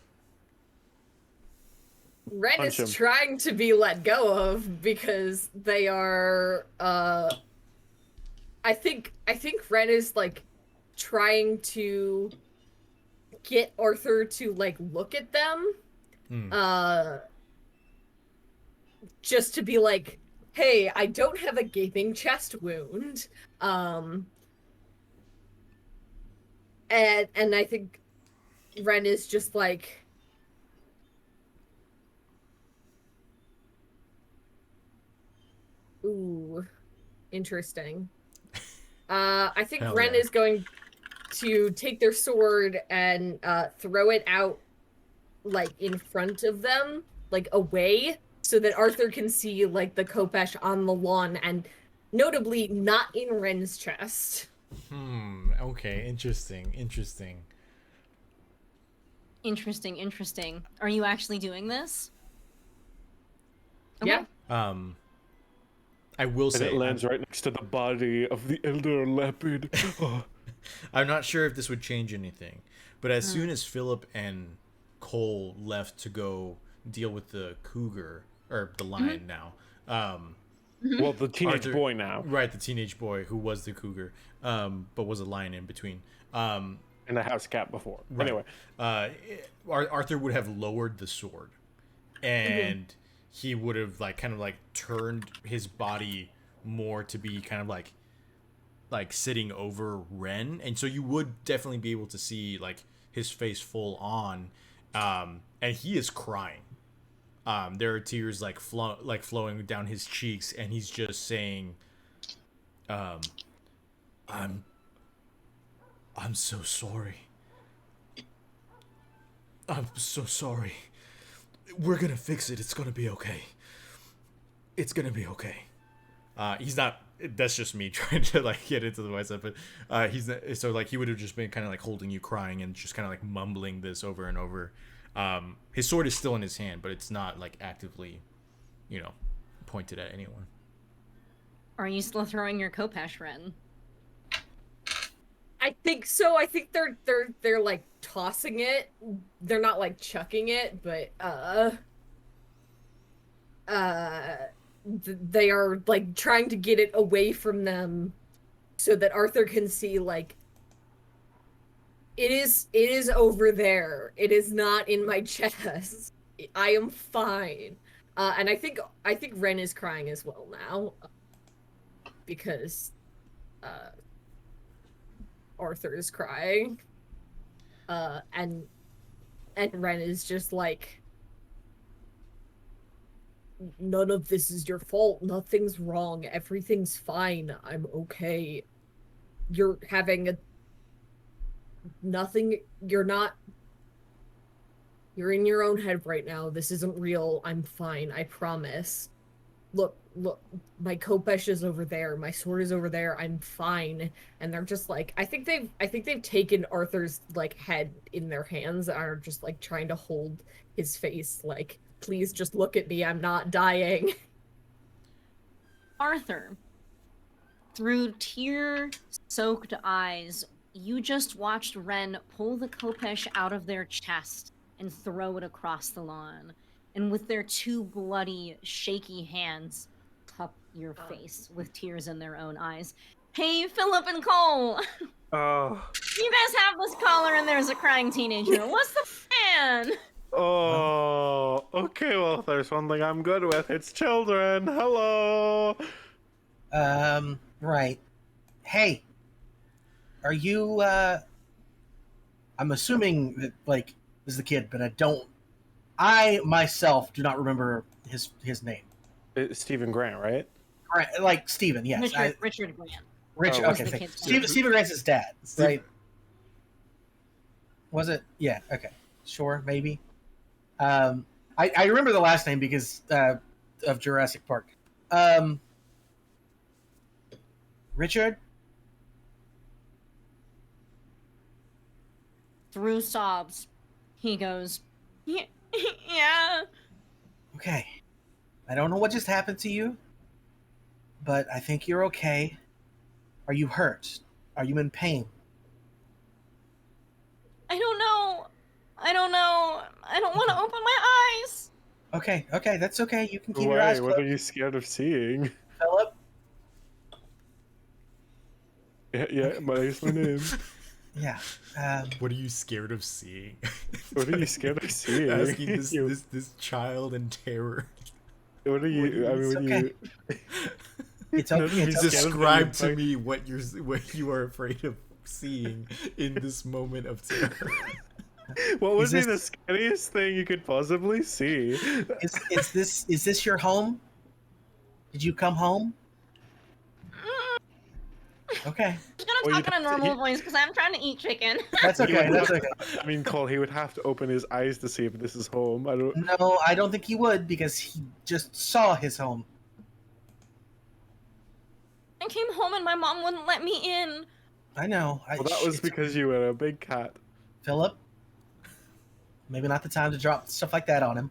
Ren Punch is him. trying to be let go of because they are I think Ren is like trying to get Arthur to like look at them. Just to be like, hey, I don't have a gaping chest wound. And I think Ren is just like, ooh, interesting. I think Hell Ren yeah. is going to take their sword and throw it out like in front of them, like away, so that Arthur can see like the Kopesh on the lawn and notably not in Ren's chest. Okay. Interesting. Interesting. Are you actually doing this? Yeah. I will And say, it lands right next to the body of the elder leopard. Oh. I'm not sure if this would change anything, but as soon as Philip and Cole left to go deal with the cougar or the lion now, Well, the teenage Arthur- boy now. right, the teenage boy who was the cougar, but was a lion in between. And the house cat before. Right. Anyway. Arthur would have lowered the sword, and he would have like kind of like turned his body more to be kind of like sitting over Ren, and so you would definitely be able to see like his face full on, and he is crying. There are tears like flowing down his cheeks, and he's just saying, I'm so sorry. I'm so sorry. We're gonna fix it. It's gonna be okay. It's gonna be okay. He's not. That's just me trying to like get into the voice of it. He's not, so like he would have just been kind of like holding you, crying, and just kind of like mumbling this over and over. His sword is still in his hand, but it's not like actively, pointed at anyone. Are you still throwing your Kopesh, Ren? I think so. I think they're like tossing it. They're not like chucking it, but they are like trying to get it away from them so that Arthur can see like it is over there. It is not in my chest. I am fine. And I think Ren is crying as well now because Arthur is crying. And Ren is just like, none of this is your fault. Nothing's wrong. Everything's fine. I'm okay. You're having a nothing. You're not. You're in your own head right now. This isn't real. I'm fine. I promise. Look, my Kopesh is over there. My sword is over there. I'm fine. And they're just like, I think they've taken Arthur's like head in their hands and are just like trying to hold his face like, please just look at me. I'm not dying. Arthur, through tear-soaked eyes, you just watched Ren pull the Kopesh out of their chest and throw it across the lawn. And with their two bloody, shaky hands, cup your face with tears in their own eyes. Hey, Philip and Cole! Oh. You guys have this collar and there's a crying teenager. What's the plan? Oh, okay, well, if there's one thing I'm good with, it's children. Hello. Right. Hey, are you, I'm assuming that, like, this is the kid, but I myself do not remember his name. It's Stephen Grant, right? Right, like, Steven, yes. Richard Grant. Richard, Oh, okay, the thank kid's you. name. Steven Grant's his dad, right? Was it? Yeah, okay. Sure, maybe. I remember the last name because of Jurassic Park. Richard? Through sobs, he goes, Yeah. Okay. I don't know what just happened to you, but I think you're okay. Are you hurt? Are you in pain? I don't know. I don't know. I don't want to open my eyes. Okay, that's okay. You can keep your Why? eyes What closed. are you scared of seeing? Philip? Yeah, that's my name. Yeah. What are you scared of seeing? What are you scared of seeing? Asking this You- this child in terror. What are you? I mean, It's when okay. you. It's Not okay. to be It's scared okay. of Describe being to fucked. me what you are afraid of seeing in this moment of terror. What would Is be this- the scariest thing you could possibly see? Is this your home? Did you come home? Okay. I'm just gonna Well, talk you'd in a have to normal eat- voice because I'm trying to eat chicken. That's He okay. would That's have- okay. I mean, Cole, he would have to open his eyes to see if this is home. I don't. No, I don't think he would because he just saw his home. I came home and my mom wouldn't let me in. I know. Well, that was because you were a big cat. Philip, maybe not the time to drop stuff like that on him.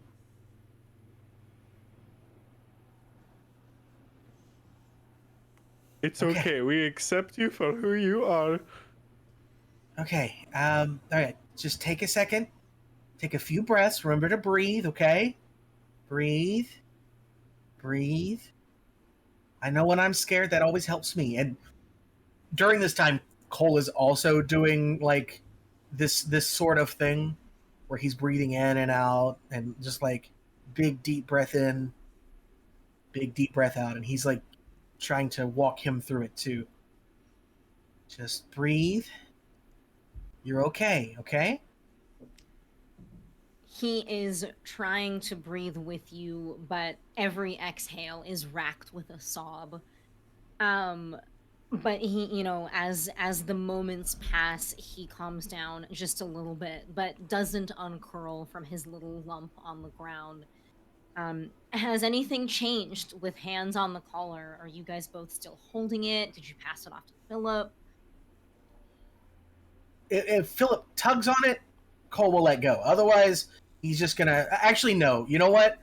It's Okay. okay. We accept you for who you are. Okay. All right. Just take a second. Take a few breaths. Remember to breathe. Okay. Breathe. Breathe. I know when I'm scared, that always helps me. And during this time, Cole is also doing like this sort of thing where he's breathing in and out and just like big deep breath in, big deep breath out, and he's like trying to walk him through it too. Just breathe. You're okay, okay? He is trying to breathe with you, but every exhale is racked with a sob. But he, as the moments pass, he calms down just a little bit, but doesn't uncurl from his little lump on the ground. Has anything changed with hands on the collar? Are you guys both still holding it? Did you pass it off to Philip? If Philip tugs on it, Cole will let go. Otherwise, he's just gonna. Actually, no. You know what?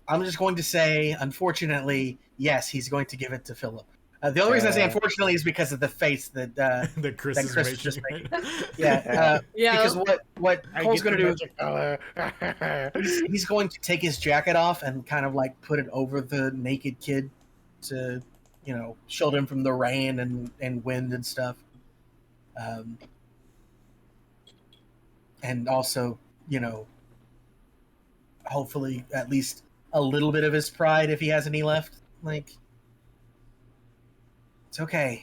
I'm just going to say, unfortunately, yes, he's going to give it to Philip. The only reason I say unfortunately is because of the face that that Chris that is Chris making. just right? yeah. Yeah. Because what Cole's going to do, color. he's going to take his jacket off and kind of like put it over the naked kid to, shield him from the rain and wind and stuff. And also, hopefully at least a little bit of his pride if he has any left. Like, it's okay.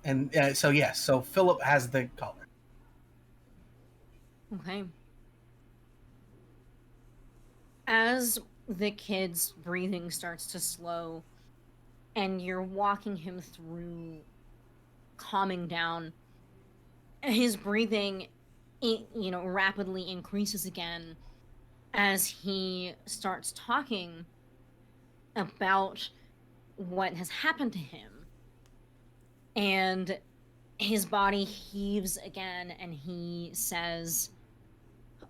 And so Philip has the collar. Okay. As the kid's breathing starts to slow and you're walking him through calming down, his breathing rapidly increases again as he starts talking about what has happened to him. And his body heaves again and he says,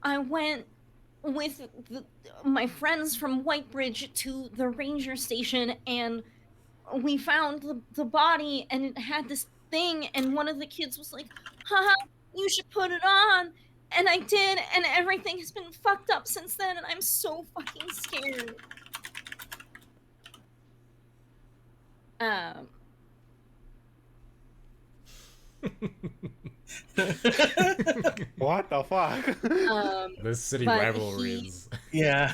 I went with my friends from Whitebridge to the ranger station and we found the body and it had this thing and one of the kids was like, haha, you should put it on. And I did, and everything has been fucked up since then, and I'm so fucking scared. What the fuck? The city But rivalry he- is Yeah.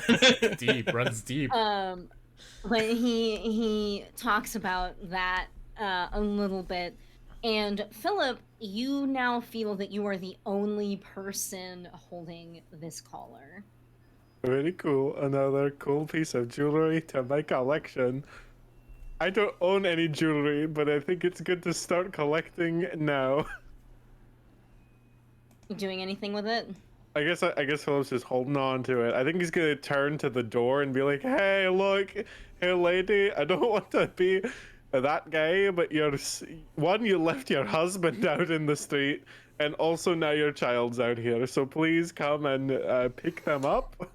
deep, runs deep. When he talks about that a little bit, and Philip, you now feel that you are the only person holding this collar. Very cool. Another cool piece of jewelry to my collection. I don't own any jewelry, but I think it's good to start collecting now. You doing anything with it? I guess Philip's just holding on to it. I think he's gonna turn to the door and be like, "Hey, look, hey, lady, I don't want to be that guy, but you left your husband out in the street, and also now your child's out here. So please come and pick them up.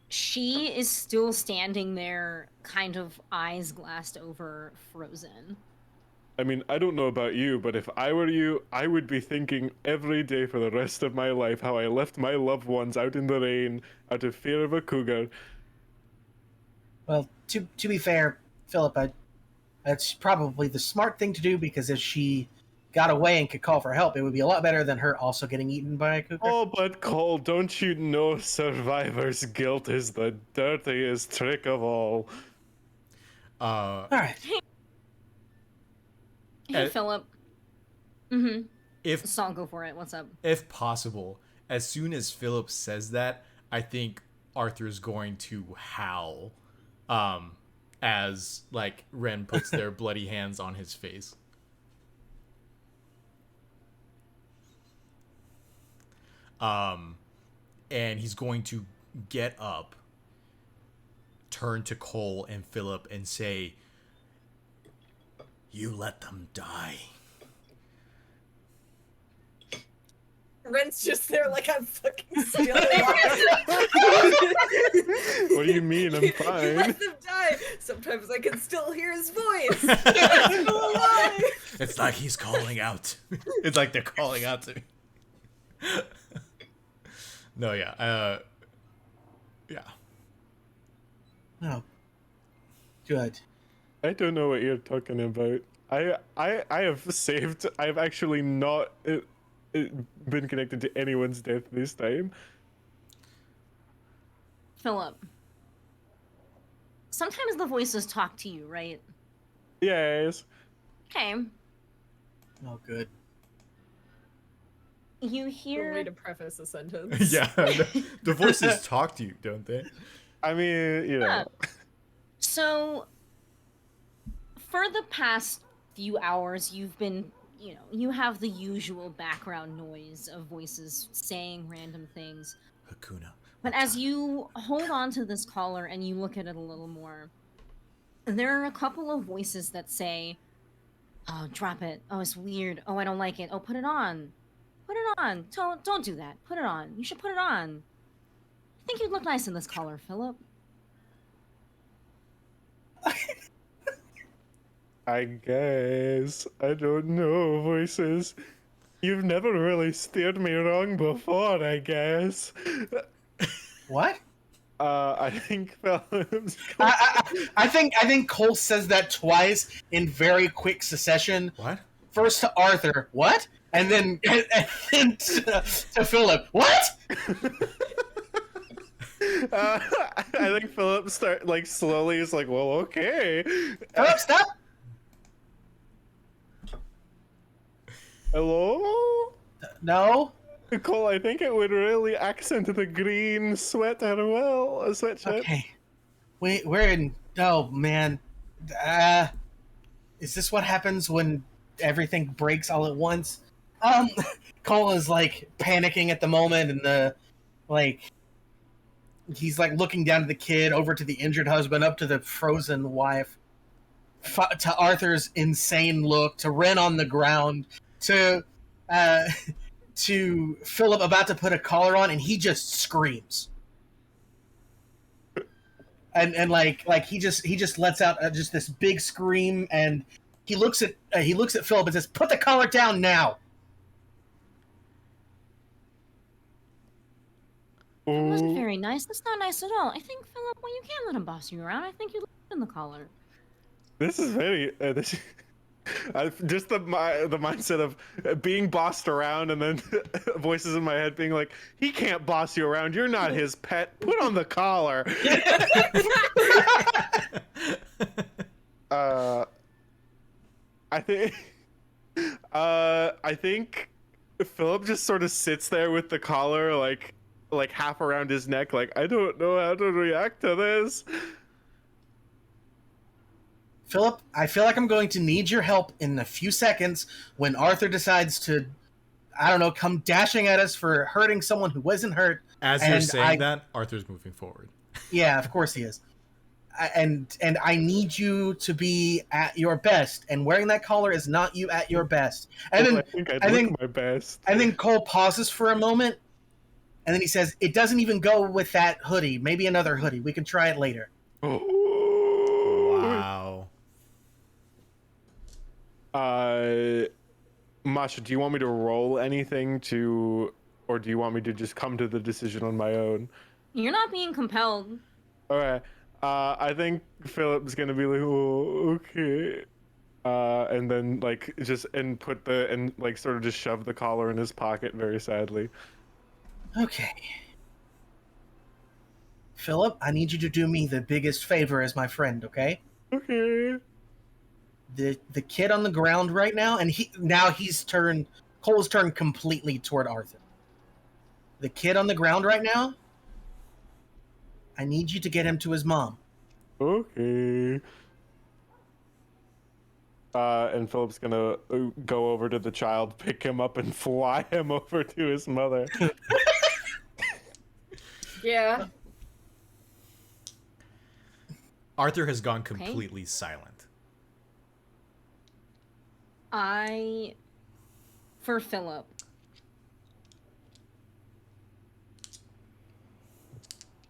She is still standing there, kind of eyes glassed over, frozen. I mean, I don't know about you, but if I were you, I would be thinking every day for the rest of my life how I left my loved ones out in the rain out of fear of a cougar. Well, to be fair, Philip, that's probably the smart thing to do, because if she got away and could call for help, it would be a lot better than her also getting eaten by a cougar. Oh, but Cole, don't you know survivor's guilt is the dirtiest trick of all? All right. Hey, Philip. Mm-hmm. If Saul, go for it. What's up? if possible, as soon as Philip says that, I think Arthur's going to howl, as like Ren puts their bloody hands on his face. And he's going to get up, turn to Cole and Philip, and say, "You let them die." Ren's just there like I'm fucking still alive. What do you mean? I'm fine. Let them die. Sometimes I can still hear his voice. I'm still alive. It's like he's calling out. It's like they're calling out to me. No, yeah. Yeah. Oh, good. I don't know what you're talking about. I have saved. I've actually not been connected to anyone's death this time. Philip. Sometimes the voices talk to you, right? Yes. Okay. Oh, good. You Good way hear... to preface a sentence. Yeah. The voices talk to you, don't they? I mean, you know. Yeah. So, for the past few hours, you've been, you have the usual background noise of voices saying random things. Hakuna. But as you hold on to this collar and you look at it a little more, there are a couple of voices that say, "Oh, drop it. Oh, it's weird. Oh, I don't like it. Oh, put it on. Put it on. Don't do that. Put it on. You should put it on. I think you'd look nice in this collar, Philip." I guess. I don't know, voices. You've never really steered me wrong before, I guess. What? I think Philip's... I think Cole says that twice in very quick succession. What? First to Arthur, what? And then to Philip, what? I think Philip slowly is like, well, okay. Philip, stop! Hello? No? Cole, I think it would really accent the green sweater well, a sweatshirt. Okay. We're in... Oh, man. Is this what happens when everything breaks all at once? Cole is, like, panicking at the moment, and he's, like, looking down to the kid, over to the injured husband, up to the frozen wife, to Arthur's insane look, to Ren on the ground, to Philip about to put a collar on, and he just screams. And he just lets out just this big scream, and he looks at Philip and says, "Put the collar down now." That wasn't very nice. That's not nice at all. I think, Philip, well, you can't let him boss you around. I think you look in the collar. This is very... just the mindset of being bossed around, and then voices in my head being like, he can't boss you around, you're not his pet, put on the collar. I think Philip just sort of sits there with the collar like half around his neck, like, I don't know how to react to this. Philip, I feel like I'm going to need your help in a few seconds when Arthur decides to, I don't know, come dashing at us for hurting someone who wasn't hurt. As you're saying that, Arthur's moving forward. Yeah, of course he is. and I need you to be at your best. And wearing that collar is not you at your best. And Well, then I think I'd I look think my best. and then Cole pauses for a moment, and then he says, "It doesn't even go with that hoodie. Maybe another hoodie. We can try it later." Wow. Masha, do you want me to roll anything or do you want me to just come to the decision on my own? You're not being compelled. Okay. I think Philip's gonna be like, oh, okay. And then like sort of just shove the collar in his pocket very sadly. Okay. Philip, I need you to do me the biggest favor as my friend, okay? Okay. The kid on the ground right now, and Cole's turned completely toward Arthur. The kid on the ground right now, I need you to get him to his mom. Okay. And Philip's gonna go over to the child, pick him up, and fly him over to his mother. Yeah. Arthur has gone completely silent. For Philip,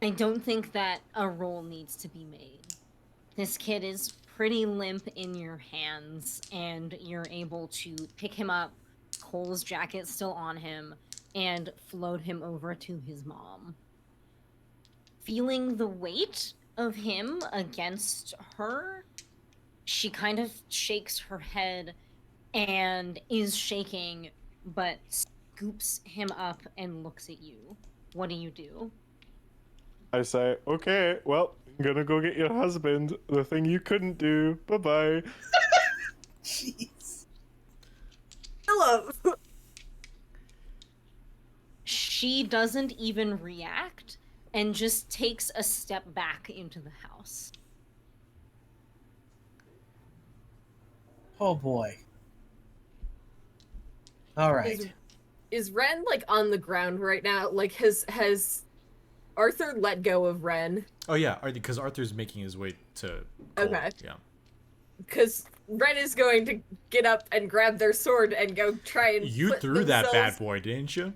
I don't think that a roll needs to be made. This kid is pretty limp in your hands, and you're able to pick him up, Cole's jacket still on him, and float him over to his mom. Feeling the weight of him against her, she kind of shakes her head and is shaking, but scoops him up and looks at you. What do you do? I say, okay, well, I'm gonna go get your husband. The thing you couldn't do. Bye-bye. Jeez. Philip. She doesn't even react and just takes a step back into the house. Oh boy. All right. Is Ren like on the ground right now? Like has Arthur let go of Ren? Oh yeah, because Arthur's making his way to Cole. Okay. Yeah. Because Ren is going to get up and grab their sword and go try and. You put threw that themselves- bad boy, didn't you?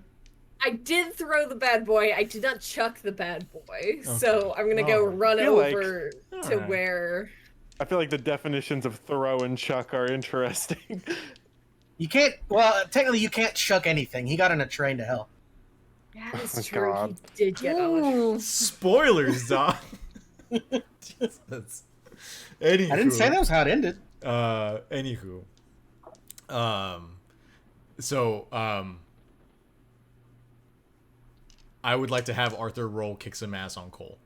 I did throw the bad boy. I did not chuck the bad boy. So I'm gonna go Alright. run I feel like- over to Alright. where. I feel like the definitions of throw and chuck are interesting. You can't. Well, technically, you can't chuck anything. He got on a train to hell. That is Oh, true. God. He did get on. Ooh. Spoilers, dog. Jesus. Anywho, I didn't say that was how it ended. Anywho, I would like to have Arthur roll kick some ass on Cole.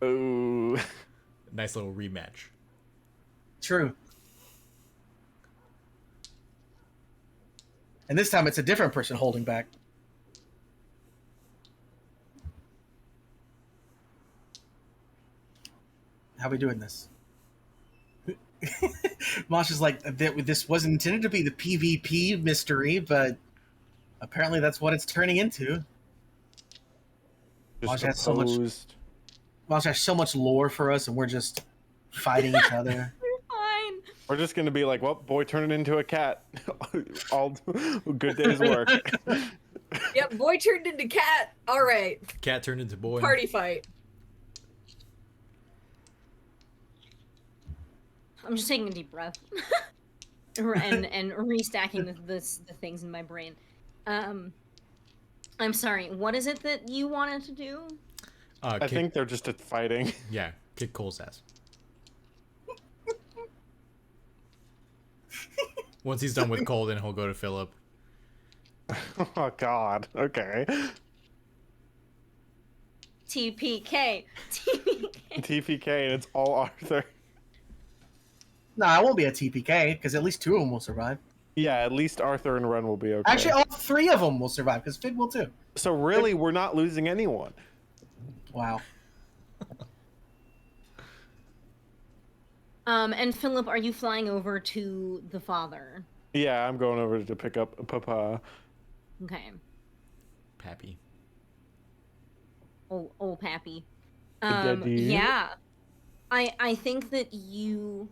Ooh. Nice little rematch. True. And this time, it's a different person holding back. How we doing this? Masha's like, this wasn't intended to be the PvP mystery, but apparently that's what it's turning into. Just Masha has so much. opposed. Masha has so much lore for us, and we're just fighting each other. You're fine. We're just gonna be like, well, boy turning into a cat. All good day's work. Yep, boy turned into cat. All right, Cat turned into boy. party fight. I'm just taking a deep breath and restacking the things in my brain. I'm sorry. What is it that you wanted to do? I think they're just fighting. Yeah, kick Cole's ass. Once he's done with Cole, then he'll go to Philip. Oh God. Okay. TPK. TPK, and it's all Arthur. No, I won't be a TPK because at least two of them will survive. Yeah, at least Arthur and Ren will be okay. Actually, all three of them will survive because Fig will too. So really, we're not losing anyone. Wow. And Philip, are you flying over to the father? Yeah, I'm going over to pick up Papa. Okay. Pappy. Old Pappy. Spaghetti. Yeah. I think that you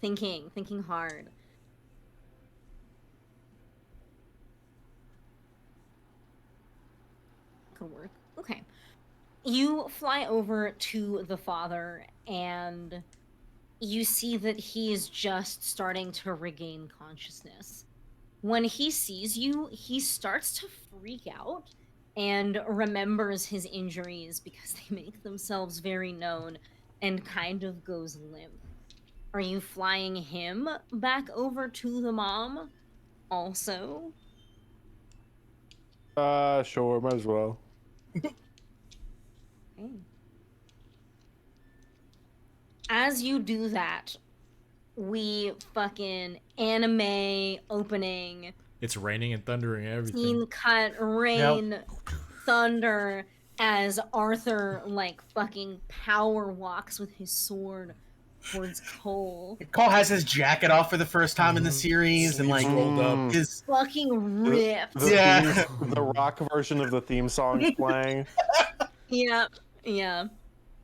thinking hard. Could work. Okay. You fly over to the father and you see that he is just starting to regain consciousness. When he sees you, he starts to freak out and remembers his injuries because they make themselves very known and kind of goes limp. Are you flying him back over to the mom also? Sure, might as well. Okay. As you do that, we fucking anime opening, It's raining and thundering and everything. scene cut, rain, thunder, as Arthur like fucking power walks with his sword towards Cole. Cole has his jacket off for the first time in the series, and Sleeves like rolled up. his Fucking ripped. Yeah. The rock version of the theme song is playing. Yeah, yeah.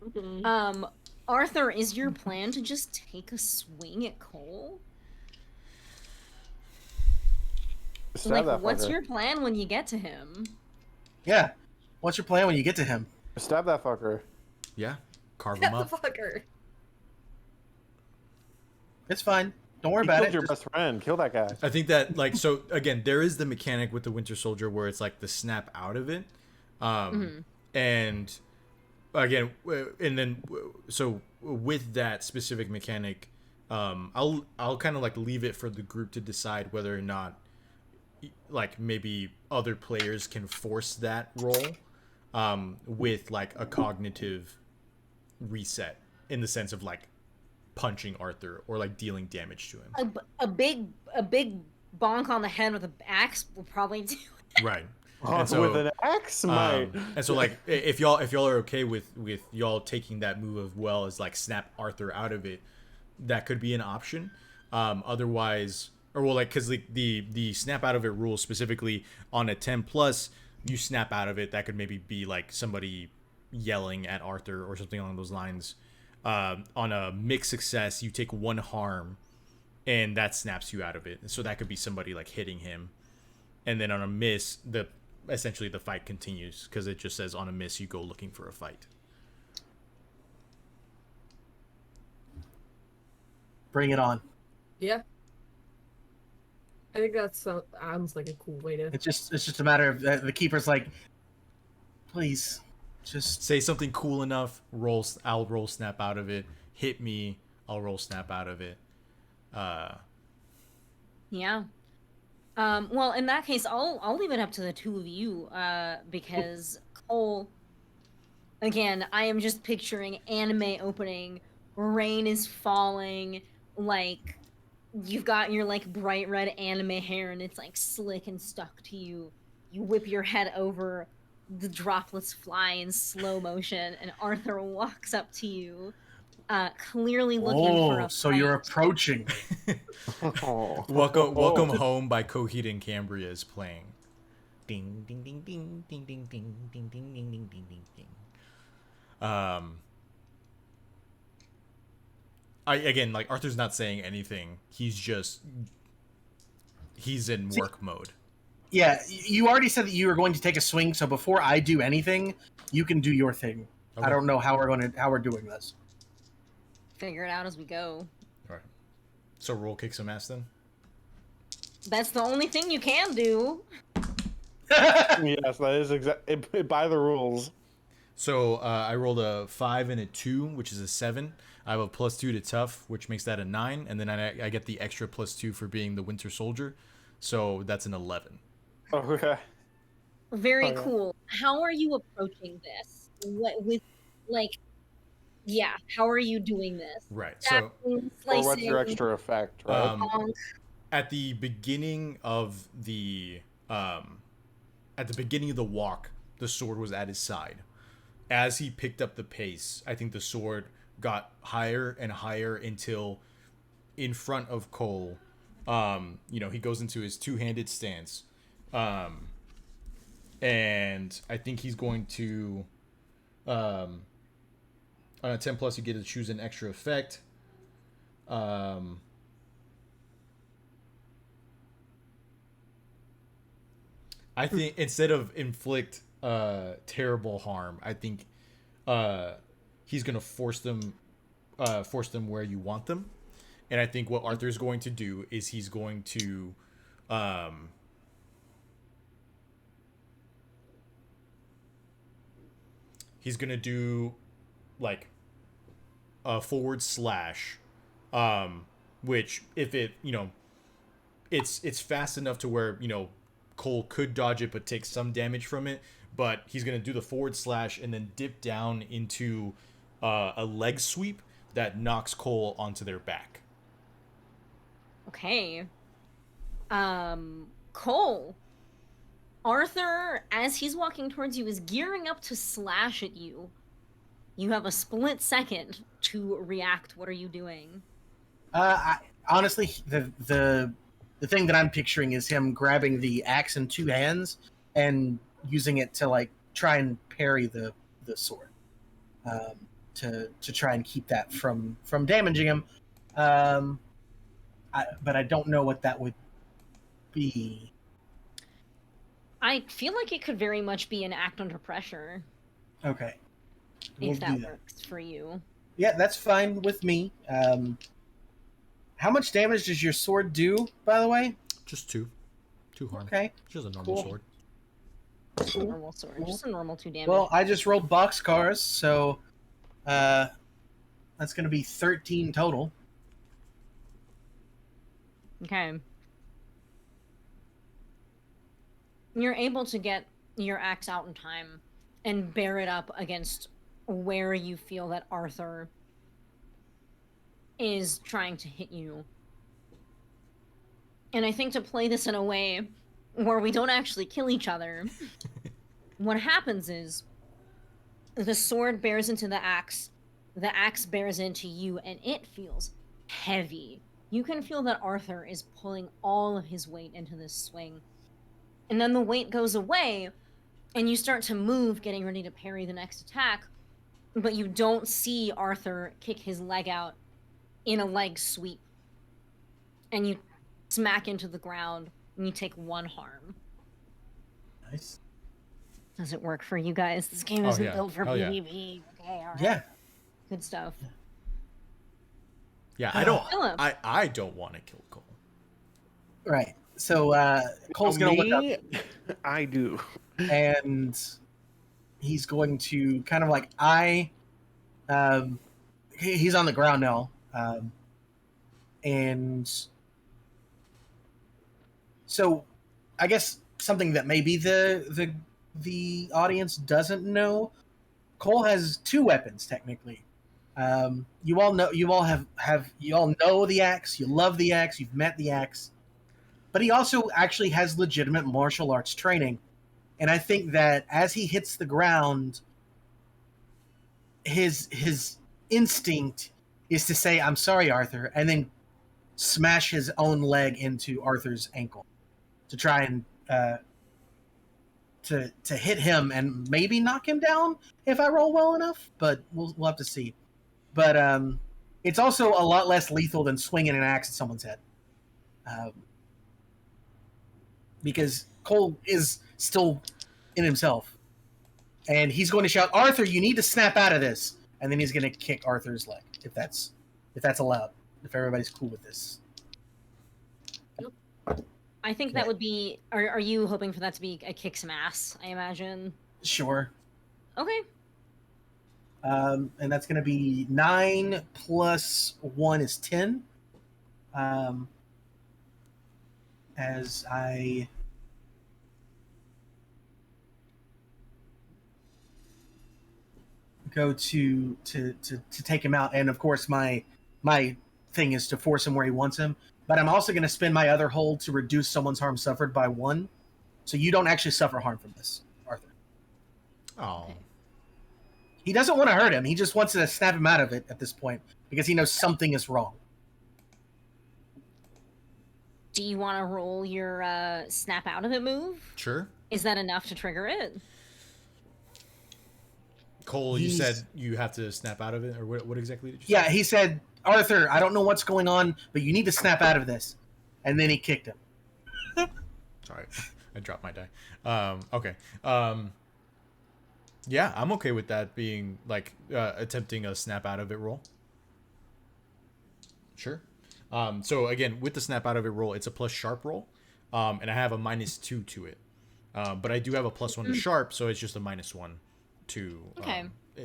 Mhm. Arthur, is your plan to just take a swing at Cole? Stab Like, that what's fucker. your plan when you get to him? yeah. What's your plan when you get to him? Stab that fucker. Yeah, carve him up. Fucker. It's fine. Don't worry He about killed it. your Just- best friend. Kill that guy. I think that like so again, there is the mechanic with the Winter Soldier where it's like the snap out of it, and again, and then so with that specific mechanic, I'll kind of like leave it for the group to decide whether or not like maybe other players can force that roll with like a cognitive reset in the sense of like punching Arthur or like dealing damage to him. A big bonk on the head with an axe will probably do it. Right. With an axe, mate. And so like if y'all are okay with y'all taking that move as well as like snap Arthur out of it, that could be an option. Otherwise, or well, like because the snap out of it rule specifically on a 10 plus, you snap out of it. That could maybe be like somebody yelling at Arthur or something along those lines. On a mixed success, you take 1 harm, and that snaps you out of it. So that could be somebody like hitting him, and then on a miss, essentially the fight continues because it just says on a miss you go looking for a fight. Bring it on. Yeah. I think that sounds like a cool way to. It's just a matter of the keeper's like, please, just Say something cool enough. I'll roll snap out of it. Hit me. I'll roll snap out of it. Yeah. Well, in that case, I'll leave it up to the two of you, because Cole. Again, I am just picturing anime opening. Rain is falling. Like, you've got your like bright red anime hair, and it's like slick and stuck to you. You whip your head over. The droplets fly in slow motion, and Arthur walks up to you, clearly looking for a so fight. you're approaching me. Welcome home by Coheed and Cambria is playing. Ding ding ding ding ding ding ding ding ding ding ding ding ding ding. Again, like Arthur's not saying anything. He's in work mode. Yeah, you already said that you were going to take a swing, so before I do anything, you can do your thing. Okay. I don't know how we're doing this. Figure it out as we go. All right. So roll kick some ass then. That's the only thing you can do. Yes, that is by the rules. So I rolled a 5 and a 2, which is a 7. I have a +2 to tough, which makes that a 9, and then I get the extra +2 for being the Winter Soldier, so that's an 11. Okay. Very Okay. cool. How are you approaching this? What with, like, yeah? How are you doing this? Right. So Stabbing, Or what's your slicing, extra effect, right? bonk. at the beginning of the walk, the sword was at his side. As he picked up the pace, I think the sword got higher and higher until in front of Cole, he goes into his two-handed stance, And I think he's going to on a 10 plus you get to choose an extra effect. I think instead of inflict terrible harm, I think he's gonna force them where you want them. And I think what Arthur's going to do is he's going to do like a forward slash, which if it it's fast enough to where Cole could dodge it but take some damage from it, but he's gonna do the forward slash and then dip down into a leg sweep that knocks Cole onto their back. Okay. Cole. Arthur, as he's walking towards you, is gearing up to slash at you. You have a split second to react. What are you doing? Honestly, the thing that I'm picturing is him grabbing the axe in two hands and using it to like try and parry the sword, to try and keep that from damaging him. But I don't know what that would be. I feel like it could very much be an act under pressure. Okay. If that works for you. Yeah, that's fine with me. How much damage does your sword do, by the way? Just 2 harm. Okay. Just a normal sword. Just a normal sword. Cool. Just a normal 2 damage. Well, I just rolled boxcars, so that's going to be 13 total. Okay. You're able to get your axe out in time and bear it up against where you feel that Arthur is trying to hit you. And I think to play this in a way where we don't actually kill each other, what happens is the sword bears into the axe bears into you, and it feels heavy. You can feel that Arthur is pulling all of his weight into this swing. And then the weight goes away, and you start to move, getting ready to parry the next attack, but you don't see Arthur kick his leg out in a leg sweep. And you smack into the ground, and you take 1 harm. Nice. Does it work for you guys? This game isn't built for PvP. Yeah. Okay, all right. Yeah. Good stuff. Yeah, I don't want to kill Cole. Right. So Cole's going to look up. I do. And he's going to kind of like he's on the ground now. And so I guess something that maybe the audience doesn't know, Cole has 2 weapons technically. You all know the axe, you love the axe, you've met the axe. But he also actually has legitimate martial arts training. And I think that as he hits the ground, his instinct is to say, "I'm sorry, Arthur," and then smash his own leg into Arthur's ankle to try and to hit him and maybe knock him down if I roll well enough. But we'll have to see. But it's also a lot less lethal than swinging an axe at someone's head. Because Cole is still in himself. And he's going to shout, "Arthur, you need to snap out of this." And then he's going to kick Arthur's leg, if that's allowed, if everybody's cool with this. I think that would be... Are you hoping for that to be a kick some ass, I imagine? Sure. Okay. And that's going to be 9 plus 1 is 10. As I go to take him out, and of course my thing is to force him where he wants him. But I'm also going to spend my other hold to reduce someone's harm suffered by 1, so you don't actually suffer harm from this, Arthur. Oh. He doesn't want to hurt him. He just wants to snap him out of it at this point because he knows something is wrong. Do you want to roll your snap out of it move? Sure. Is that enough to trigger it? Cole, you said you have to snap out of it, or what exactly did you say? Yeah, he said, Arthur, I don't know what's going on, but you need to snap out of this. And then he kicked him. Sorry, I dropped my die. Okay. Yeah, I'm okay with that being like attempting a snap out of it roll. Sure. So again, with the snap out of it roll, it's a plus sharp roll, and I have a -2 to it. But I do have a +1 to sharp, so it's just a -1 to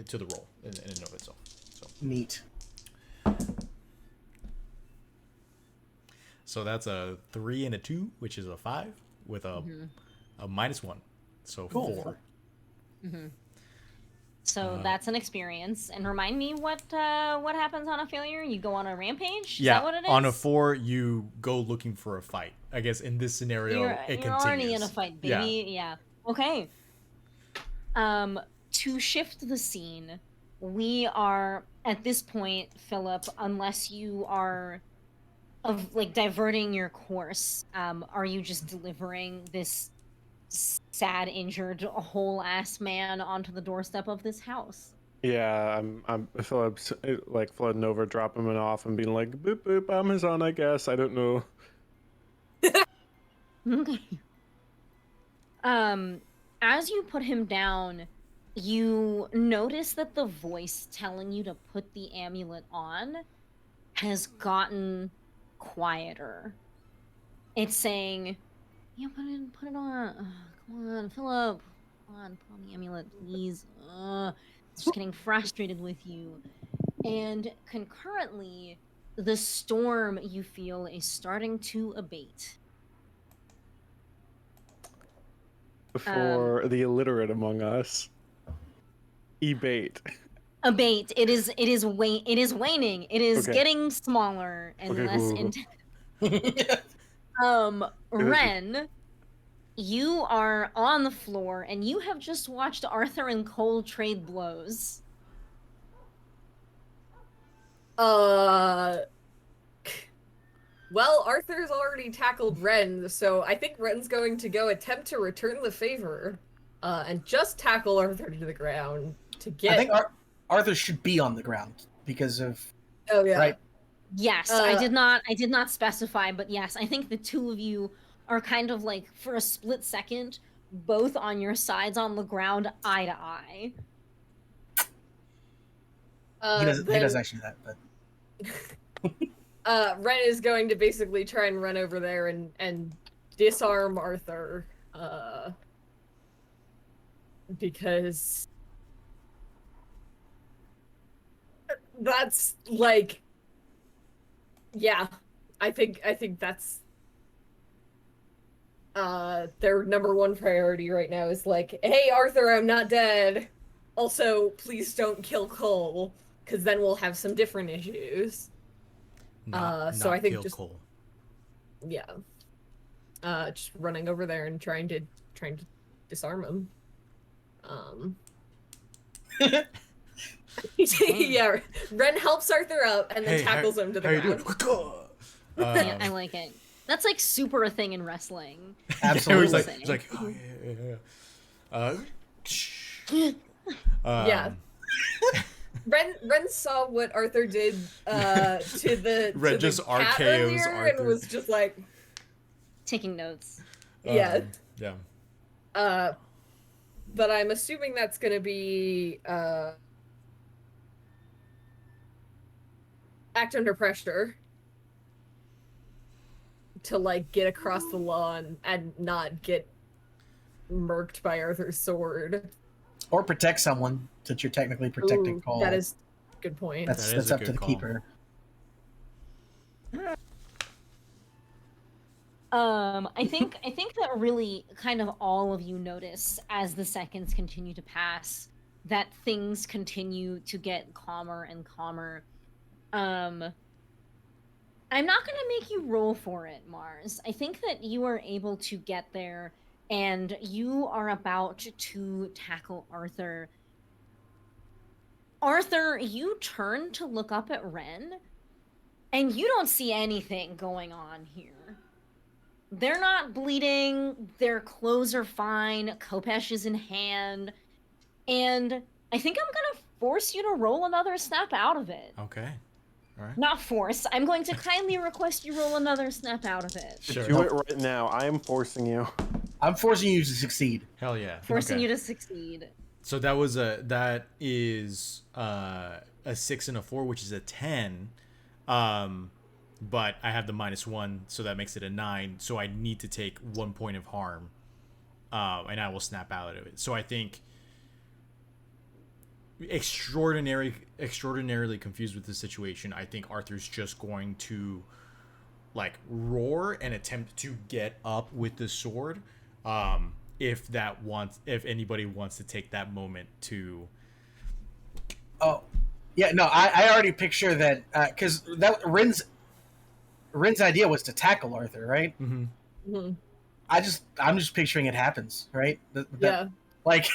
to the roll in and of itself. So Neat. So that's a 3 and a 2, which is a 5 with a -1, so Cool. 4. So that's an experience. And remind me what happens on a failure? You go on a rampage? Is Yeah, that what it is? on a 4, you go looking for a fight. I guess in this scenario, You're it continues. already in a fight, baby. Yeah. Okay. To shift the scene, we are at this point, Philip, unless you are diverting your course, are you just delivering this sad, injured, whole ass man onto the doorstep of this house? Yeah, I'm Philip's like flooding over, dropping him off, and being like, "Boop boop, I'm his son, I guess. I don't know." Okay. As you put him down, you notice that the voice telling you to put the amulet on has gotten quieter. It's saying, "Yeah, put it on. Come on, Philip. Come on, put on the amulet, please." It's just getting frustrated with you. And concurrently, the storm you feel is starting to abate. For the illiterate among us, ebate. Abate. It is waning. It is Okay. getting smaller and Okay, less cool. intense. Ren, you are on the floor and you have just watched Arthur and Cole trade blows. Well, Arthur's already tackled Ren, so I think Ren's going to go attempt to return the favor, and just tackle Arthur to the ground to get. I think Arthur should be on the ground because of. Oh yeah. Right. Yes, I did not specify, but yes, I think the two of you are kind of like, for a split second, both on your sides on the ground, eye to eye. He does actually that, but. Ren is going to basically try and run over there and disarm Arthur, because that's like, yeah, I think that's their number one priority right now is like, hey Arthur, I'm not dead. Also, please don't kill Cole, because then we'll have some different issues. So I think just Cole. Yeah. Just running over there and trying to disarm him. Yeah, Ren helps Arthur up and then tackles him to the ground. Yeah, I like it. That's like super a thing in wrestling. Absolutely. It's like, oh yeah. Yeah. Ren saw what Arthur did to the Ren to just the cat RKOs earlier Arthur. and was just like, Taking notes. yeah. Yeah. But I'm assuming that's gonna be act under pressure to like get across the lawn and not get murked by Arthur's sword. Or protect someone, since you're technically protecting Cole. That is a good point. That's up to the keeper. I think that really kind of all of you notice as the seconds continue to pass that things continue to get calmer and calmer. I'm not gonna make you roll for it, Mars. I think that you are able to get there, and you are about to tackle Arthur. Arthur, you turn to look up at Ren, and you don't see anything going on here. they're not bleeding. Their clothes are fine. Kopesh is in hand. And I think I'm going to force you to roll another snap out of it. Okay. All right. Not force. I'm going to kindly request you roll another snap out of it. Sure. Do it right now. I am forcing you. I'm forcing you to succeed. Hell yeah. Forcing Okay. you to succeed. So that is a 6 and a 4, which is a 10. But I have the -1, so that makes it a 9. So I need to take 1 point of harm, and I will snap out of it. So I think extraordinarily confused with the situation. I think Arthur's just going to like roar and attempt to get up with the sword. If anybody wants to take that moment to. Oh, yeah, no, I already picture that because that Rin's idea was to tackle Arthur, right? Mm-hmm. Mm-hmm. I'm just picturing it happens, right? Yeah. Like,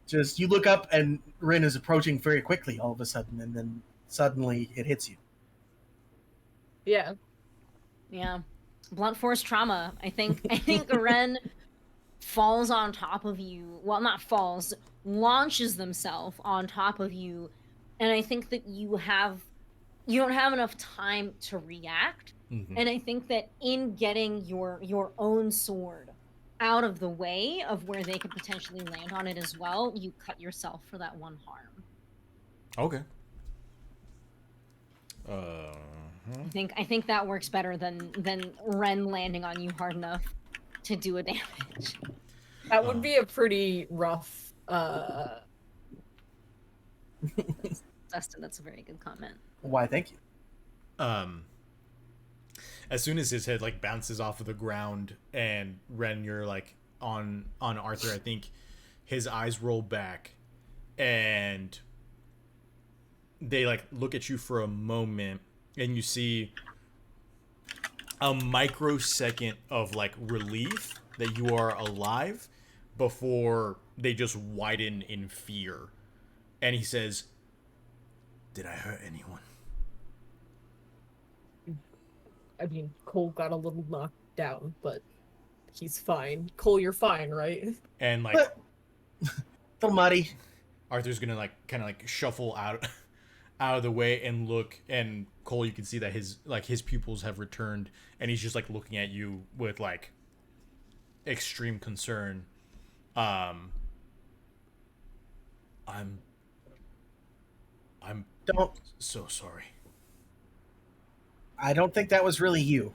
just you look up and Rin is approaching very quickly all of a sudden, and then suddenly it hits you. Yeah. Yeah. Blunt force trauma. I think Ren falls on top of you. Well, not falls, launches themselves on top of you. And I think that you don't have enough time to react. Mm-hmm. And I think that in getting your own sword out of the way of where they could potentially land on it as well, you cut yourself for that one harm. Okay. I think that works better than Ren landing on you hard enough to do a damage. That would be a pretty rough. Dustin, that's a very good comment. Why? Thank you. As soon as his head like bounces off of the ground and Ren, you're like on Arthur, I think his eyes roll back and they like look at you for a moment and you see a microsecond of like relief that you are alive before they just widen in fear. And he says, "Did I hurt anyone?" I mean, Cole got a little knocked down, but he's fine. Cole, you're fine, right? And like The muddy. Arthur's gonna like kind of like shuffle out of the way and look, and Cole, you can see that his pupils have returned and he's just like looking at you with like extreme concern. I'm Don't. so sorry. I don't think that was really you.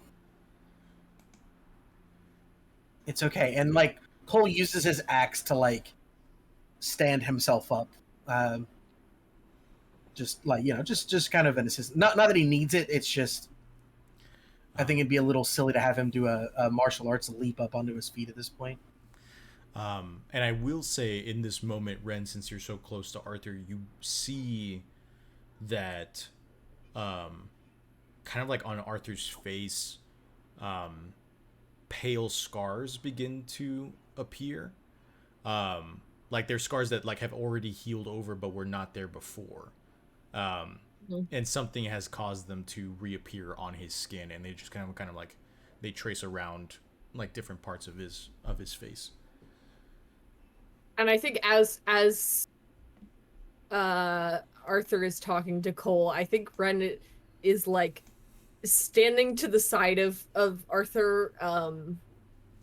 It's okay. And like Cole uses his axe to like stand himself up. Just like, just kind of an assist. Not that he needs it. It's just, I think it'd be a little silly to have him do a martial arts leap up onto his feet at this point. And I will say in this moment, Ren, since you're so close to Arthur, you see that, kind of like on Arthur's face, pale scars begin to appear. Like they're scars that like have already healed over, but were not there before. And something has caused them to reappear on his skin, and they just kind of like they trace around like different parts of his face. And I think as Arthur is talking to Cole, I think Ren is like standing to the side of Arthur,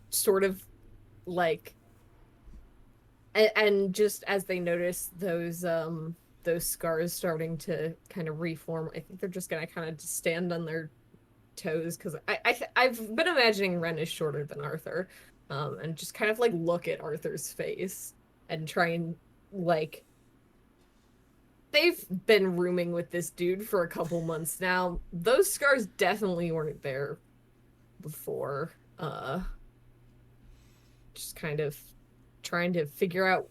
sort of like, and just as they notice those scars starting to kind of reform, I think they're just gonna kind of stand on their toes, because I've been imagining Ren is shorter than Arthur, and just kind of like look at Arthur's face and try and like, they've been rooming with this dude for a couple months now. Those scars definitely weren't there before. Just kind of trying to figure out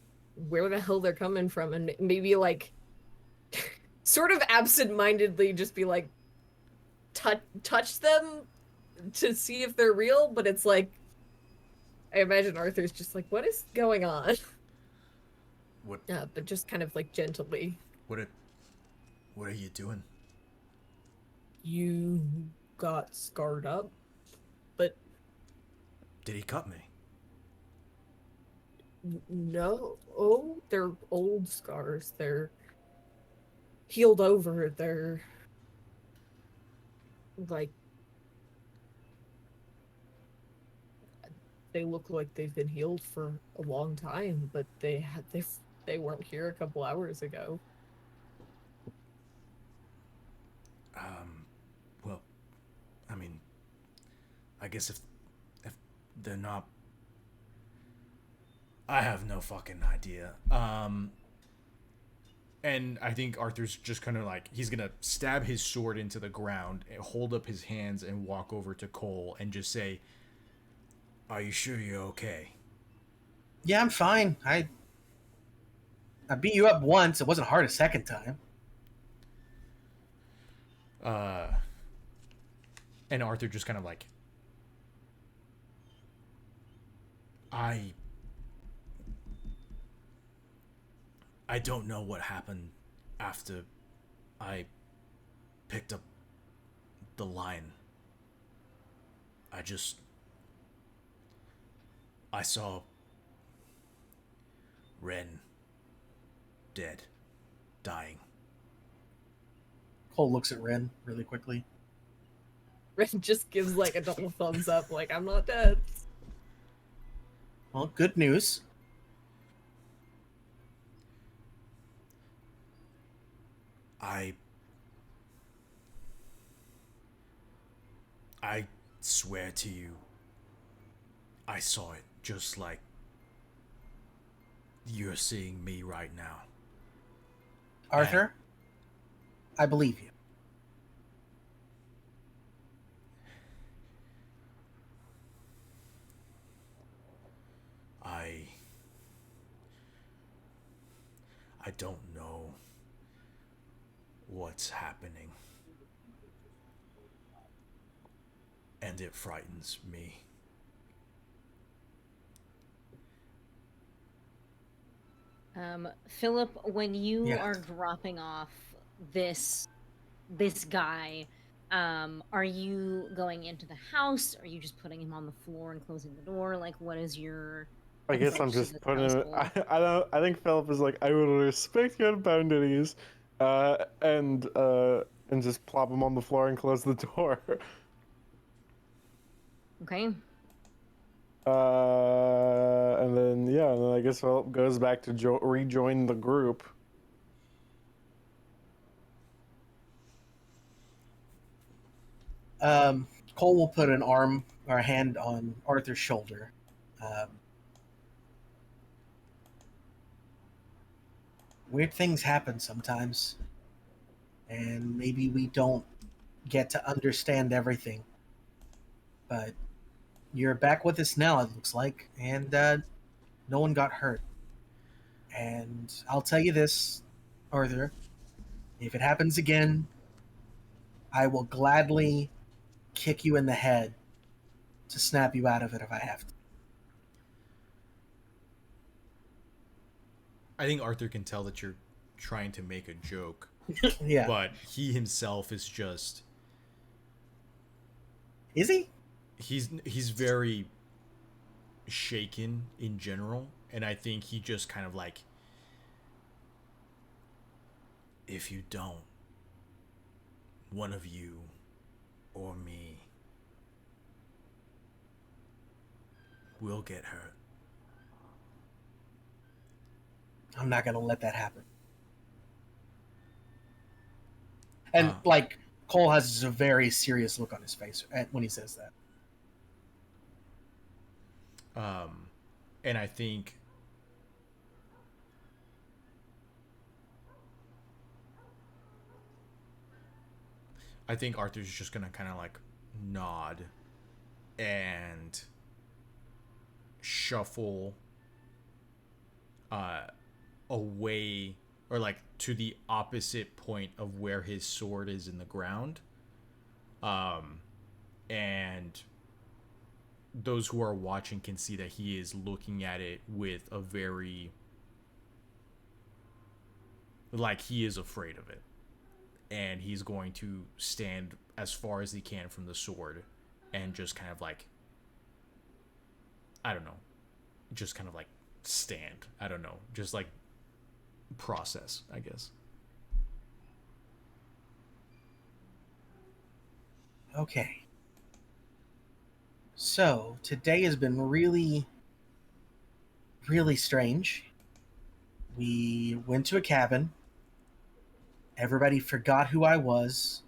where the hell they're coming from, and maybe like sort of absent-mindedly just be like touch them to see if they're real, but it's like, I imagine Arthur's just like, what is going on? What? But just kind of like gently. What are you doing? You got scarred up, but Did he cut me? no. Oh, they're old scars. They're healed over. They're like they look like they've been healed for a long time, but they weren't here a couple hours ago. Well, I mean, I guess if they're not, I have no fucking idea. And I think Arthur's just kind of like, he's gonna stab his sword into the ground, and hold up his hands, and walk over to Cole and just say, "Are you sure you're okay?" Yeah, I'm fine. I beat you up once. It wasn't hard a second time. And Arthur just kind of like, I don't know what happened after I picked up the line. I saw Ren dead, dying. Cole looks at Ren really quickly. Ren just gives like a double thumbs up, like I'm not dead. Well, good news. I swear to you, I saw it just like you're seeing me right now. Arthur, I believe you. I don't know what's happening, and it frightens me. Philip, when you Yeah. are dropping off this guy, are you going into the house? Are you just putting him on the floor and closing the door? Like, what is your I guess I'm approach to just this putting it. household? I don't. I think Philip is like, I will respect your boundaries, and just plop him on the floor and close the door. Okay. And then yeah, and then I guess Philip goes back to rejoin the group. Cole will put an arm or a hand on Arthur's shoulder. Weird things happen sometimes, and maybe we don't get to understand everything. But you're back with us now, it looks like, and no one got hurt. And I'll tell you this, Arthur, if it happens again, I will gladly kick you in the head to snap you out of it if I have to. I think Arthur can tell that you're trying to make a joke, Yeah. but he himself is just, Is he? he's very shaken in general, and I think he just kind of like, if you don't, one of you or me will get hurt. I'm not going to let that happen. And, like, Cole has a very serious look on his face when he says that. And I think Arthur's just gonna kind of like nod and shuffle away, or like to the opposite point of where his sword is in the ground. And those who are watching can see that he is looking at it with a very, like, he is afraid of it, and he's going to stand as far as he can from the sword and just kind of like, I don't know, just kind of like stand. I don't know, just like process, I guess. Okay. So, today has been really, really strange. We went to a cabin. Everybody forgot who I was.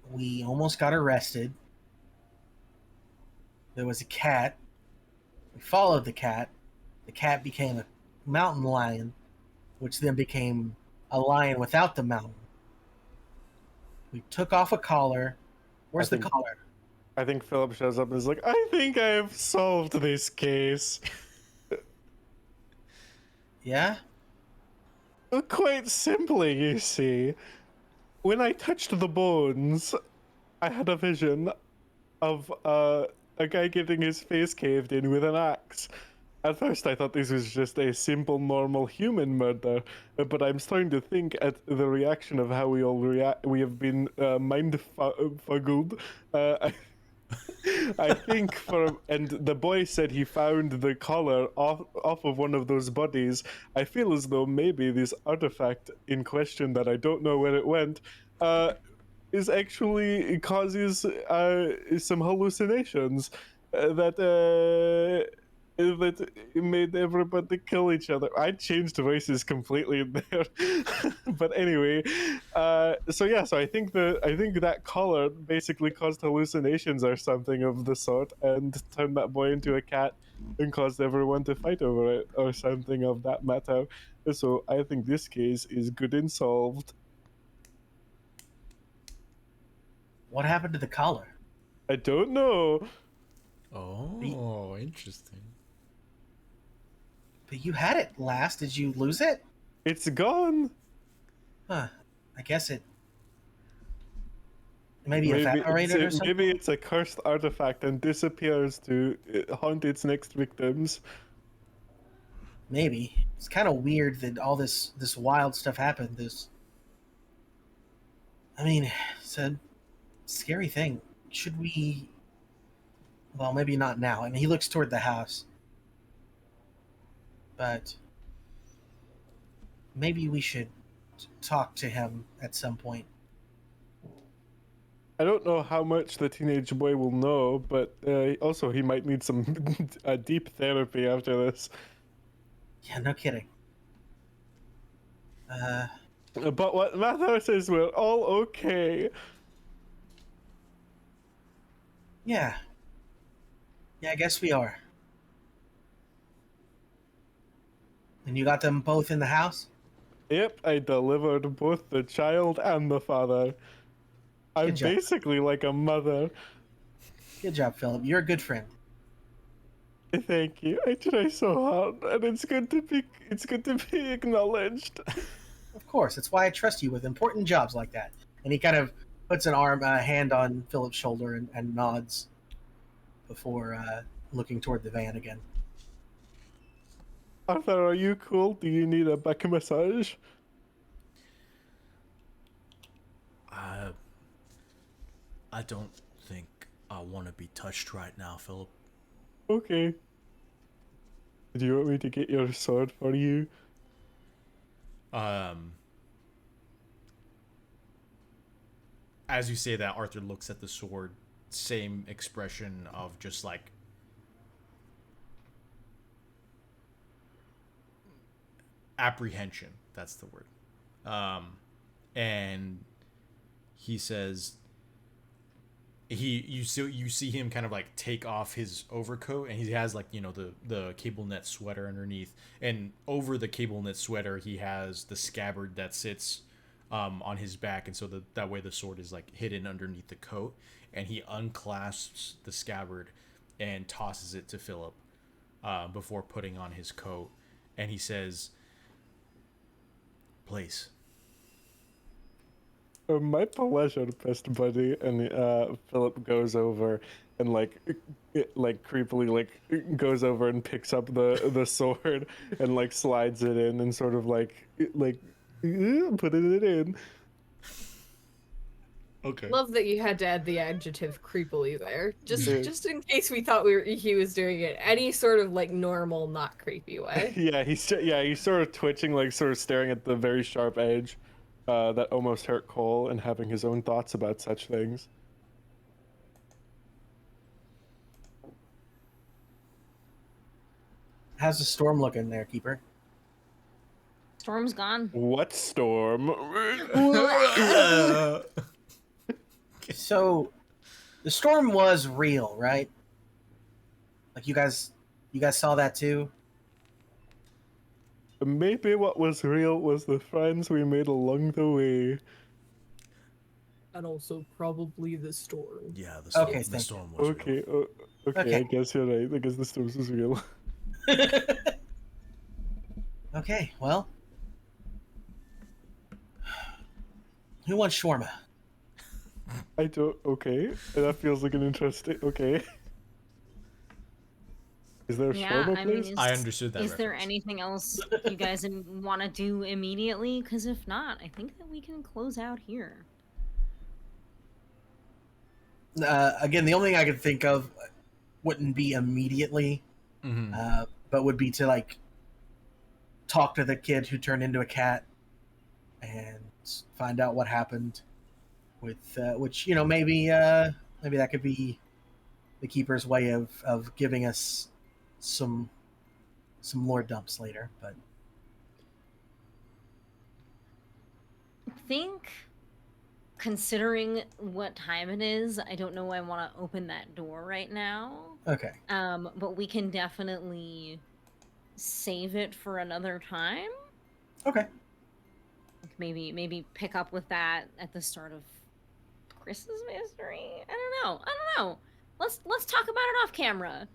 We almost got arrested. There was a cat. We followed the cat. The cat became a mountain lion, which then became a lion without the mountain. We took off a collar. Where's the collar? I think Philip shows up and is like, I think I have solved this case. Yeah? Well, quite simply, you see. When I touched the bones, I had a vision of a guy getting his face caved in with an axe. At first, I thought this was just a simple, normal human murder, but I'm starting to think at the reaction of how we all react. We have been mind-fuggled. I think and the boy said he found the collar off of one of those bodies. I feel as though maybe this artifact in question that I don't know where it went, is actually it causes some hallucinations that it made everybody kill each other. I changed races completely in there, but anyway, so I think that collar basically caused hallucinations or something of the sort, and turned that boy into a cat and caused everyone to fight over it or something of that matter. So I think this case is good and solved. What happened to the collar? I don't know. Oh, interesting. But you had it last. Did you lose it? It's gone. Huh. I guess it maybe evaporated or something? Maybe it's a cursed artifact and disappears to haunt its next victims. Maybe. It's kind of weird that all this wild stuff happened. I mean, it's a scary thing. Should we... Well, maybe not now. And he looks toward the house. But maybe we should talk to him at some point. I don't know how much the teenage boy will know, but also he might need some deep therapy after this. Yeah, no kidding. But what matters is we're all okay. Yeah. Yeah, I guess we are. And you got them both in the house? Yep, I delivered both the child and the father. I'm Good job. basically like a mother. Good job, Philip. You're a good friend. Thank you. I try so hard, and it's good to be acknowledged. Of course. That's why I trust you with important jobs like that. And he kind of puts a hand on Philip's shoulder and nods before looking toward the van again. Arthur, are you cool? Do you need a back massage? I don't think I want to be touched right now, Philip. Okay. Do you want me to get your sword for you? As you say that, Arthur looks at the sword, same expression of just like apprehension. That's the word. And he says, you see him kind of like take off his overcoat, and he has like, you know, the cable knit sweater underneath, and over the cable knit sweater he has the scabbard that sits on his back, and so that way the sword is like hidden underneath the coat, and he unclasps the scabbard and tosses it to Philip before putting on his coat, and he says, "Place." My pleasure, best buddy. And Philip goes over and like creepily goes over and picks up the sword and like slides it in and sort of like putting it in. Okay. Love that you had to add the adjective creepily there, just Yeah. just in case we thought he was doing it any sort of like normal, not creepy way. He's sort of twitching, like sort of staring at the very sharp edge that almost hurt Cole, and having his own thoughts about such things. How's the storm looking there, Keeper? Storm's gone. What storm? So, the storm was real, right? Like you guys saw that too? Maybe what was real was the friends we made along the way. And also probably the storm. Yeah, Okay, the thank storm was Okay, real. okay, I guess you're right. I guess the storm was real. Okay, well. Who wants shawarma? I don't. Okay, that feels like an interesting. Okay. Is there a Yeah, shawarma I mean, place? I understood that. Is there reference. anything else you guys want to do immediately? Because if not, I think that we can close out here. Again, the only thing I could think of wouldn't be immediately, Mhm. but would be to like talk to the kid who turned into a cat and find out what happened with which maybe that could be the keeper's way of giving us some lore dumps later. But I think, considering what time it is, I don't know I want to open that door right now. okay, But we can definitely save it for another time. okay. Like maybe pick up with that at the start of Chris's mystery. I don't know. Let's talk about it off camera.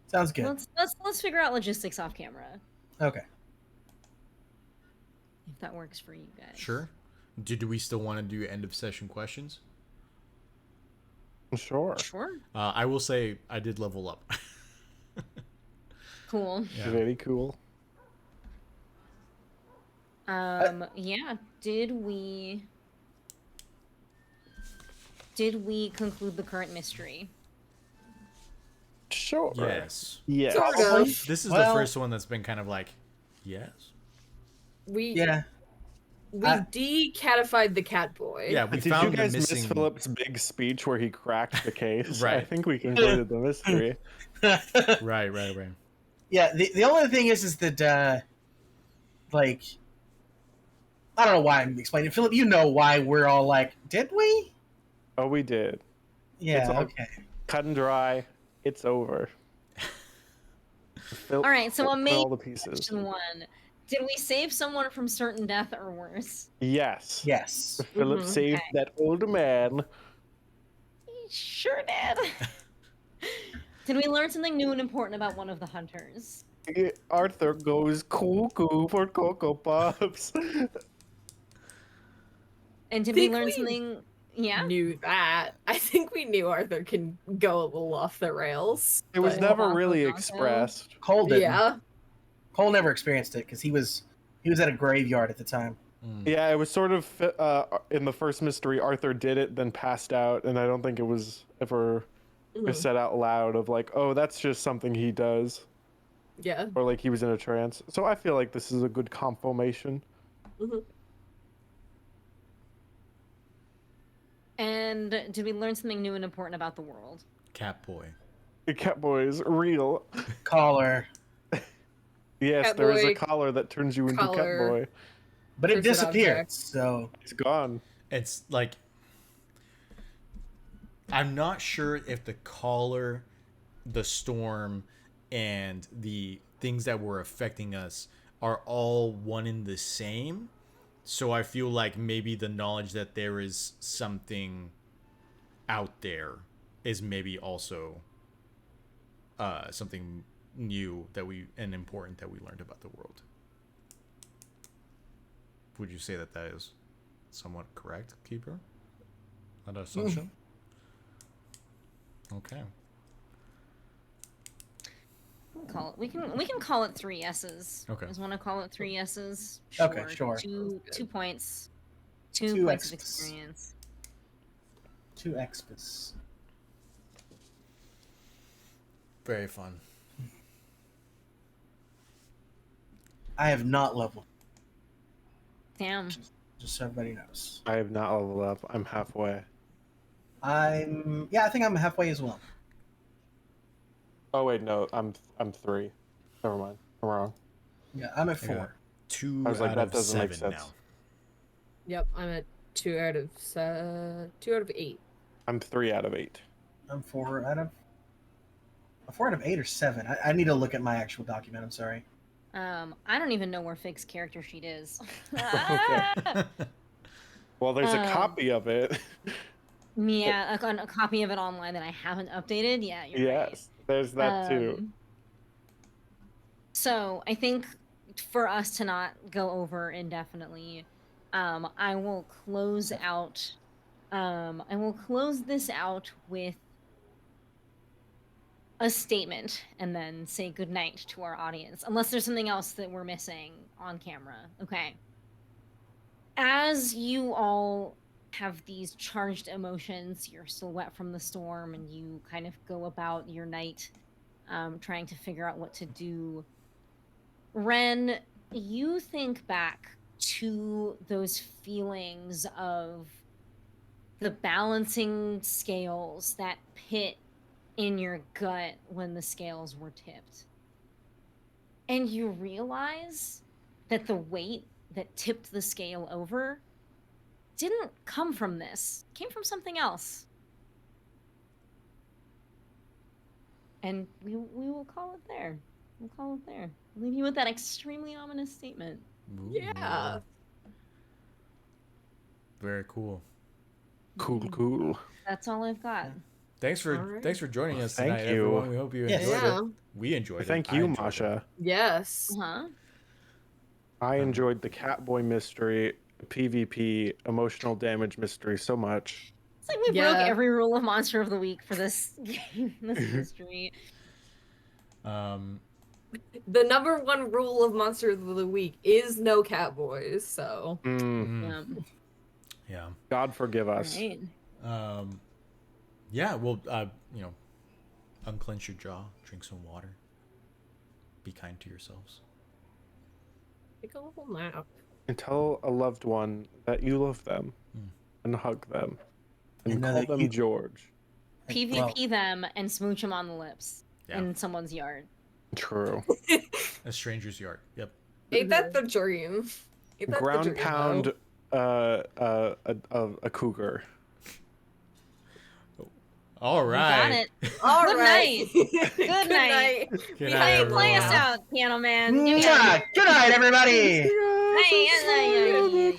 Sounds good. Let's figure out logistics off camera. Okay. If that works for you guys. Sure. Do we still want to do end of session questions? Sure. Sure. I will say I did level up. Cool. Yeah. Very cool. Yeah. Did we conclude the current mystery? Sure. Yes. Yes. Sort of. This is Well- the first one that's been kind of like, yes. We Yeah. decatified the cat boy. Yeah, we Did found you guys the missing. miss Philip's big speech where he cracked the case? I Right. think we concluded the mystery. Right. Yeah. The only thing is that like I don't know why I'm explaining. Philip, you know why we're all like, did we? Oh, we did. Yeah. It's all- Okay. Cut and dry. It's over. All right. So Put amazing. all the pieces. Question 1. Did we save someone from certain death or worse? Yes. Yes. Philip Mhm. saved Okay. that old man. He sure did. Did we learn something new and important about one of the hunters? Arthur goes cuckoo for Cocoa Pops. And did we Think learn we- something? Yeah. Knew that. I think we knew Arthur can go a little off the rails. It was but- never Uncle really Gonzo. expressed. Cole didn't. Yeah. Cole never experienced it because he was at a graveyard at the time. Yeah, it was sort of in the first mystery. Arthur did it, then passed out, and I don't think it was ever Mhm. said out loud of like, "Oh, that's just something he does," Yeah. or like he was in a trance. So I feel like this is a good confirmation. Mhm. And did we learn something new and important about the world? Cat boy. The Catboy is real. Collar, Yes, Cat there is a boy, collar that turns you into collar. Catboy. but it Cursed disappeared. object. So It's gone. It's like I'm not sure if the collar, the storm, and the things that were affecting us are all one and the same. So I feel like maybe the knowledge that there is something out there is maybe also something new and important that we learned about the world. Would you say that is somewhat correct, Keeper? That assumption? Okay. We can call it 3 S's. Okay. Just want to call it 3 S's. Okay, sure. Two points. 2 2 points of X's. experience. 2 expos. Very fun. I have not leveled. Damn. Just so everybody knows. I have not leveled up. I'm halfway. I think I'm halfway as well. Oh wait, no, I'm 3. Never mind. I'm wrong. Yeah, I'm at I 4. got 2 I was like, out that of doesn't make 7 sense. now. Yep, I'm at 2 out of 8. I'm 3 out of 8. I'm 4 out of 8 or 7. I need to look at my actual document. I'm sorry. I don't even know where Fig's character sheet is. Okay. Well, there's a copy of it. Yeah, a copy of it online that I haven't updated. Yeah, you're right. Yes, there's that too. So I think for us to not go over indefinitely, I will close out. I will close this out with a statement and then say goodnight to our audience, unless there's something else that we're missing on camera. Okay. As you all have these charged emotions, you're still wet from the storm, and you kind of go about your night trying to figure out what to do. Ren, you think back to those feelings of the balancing scales, that pit in your gut when the scales were tipped. And you realize that the weight that tipped the scale over didn't come from this. It came from something else. And we will call it there. We'll call it there. I'll leave you with that extremely ominous statement. Ooh. Yeah. Very cool. Cool. That's all I've got. Thanks for Alright. joining us Thank tonight, you. everyone. We hope you Yes. enjoyed Yeah. it. We enjoyed it. Thank I you, enjoyed Masha. Yes. Huh? I enjoyed the Catboy mystery, PvP, emotional damage mystery so much. It's like we Yeah. broke every rule of Monster of the Week for this game, this mystery. The number 1 rule of Monster of the Week is no Catboys, so. Yeah. God forgive us. Right. Yeah, well, unclench your jaw, drink some water, be kind to yourselves. Take a little nap. And tell a loved one that you love them and hug them and And know call that them you- George. PvP them and smooch them on the lips Yeah. in someone's yard. True. A stranger's yard. Yep. Ain't that the dream? Ain't that the Ground dream, pound though? a cougar. All You right. got it. All Good right. Good night. Good We night, have Play us everyone. out, piano man. Give me a- Good night, everybody. Hey,